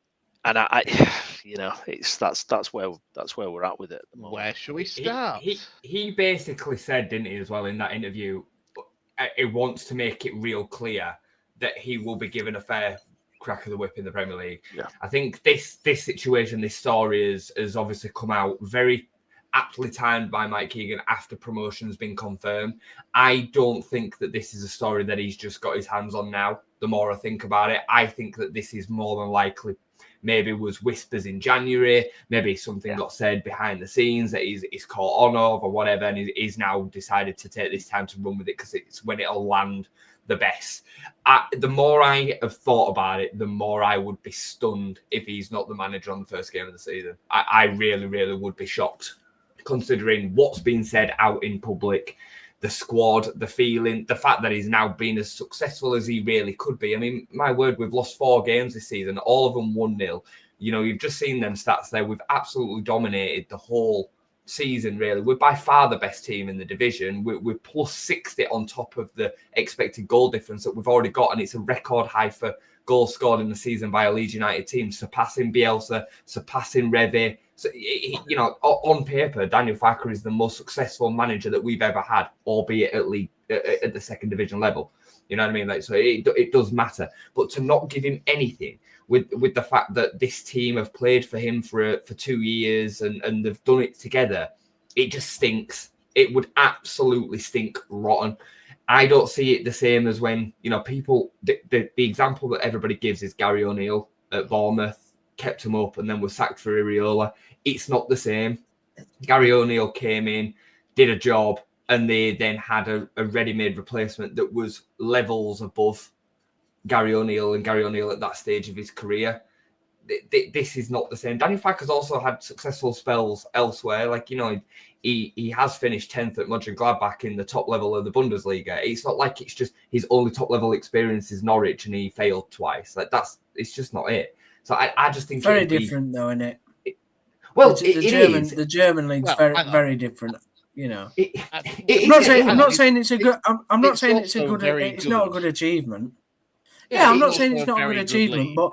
that's where we're at with it at the moment. Where should we start? He basically said, didn't he, as well in that interview, he wants to make it real clear that he will be given a fair crack of the whip in the Premier League. Yeah. I think this situation, this story has obviously come out very aptly timed by Mike Keegan after promotion's been confirmed. I don't think that this is a story that he's just got his hands on now. The more I think about it, I think that this is more than likely maybe was whispers in January, maybe something got said behind the scenes that he's caught on of or whatever, and he's now decided to take this time to run with it because it's when it'll land the best. The more I have thought about it, the more I would be stunned if he's not the manager on the first game of the season. I really, really would be shocked, considering what's been said out in public, the squad, the feeling, the fact that he's now been as successful as he really could be. I mean, my word, we've lost 4 games this season, all of them 1-0. You've just seen them stats there. We've absolutely dominated the whole season, really. We're by far the best team in the division. We're plus 60 on top of the expected goal difference that we've already got, and it's a record high for goals scored in the season by a Leeds United team, surpassing Bielsa, surpassing Revie. So, on paper, Daniel Farke is the most successful manager that we've ever had, albeit at the second division level. You know what I mean? So it does matter. But to not give him anything with the fact that this team have played for him for 2 years and they've done it together, it just stinks. It would absolutely stink rotten. I don't see it the same as when, people, the example that everybody gives is Gary O'Neill at Bournemouth, kept him up and then was sacked for Areola. It's not the same. Gary O'Neill came in, did a job, and they then had a ready-made replacement that was levels above Gary O'Neill and Gary O'Neill at that stage of his career. This is not the same. Daniel Farke has also had successful spells elsewhere. He has finished 10th at Mönchengladbach in the top level of the Bundesliga. It's not like it's just his only top level experience is Norwich and he failed twice. It's just not it. So I just think very different, though, isn't it? The German league's very different. I'm not saying it's a good. I'm not saying it's a good. It's not a good achievement. Yeah, I'm not saying it's not a good achievement, but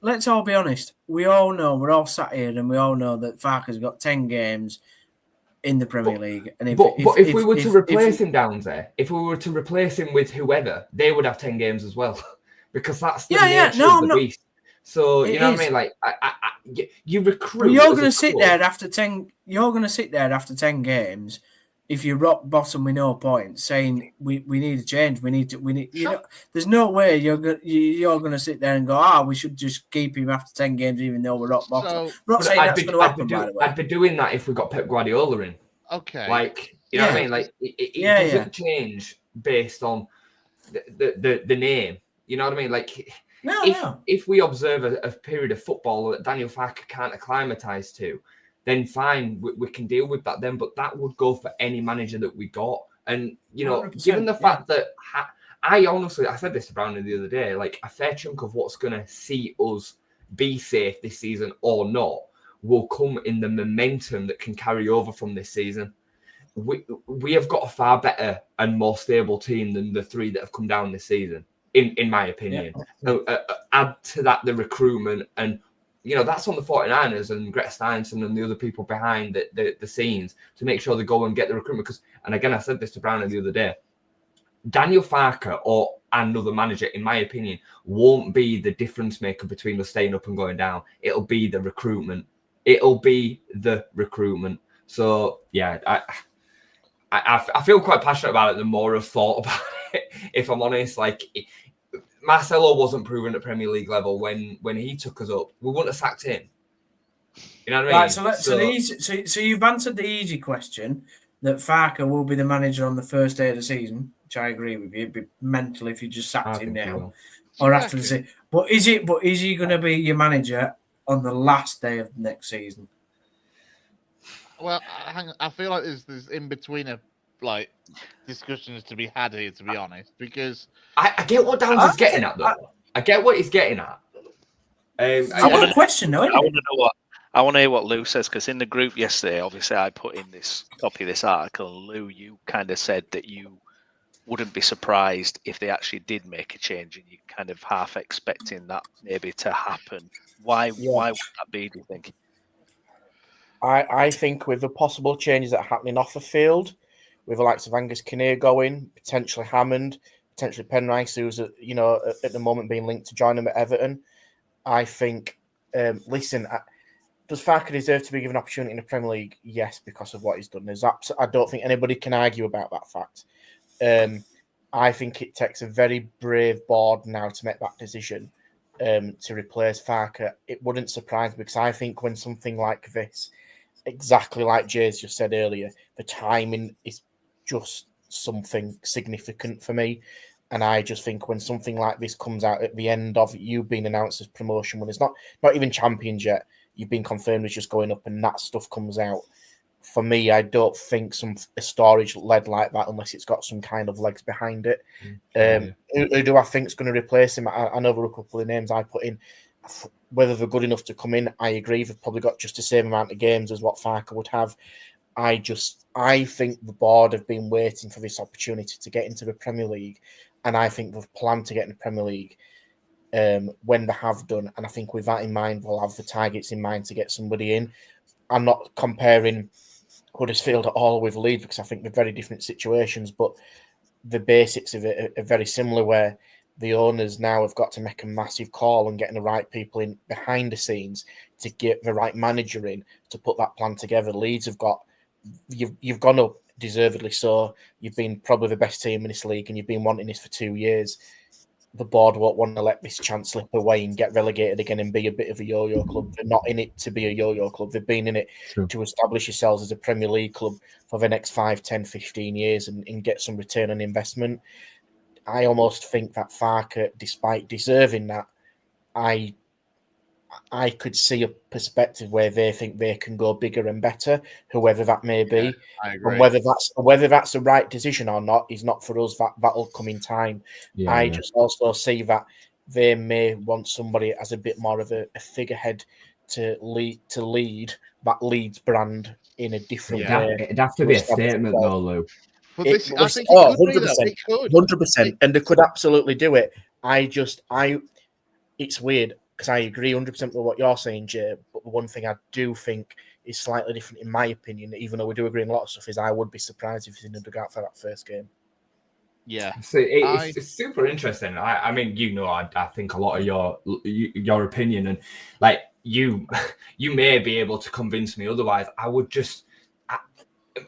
let's all be honest. We all know, we're all sat here, and we all know that Farke's got 10 games in the Premier League. And if we were to replace him down there, if we were to replace him with whoever, they would have 10 games as well, because that's the nature of the beast. So you know what I mean? You recruit. You're going to sit there after 10. You're going to sit there after 10 games. If you're rock bottom with no points, saying we need a change, we need. There's no way you're going to sit there and go, we should just keep him after 10 games, even though we're rock bottom. Not saying that's going to happen. By the way, I'd be doing that if we got Pep Guardiola in. Okay, you know what I mean? It doesn't change based on the name. You know what I mean? If we observe a period of football that Daniel Farke can't acclimatise to, then fine, we can deal with that then. But that would go for any manager that we got. And, given the fact that I said this to Brownie the other day, a fair chunk of what's going to see us be safe this season or not will come in the momentum that can carry over from this season. We have got a far better and more stable team than the 3 that have come down this season. in my opinion. Add to that the recruitment, and that's on the 49ers and Greta Steinson and the other people behind the scenes to make sure they go and get the recruitment. Because, and again, I said this to Brownie the other day, Daniel Farke or another manager, in my opinion, won't be the difference maker between us staying up and going down. It'll be the recruitment. So yeah, I feel quite passionate about it the more I've thought about it, if I'm honest. Like, Marcelo wasn't proven at Premier League level when he took us up. We wouldn't have sacked him. You know what I mean? Right, so you've answered the easy question that Farke will be the manager on the first day of the season, which I agree with you. It'd be mental if you just sacked him now or after the season. But is he going to be your manager on the last day of next season? Well, I feel like there's in between discussions to be had here, to be honest, because I get what Dan's is getting at, though. I get what he's getting at. I want to question, though. I want to hear what Lou says, because in the group yesterday, obviously, I put in this copy of this article. And Lou, you kind of said that you wouldn't be surprised if they actually did make a change, and you kind of half expecting that maybe to happen. Why would that be, do you think? I think with the possible changes that are happening off the field, with the likes of Angus Kinnear going, potentially Hammond, potentially Penrice, who's at the moment being linked to join them at Everton, I think. Does Farke deserve to be given an opportunity in the Premier League? Yes, because of what he's done. I don't think anybody can argue about that fact. I think it takes a very brave board now to make that decision to replace Farke. It wouldn't surprise me, because I think when something like this, exactly like Jay's just said earlier, the timing is just something significant for me. And I just think when something like this comes out at the end of you being announced as promotion, when it's not even champions yet, you've been confirmed as just going up, and that stuff comes out. For me, I don't think a storage led like that, unless it's got some kind of legs behind it. Who do I think is going to replace him? I know there are a couple of names I put in. Whether they're good enough to come in, I agree. They've probably got just the same amount of games as what Farke would have. I think the board have been waiting for this opportunity to get into the Premier League, and I think they've planned to get in the Premier League when they have done. And I think with that in mind, we'll have the targets in mind to get somebody in. I'm not comparing Huddersfield at all with Leeds, because I think they're very different situations, but the basics of it are very similar, where the owners now have got to make a massive call on getting the right people in behind the scenes to get the right manager in to put that plan together. Leeds have got, you've gone up deservedly so. You've been probably the best team in this league, and you've been wanting this for 2 years. The board won't want to let this chance slip away and get relegated again and be a bit of a yo-yo club. They're not in it to be a yo-yo club. They've been in it to establish yourselves as a Premier League club for the next 5, 10, 15 years and get some return on investment. I almost think that Farke, despite deserving that, I could see a perspective where they think they can go bigger and better, whoever that may be. Yeah, I agree. And whether that's the right decision or not is not for us. That'll come in time. Just also see that they may want somebody as a bit more of a figurehead to lead that Leeds brand in a different way. It'd have to be a statement, though, Lou. But I think it could 100%, and they could absolutely do it. It's weird, because I agree 100% with what you're saying, Jay, but the one thing I do think is slightly different, in my opinion, even though we do agree on a lot of stuff, is I would be surprised if he's in the dugout for that first game. Yeah. So it's super interesting. I mean, I think a lot of your opinion, and like you may be able to convince me otherwise. I would just...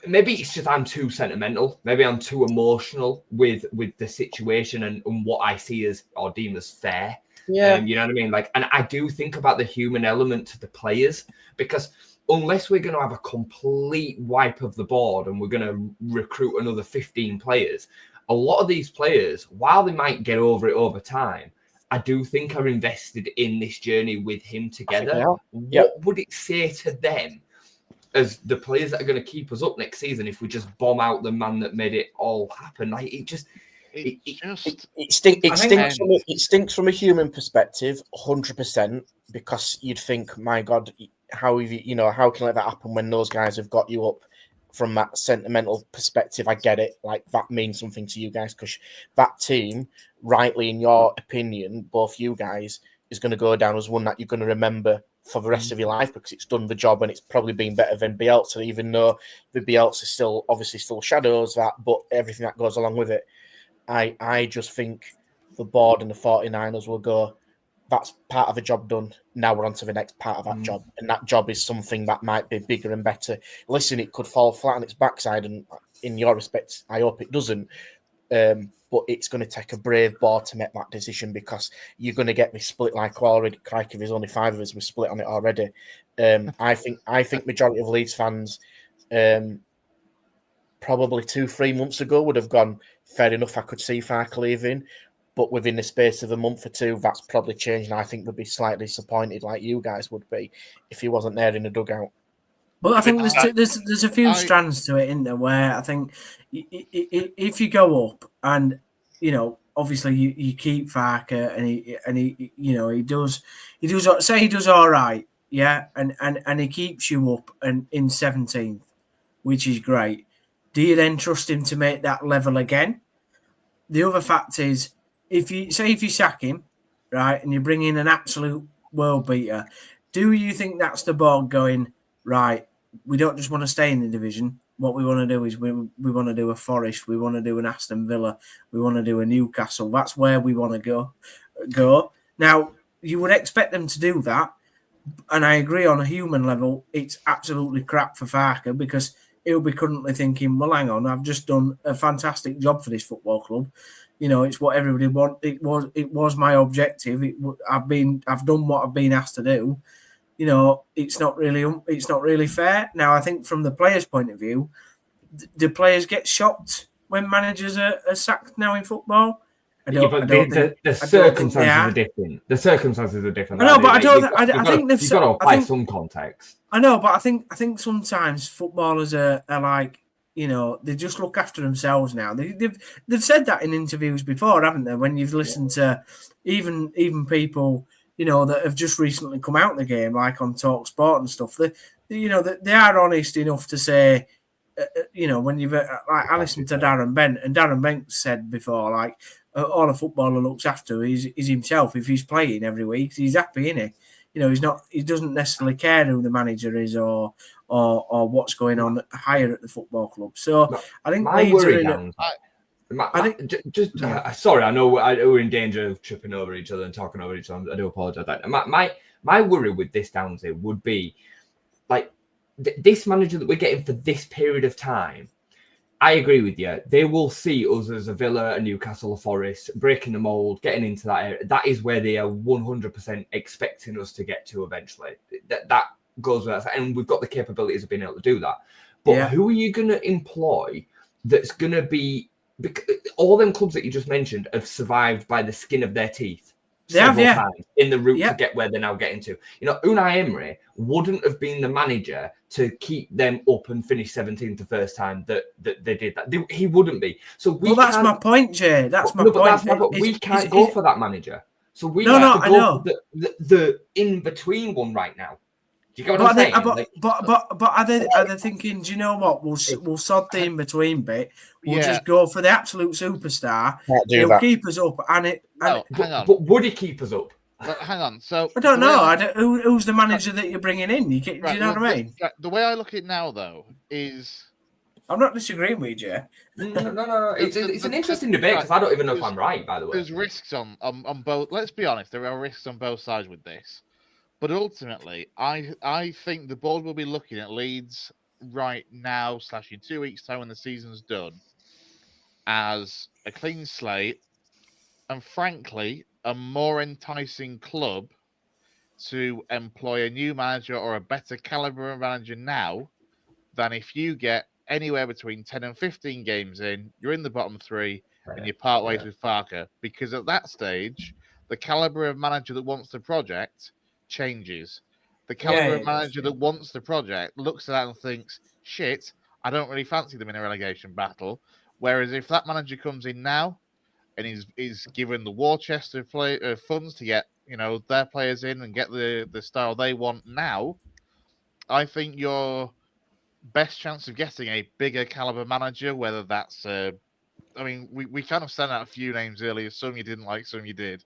Maybe it's just I'm too sentimental. Maybe I'm too emotional with the situation and what I see as or deem as fair. Yeah, you know what I mean. Like, and I do think about the human element to the players, because unless we're going to have a complete wipe of the board and we're going to recruit another 15 players, a lot of these players, while they might get over it over time, I do think are invested in this journey with him together. What would it say to them as the players that are going to keep us up next season if we just bomb out the man that made it all happen? Like, it stinks from a human perspective, 100%, because you'd think, my God, how can you let that happen when those guys have got you up? From that sentimental perspective, I get it. Like, that means something to you guys, because that team rightly, in your opinion, both you guys, is going to go down as one that you're going to remember for the rest of your life because it's done the job and it's probably been better than Bielsa, even though the Bielsa still obviously still shadows that, but everything that goes along with it. I just think the board and the 49ers will go, that's part of the job done. Now we're on to the next part of that job. And that job is something that might be bigger and better. Listen, it could fall flat on its backside, and in your respect, I hope it doesn't. But it's going to take a brave board to make that decision because you're going to get this split like already. Crikey, there's only 5 of us. We're split on it already. I think majority of Leeds fans probably 2-3 months ago would have gone, fair enough, I could see Farke leaving. But within the space of a month or two, that's probably changed. And I think they'd be slightly disappointed, like you guys would be, if he wasn't there in the dugout. But I think there's a few strands to it, isn't there? Where I think if you go up and obviously you keep Farke and he he does say he does all right, yeah, and he keeps you up and in 17th, which is great. Do you then trust him to make that level again? The other fact is, if you sack him, right, and you bring in an absolute world beater, do you think that's the board going, right, we don't just want to stay in the division. What we want to do is we want to do a Forest, we want to do an Aston Villa, we want to do a Newcastle. That's where we want to go. Now, you would expect them to do that, and I agree on a human level, it's absolutely crap for Farke because he'll be currently thinking, well, hang on, I've just done a fantastic job for this football club. It's what everybody wants. It was my objective. I've done what I've been asked to do. It's not really fair. Now, I think from the players' point of view, do players get shocked when managers are sacked now in football? The circumstances are different. The circumstances are different. I know, but I think you've got to apply some context. I know, but I think sometimes footballers are like, they just look after themselves now. They've said that in interviews before, haven't they? When you've listened to even people, that have just recently come out of the game, like on Talksport and stuff. They are honest enough to say, when you've I listened to Darren Bent, and Darren Bent said before, like, all a footballer looks after is himself. If he's playing every week, he's happy, isn't he? He doesn't necessarily care who the manager is or what's going on higher at the football club. So I think my worry sorry, I know we're in danger of tripping over each other and talking over each other. I do apologize. My worry with this Downsy would be like this manager that we're getting for this period of time. I agree with you. They will see us as a Villa, a Newcastle, a Forest, breaking the mould, getting into that area. That is where they are 100% expecting us to get to eventually. That goes without saying. And we've got the capabilities of being able to do that. But who are you going to employ that's going to be... All them clubs that you just mentioned have survived by the skin of their teeth. Several times in the route to get where they're now getting to. Unai Emery wouldn't have been the manager to keep them up and finish 17th the first time that they did that. He wouldn't be. So that's my point, Jay. That's my point. But we can't go for that manager. So we have to go for the in-between one right now. Do you get what I'm saying? But are they thinking, do you know what? We'll sod the in-between bit. We'll just go for the absolute superstar. He'll keep us up. Hang on. But would he keep us up? Hang on. So I don't know. Who's the manager that you're bringing in? Do you know what I mean? The way I look at it now, though, is... I'm not disagreeing with you. No. It's an interesting debate because I don't even know if I'm right, by the way. There's risks on both. Let's be honest. There are risks on both sides with this. But ultimately, I think the board will be looking at Leeds right now / in 2 weeks' time when the season's done as a clean slate and, frankly, a more enticing club to employ a new manager or a better caliber of manager now than if you get anywhere between 10 and 15 games in, you're in the bottom 3, and you part ways with Farke. Because at that stage, the caliber of manager that wants the project changes. The caliber of manager that wants the project looks at that and thinks, shit, I don't really fancy them in a relegation battle. Whereas if that manager comes in now and is given the war chest of funds to get their players in and get the style they want now, I think your best chance of getting a bigger caliber manager, whether that's I mean, we kind of sent out a few names earlier. Some you didn't like, some you did.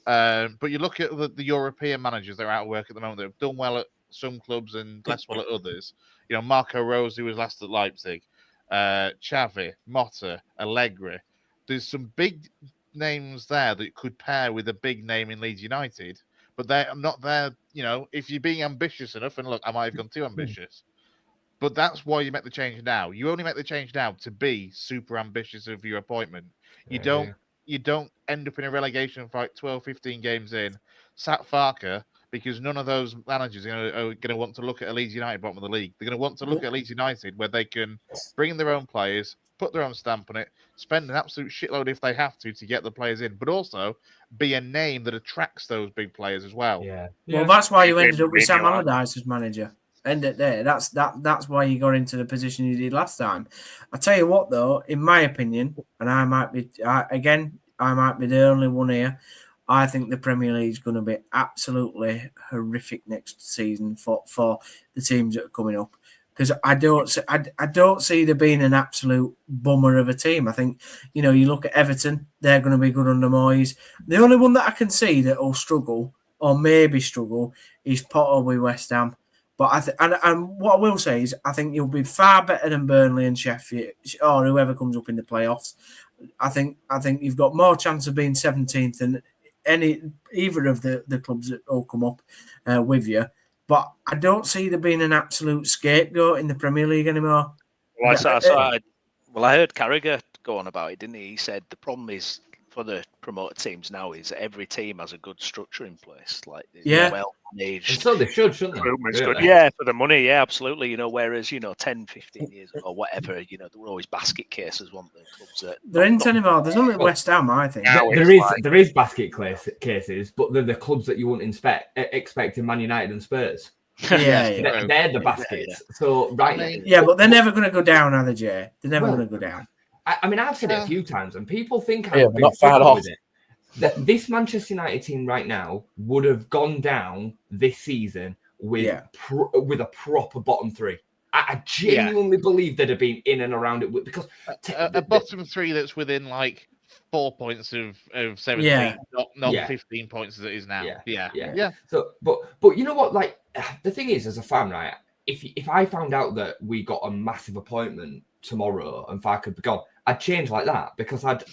But you look at the European managers that are out of work at the moment that have done well at some clubs and less well at others. You know, Marco Rose, who was last at Leipzig, Xavi, Motta, Allegri. There's some big names there that could pair with a big name in Leeds United, but they're not there. You know, if you're being ambitious enough, and look, I might have gone too ambitious. But that's why you make the change now. You only make the change now to be super ambitious of your appointment. You don't end up in a relegation fight 12, 15 games in, sack Farke, because none of those managers are going to want to look at a Leeds United bottom of the league. They're going to want to look at Leeds United where they can bring in their own players, put their own stamp on it, spend an absolute shitload if they have to get the players in, but also be a name that attracts those big players as well. Yeah. Well, that's why you ended up with Sam Allardyce as manager. End it there. That's why you got into the position you did last time. I tell you what, though, in my opinion, and I might be the only one here. I think the Premier League is going to be absolutely horrific next season for the teams that are coming up, because I don't see there being an absolute bummer of a team. I think, you know, you look at Everton, they're going to be good under Moyes. The only one that I can see that will struggle or maybe struggle is probably West Ham. But and what I will say is, I think you'll be far better than Burnley and Sheffield or whoever comes up in the playoffs. I think you've got more chance of being 17th than either of the clubs that will come up with you. But I don't see there being an absolute scapegoat in the Premier League anymore. Well, I heard Carragher go on about it, didn't he? He said the problem is for the promoted teams now is every team has a good structure in place, like well managed. And so they should, shouldn't they? Good. Yeah, for the money, yeah, absolutely. You know, whereas 10, 15 years ago, whatever, there were always basket cases, weren't there? Clubs that there ain't anymore. There's only West Ham, I think. There is basket cases, but they're the clubs that you wouldn't expect in Man United and Spurs. Yeah. They're the baskets. So but they're never going to go down, are they, Jay? They're never going to go down. I mean, I've said it a few times, and people think I've been not far off. With it. That this Manchester United team right now would have gone down this season with a proper bottom three. I genuinely believe they'd have been in and around it because a bottom three that's within like 4 points of 17, not 15 points as it is now. Yeah. So, but you know what? Like the thing is, as a fan, right? If I found out that we got a massive appointment tomorrow and Farke had gone, I'd change like that because I'd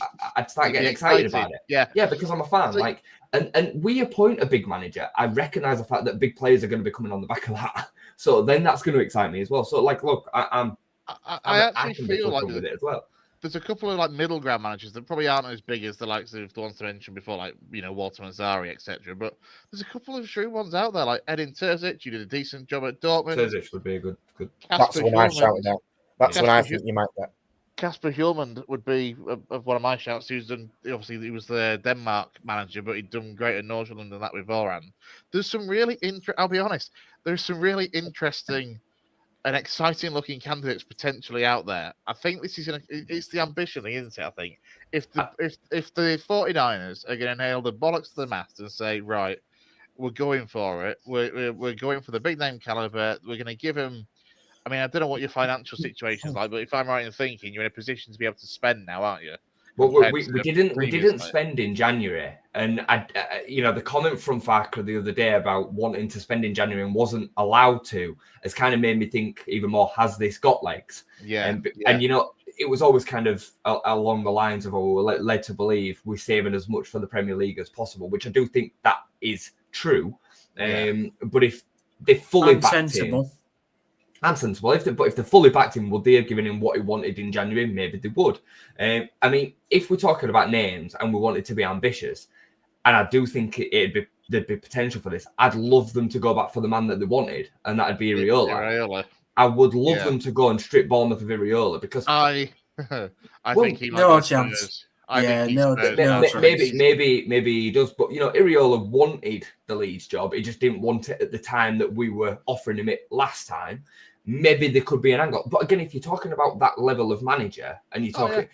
start getting excited about it. Yeah, because I'm a fan. Like, and we appoint a big manager. I recognise the fact that big players are going to be coming on the back of that. So then that's going to excite me as well. So like, look, I actually feel like with it as well. There's a couple of like middle ground managers that probably aren't as big as the likes of the ones I mentioned before, like Walter Mazzari, etc. But there's a couple of shrewd ones out there, like Edin Terzic. You did a decent job at Dortmund. Terzic would be a good. That's the one I shouted out. That's what I think you might get. Kasper Hjulmand would be of one of my shouts. Who's done, obviously, he was the Denmark manager, but he'd done great at Nordsjælland and that with Vorand. There's some really I'll be honest, there's some really interesting and exciting looking candidates potentially out there. I think this is it's the ambition thing, isn't it? I think if the 49ers are going to nail the bollocks to the mast and say, right, we're going for it, we're going for the big name caliber, we're going to give him. I mean, I don't know what your financial situation is like, but if I'm right in thinking, you're in a position to be able to spend now, aren't you? Well, we didn't spend in January, and the comment from Farke the other day about wanting to spend in January and wasn't allowed to has kind of made me think even more. Has this got legs? And it was always kind of along the lines of we're led to believe we're saving as much for the Premier League as possible, which I do think that is true. But if they fully backed him. And sensible. If they fully backed him, would they have given him what he wanted in January? Maybe they would. I mean, if we're talking about names and we wanted to be ambitious, and I do think there'd be potential for this, I'd love them to go back for the man that they wanted, and that'd be Iraola. I would love them to go and strip Bournemouth of Iraola because I think he might no chance. Maybe he does, but Iraola wanted the Leeds job. He just didn't want it at the time that we were offering him it last time. Maybe there could be an angle, but again, if you're talking about that level of manager and you're talking,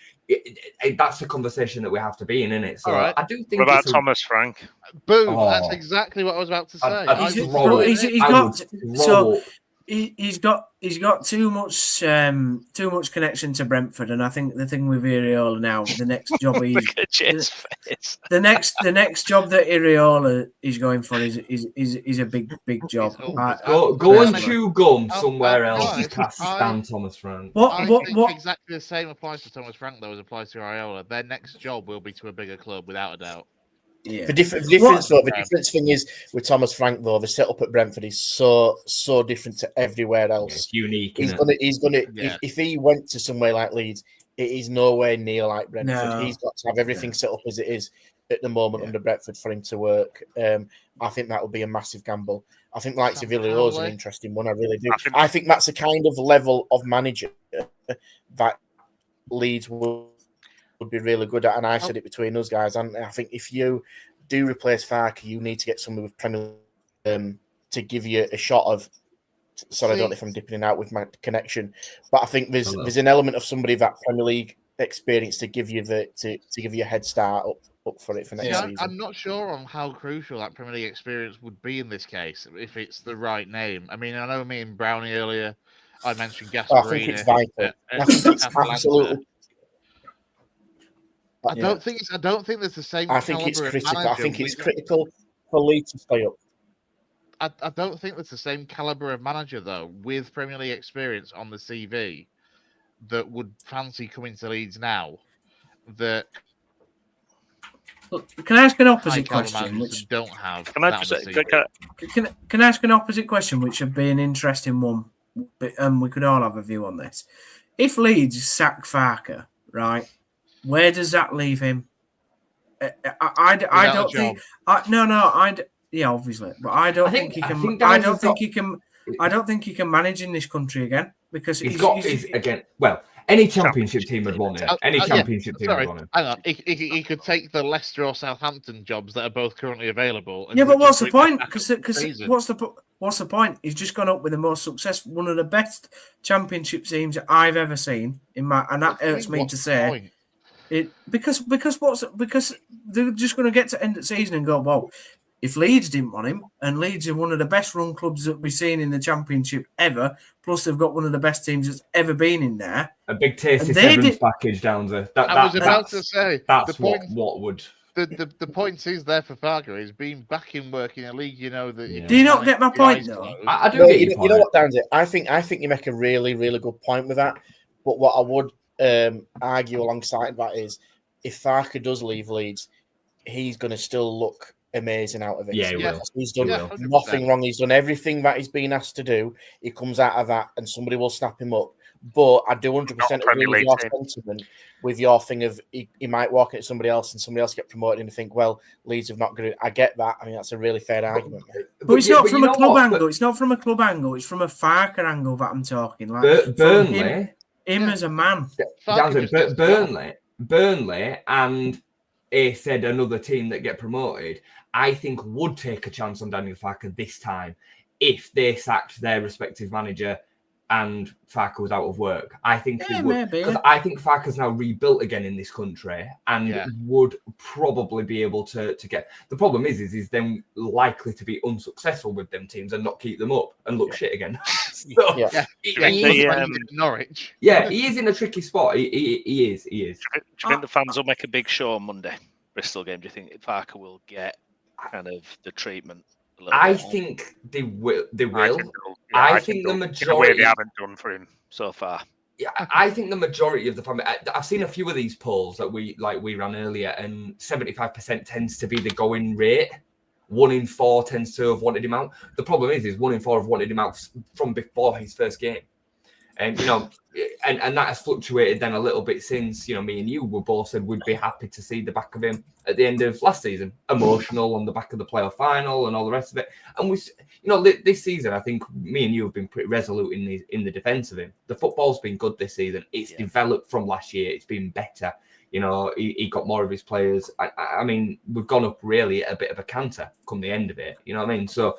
that's a conversation that we have to be in, isn't it? So I do think. What about Thomas Frank? Boom! That's exactly what I was about to say. He's got too much connection to Brentford, and I think the thing with Iriola now, the next job the next job that Iriola is going for is a big job. Go and chew gum somewhere else past Dan Thomas Frank. I think exactly the same applies to Thomas Frank though as applies to Iriola. Their next job will be to a bigger club, without a doubt. Yeah. The difference thing is with Thomas Frank though, the setup at Brentford is so different to everywhere else. It's unique. He's gonna if he went to somewhere like Leeds, it is nowhere near like Brentford. No. He's got to have everything set up as it is at the moment under Brentford for him to work. I think that would be a massive gamble. I think like Sevilla is an interesting one. I really do. I think that's a kind of level of manager that Leeds would be really good at, and I said it between us guys. And I think if you do replace Farke, you need to get somebody with Premier to give you a shot of. Sorry, I don't know if I'm dipping in out with my connection, but I think there's an element of somebody that Premier League experience to give you to give you a head start up for it for next season. I'm not sure on how crucial that Premier League experience would be in this case if it's the right name. I mean, I know me and Brownie earlier. I mentioned Gasparina. I think it's vital. I think it's absolutely. I don't think there's the same. I think it's critical. I think it's critical for Leeds to stay up. I don't think there's the same caliber of manager though with Premier League experience on the CV that would fancy coming to Leeds now. That can I ask an opposite question? Which don't have. Can I ask an opposite question, which would be an interesting one, but we could all have a view on this. If Leeds sack Farke, right? Where does that leave him? I don't think. Yeah, obviously, but I don't think he can. I don't think he can manage in this country again because he's again. Well, any championship team would want him. Any championship team would want him. Hang on, he could take the Leicester or Southampton jobs that are both currently available. Yeah, but what's the point? Because what's the point? He's just gone up with the most successful, one of the best championship teams that I've ever seen in my, and that hurts me to say. Because they're just going to get to end of season and go, well, if Leeds didn't want him, and Leeds are one of the best run clubs that we've seen in the Championship ever, plus they've got one of the best teams that's ever been in there. A big tasty severance package down there. I was about to say that's what would. The point is there for Farke is being back in work in a league. You know that. Yeah. Do you not get my point though? I do get your point. You know what, Danzy? I think you make a really really good point with that. But what I would argue alongside that is if Farke does leave Leeds, he's going to still look amazing out of it. Yeah, he will. He's done nothing wrong. He's done everything that he's been asked to do. He comes out of that and somebody will snap him up. But I do 100% agree with your sentiment with your thing of he might walk into somebody else and somebody else get promoted and think, well, Leeds have not got it. I get that. I mean, that's a really fair argument. But it's not from a club angle. It's not from a club angle. It's from a Farke angle that I'm talking. Like Burnley. Him as a man. Burnley and said another team that get promoted, I think would take a chance on Daniel Farke this time if they sacked their respective manager and Farke was out of work. I think he would. Because I think Farke's now rebuilt again in this country and would probably be able to get. The problem is then likely to be unsuccessful with them teams and not keep them up and look shit again. Norwich. Yeah, he is in a tricky spot. He is. Do you think the fans will make a big show on Monday? Bristol game. Do you think Farke will get kind of the treatment? I think they will. I think the majority they haven't done for him so far. Yeah, I think the majority of the family. I've seen a few of these polls that we ran earlier, and 75% tends to be the going rate. 1 in 4 tends to have wanted him out. The problem is 1 in 4 have wanted him out from before his first game, and and that has fluctuated then a little bit since me and you were both said we'd be happy to see the back of him at the end of last season, emotional on the back of the playoff final and all the rest of it. And we, this season I think me and you have been pretty resolute in the defence of him. The football's been good this season. It's developed from last year. It's been better. He got more of his players. I mean, we've gone up really at a bit of a canter come the end of it. You know what I mean? So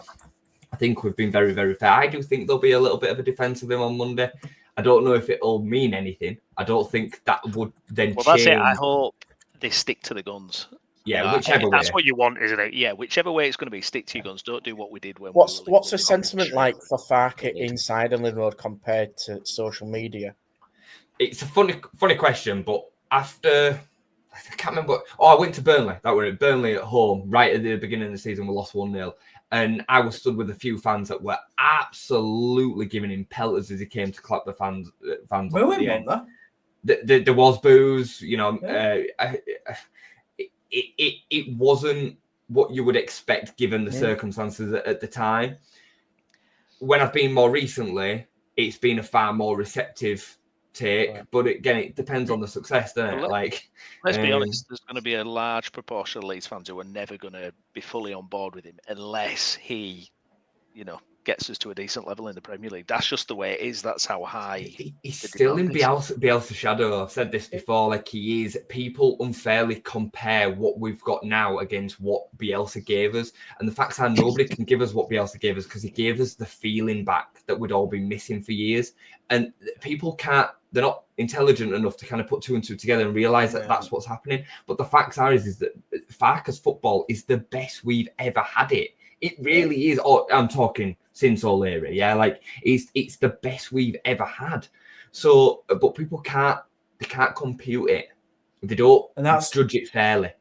I think we've been very, very fair. I do think there'll be a little bit of a defence of him on Monday. I don't know if it'll mean anything. I don't think that would then change. That's it. I hope they stick to the guns Yeah, whichever way. That's what you want, isn't it? Yeah, whichever way it's going to be, stick to your guns. Don't do what we did when What's we were the sentiment like for Farke inside Elland Road compared to social media? It's a funny question, but after I can't remember. I went to Burnley. That were it. Burnley at home, right at the beginning of the season, we lost 1-0. And I was stood with a few fans that were absolutely giving him pelters as he came to clap the fans off at the end. There was booze, you know. Yeah. It wasn't what you would expect given the circumstances at the time. When I've been more recently, it's been a far more receptive take, but again, it depends on the success, doesn't it? Let's be honest, there's going to be a large proportion of Leeds fans who are never going to be fully on board with him unless he, gets us to a decent level in the Premier League. That's just the way it is. That's how high. He's still in Bielsa's shadow. I've said this before, he is. People unfairly compare what we've got now against what Bielsa gave us. And the facts are nobody can give us what Bielsa gave us because he gave us the feeling back that we'd all been missing for years. And people they're not intelligent enough to kind of put two and two together and realise that that's what's happening. But the facts are is that Farke's football is the best we've ever had it. It really is. I'm talking since O'Leary, it's the best we've ever had. So, but people can't compute it. They don't judge it fairly,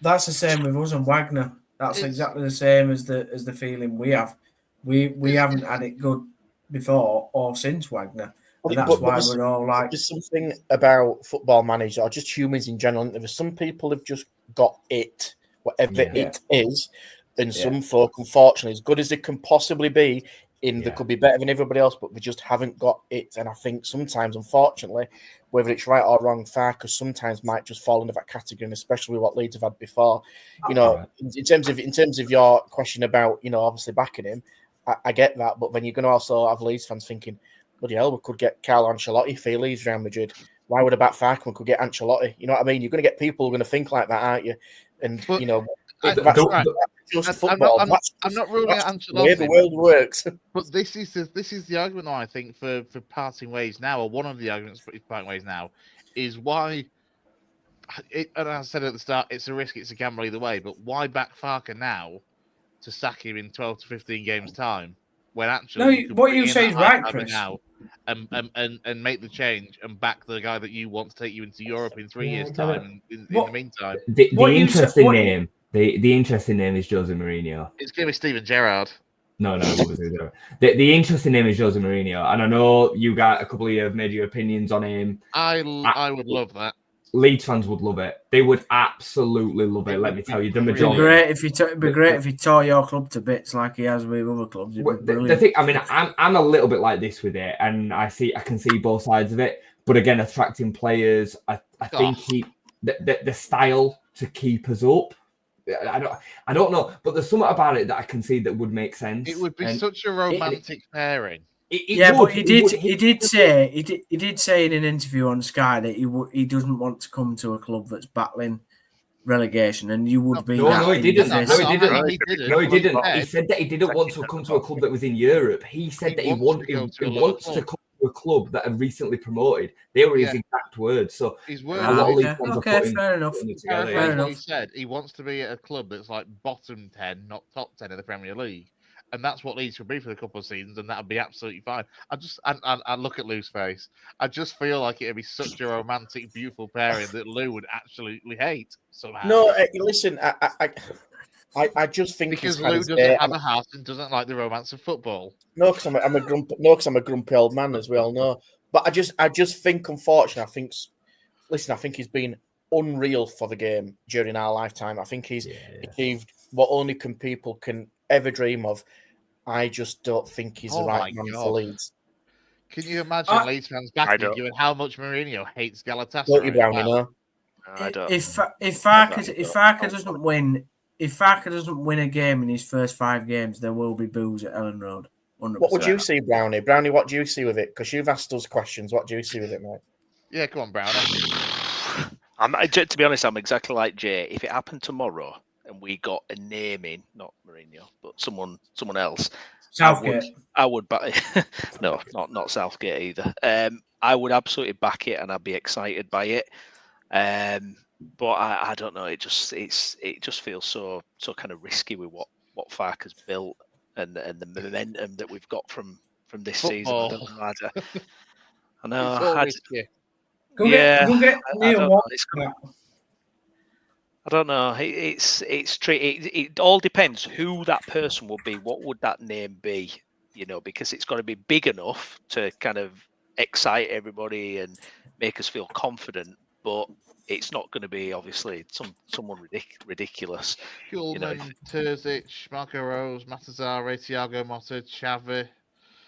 That's the same with us and Wagner. That's exactly the same as the feeling we have. We haven't had it good before or since Wagner. And that's why we're all like... There's something about football managers or just humans in general. There's some people have just got it, whatever it is. And some folk, unfortunately, as good as they can possibly be, they could be better than everybody else, but they just haven't got it. And I think sometimes, unfortunately, whether it's right or wrong, Farke sometimes might just fall into that category, and especially what Leeds have had before. In terms of your question about, obviously backing him, I get that, but then you're going to also have Leeds fans thinking, bloody hell, we could get Carlo Ancelotti if he leaves Real Madrid. Why would I back Farke when we could get Ancelotti? You know what I mean? You're going to get people who are going to think like that, aren't you? And, just football. I'm not ruling out Ancelotti. The way the world works. But this is the argument, I think, for parting ways now, or one of the arguments for parting ways now, is why. And I said at the start, it's a risk, it's a gamble either way. But why back Farke now to sack him in 12 to 15 games time when actually what you say is right, Chris. Now and make the change and back the guy that you want to take you into Europe in 3 years' time. In the meantime, the interesting name. The interesting name is Jose Mourinho. It's going to be Steven Gerrard. No. The interesting name is Jose Mourinho. And I know you got a couple of you have made your opinions on him. I would love that. Leeds fans would love it. They would absolutely love it. Let me tell you, the majority. It'd be great if he tore your club to bits like he has with other clubs. The thing, I'm a little bit like this with it, and I can see both sides of it. But again, attracting players, I think the style to keep us up. I don't know, but there's something about it that I can see that would make sense. It would be such a romantic pairing. But he did say in an interview on Sky that he doesn't want to come to a club that's battling relegation, and you would be. No, he didn't. No, he didn't. He said that he didn't want to come to a club that was in Europe. He said that he wants to come to a club that had recently promoted. They were his exact words. So his words. Fair enough. He said he wants to be at a club that's like bottom 10, not top 10 of the Premier League. And that's what Leeds could be for a couple of seasons, and that'd be absolutely fine. I look at Lou's face. I just feel like it'd be such a romantic, beautiful pairing that Lou would absolutely hate somehow. No, listen, I just think because Lou doesn't have a heart and doesn't like the romance of football. No, because I'm a grumpy old man, as we all know. But I just think, unfortunately, I think he's been unreal for the game during our lifetime. I think he's achieved what only people can ever dream of. I just don't think he's the right man for Leeds. Can you imagine Leeds fans backing you and how much Mourinho hates Galatasaray? Don't you, Brownie, no? I don't. If Farke doesn't win a game in his first 5 games, there will be boos at Elland Road. 100%. What would you see, Brownie? Brownie, what do you see with it? Because you've asked us questions. What do you see with it, mate? Yeah, come on, Brownie. To be honest, I'm exactly like Jay. If it happened tomorrow and we got a name in, not Mourinho, but someone else, Southgate. I would back. No, not Southgate either. I would absolutely back it, and I'd be excited by it. But I don't know. It just feels so kind of risky with what Farke's built and the momentum that we've got from this season. I don't know. I know. It's all risky. Go get I don't know. I don't know. It all depends who that person will be. What would that name be? You know, because it's got to be big enough to kind of excite everybody and make us feel confident. But it's not going to be obviously someone ridiculous. Shulman, Terzic, Marco Rose, Matazara, Thiago Motta, Xavi.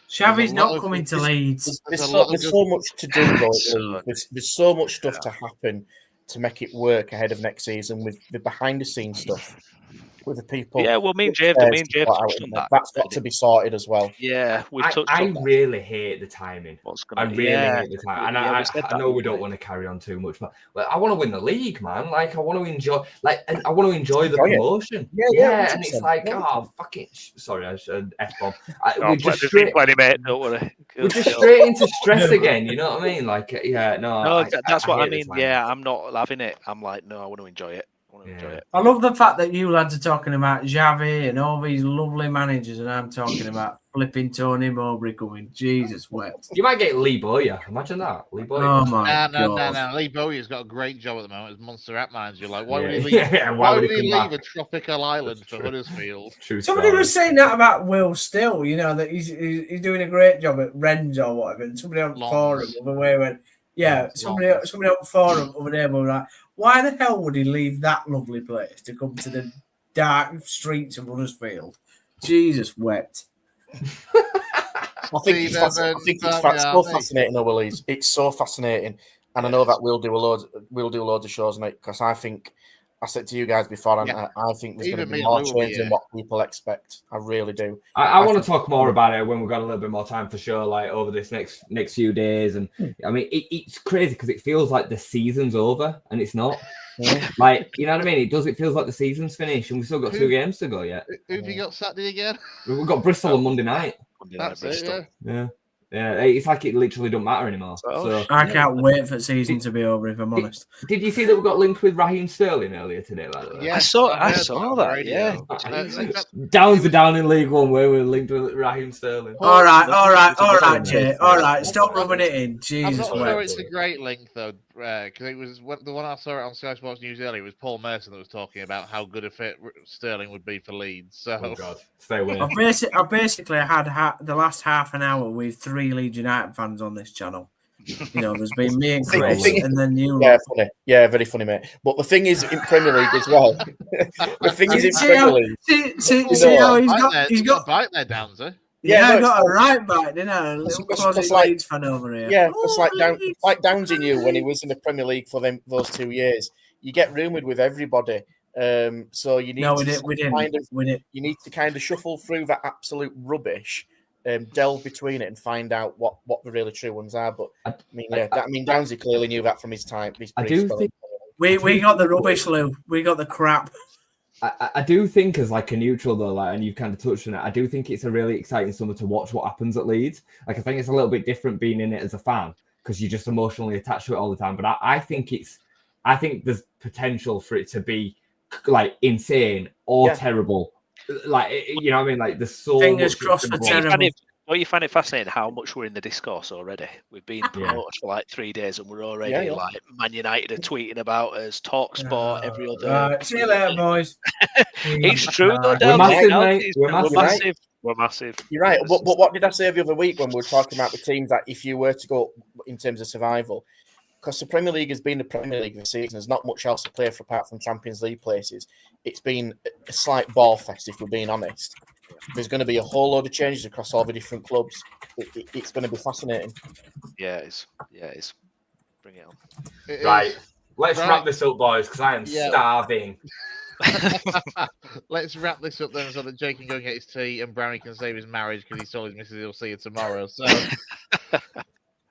Xavi's not coming to Leeds. There's so much to do though. There's so much stuff to happen to make it work ahead of next season with the behind the scenes stuff with the people. Yeah, well, me and James touched on that. That's got to be sorted as well. Yeah, we've touched on that. I really hate the timing. I really hate the timing. And I know we don't want to carry on too much, but I want to win the league, man. Like I want to enjoy, and I want to enjoy the promotion. Yeah, and it's like, oh, fucking. Sorry, I should F-bomb. We're just straight, mate. Don't worry. We're just straight into stress again. You know what I mean? Like, yeah, no. That's what I mean. Yeah, I'm not having it. I'm like, no, I want to enjoy it. I love the fact that you lads are talking about Xavi and all these lovely managers, and I'm talking about flipping Tony Mowbray coming. Jesus wept. You might get Lee Bowyer. Imagine that. Lee Bowyer. Oh my God. No. Lee Bowyer's got a great job at the moment as Montserrat manager. Like, why would he leave? Why would he leave a tropical island for Huddersfield? Somebody was saying that about Will Still. You know that he's doing a great job at Rennes or whatever. And somebody on the forum over there went, yeah. Somebody on the forum over there was like, why the hell would he leave that lovely place to come to the dark streets of Huddersfield? Jesus wept. I think it's so fascinating, though, Will. It's so fascinating, and I know that we'll do loads of shows, mate. Because I think I said to you guys before, and I think there's going to be more change than what people expect. I really do. I want to talk more about it when we've got a little bit more time for sure, like over this next few days. And I mean, it's crazy because it feels like the season's over, and it's not. Like, you know what I mean? It feels like the season's finished, and we've still got 2 games to go yet. Who have you got Saturday again? We've got Bristol on Monday night. That's it, Yeah, it's like it literally don't matter anymore. So I can't wait for the season to be over, if I'm honest. Did you see that we got linked with Raheem Sterling earlier today, by the way? Yeah, I saw that. Yeah. Downs are down in League One where we're linked with Raheem Sterling. All right, Jay. All right, stop rubbing it in. Jesus, I'm not sure it's a great link though, because it was the one I saw it on Sky Sports News earlier. It was Paul Merson that was talking about how good a fit Sterling would be for Leeds. So, oh God, stay away. I basically had the last half an hour with 3 Leeds United fans on this channel. You know, there's been me and Chris, and then you. Yeah, funny. Yeah, very funny, mate. But the thing is, in Premier League as well. The thing is, in Premier League. See how he's got a bite there, Downsy. Yeah, I got a right bite, didn't I? A little closet Leeds fan over here. Yeah, it's like Downsy knew when he was in the Premier League for those 2 years. You get rumoured with everybody. So you need you need to kind of shuffle through that absolute rubbish. Delve between it and find out what the really true ones are. But I mean, Downsy clearly knew that from his time. I do think we got the rubbish, Lou. We got the crap. I do think, as like a neutral though, like, and you've kind of touched on it, I do think it's a really exciting summer to watch what happens at Leeds. Like, I think it's a little bit different being in it as a fan because you're just emotionally attached to it all the time. But I think there's potential for it to be like insane or terrible. Like, you know what I mean? Like, there's so fingers crossed for terrible. Don't you find it fascinating how much we're in the discourse already? We've been promoted for like 3 days and we're already like Man United are tweeting about us, Talksport, every other. Right, see you later, boys. It's true, though. We're massive, mate. We're massive. You're right. But what did I say the other week when we were talking about the teams that if you were to go in terms of survival? Because the Premier League has been the Premier League this season. There's not much else to play for apart from Champions League places. It's been a slight ball fest, if we're being honest. There's going to be a whole load of changes across all the different clubs. It's going to be fascinating. Yeah, it is. Bring it on. Right. Let's wrap this up, boys, because I am starving. Let's wrap this up then so that Jake can go get his tea and Brownie can save his marriage because he told his missus he'll see you tomorrow. So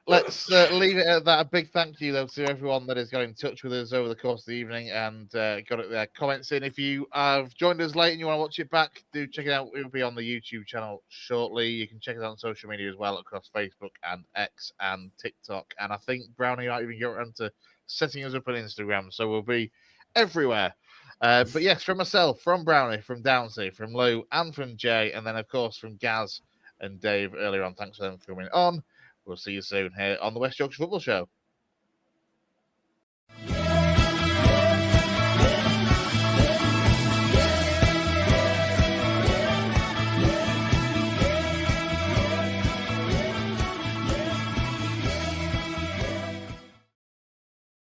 let's leave it at that. A big thank you, though, to everyone that has got in touch with us over the course of the evening and got their comments in. If you have joined us late and you want to watch it back, do check it out. It will be on the YouTube channel shortly. You can check it out on social media as well across Facebook and X and TikTok. And I think Brownie might even get around to setting us up on Instagram. So we'll be everywhere. But yes, from myself, from Brownie, from Downsy, from Lou, and from Jay, and then, of course, from Gaz and Dave earlier on. Thanks for them coming on. We'll see you soon here on the West Yorkshire Football Show.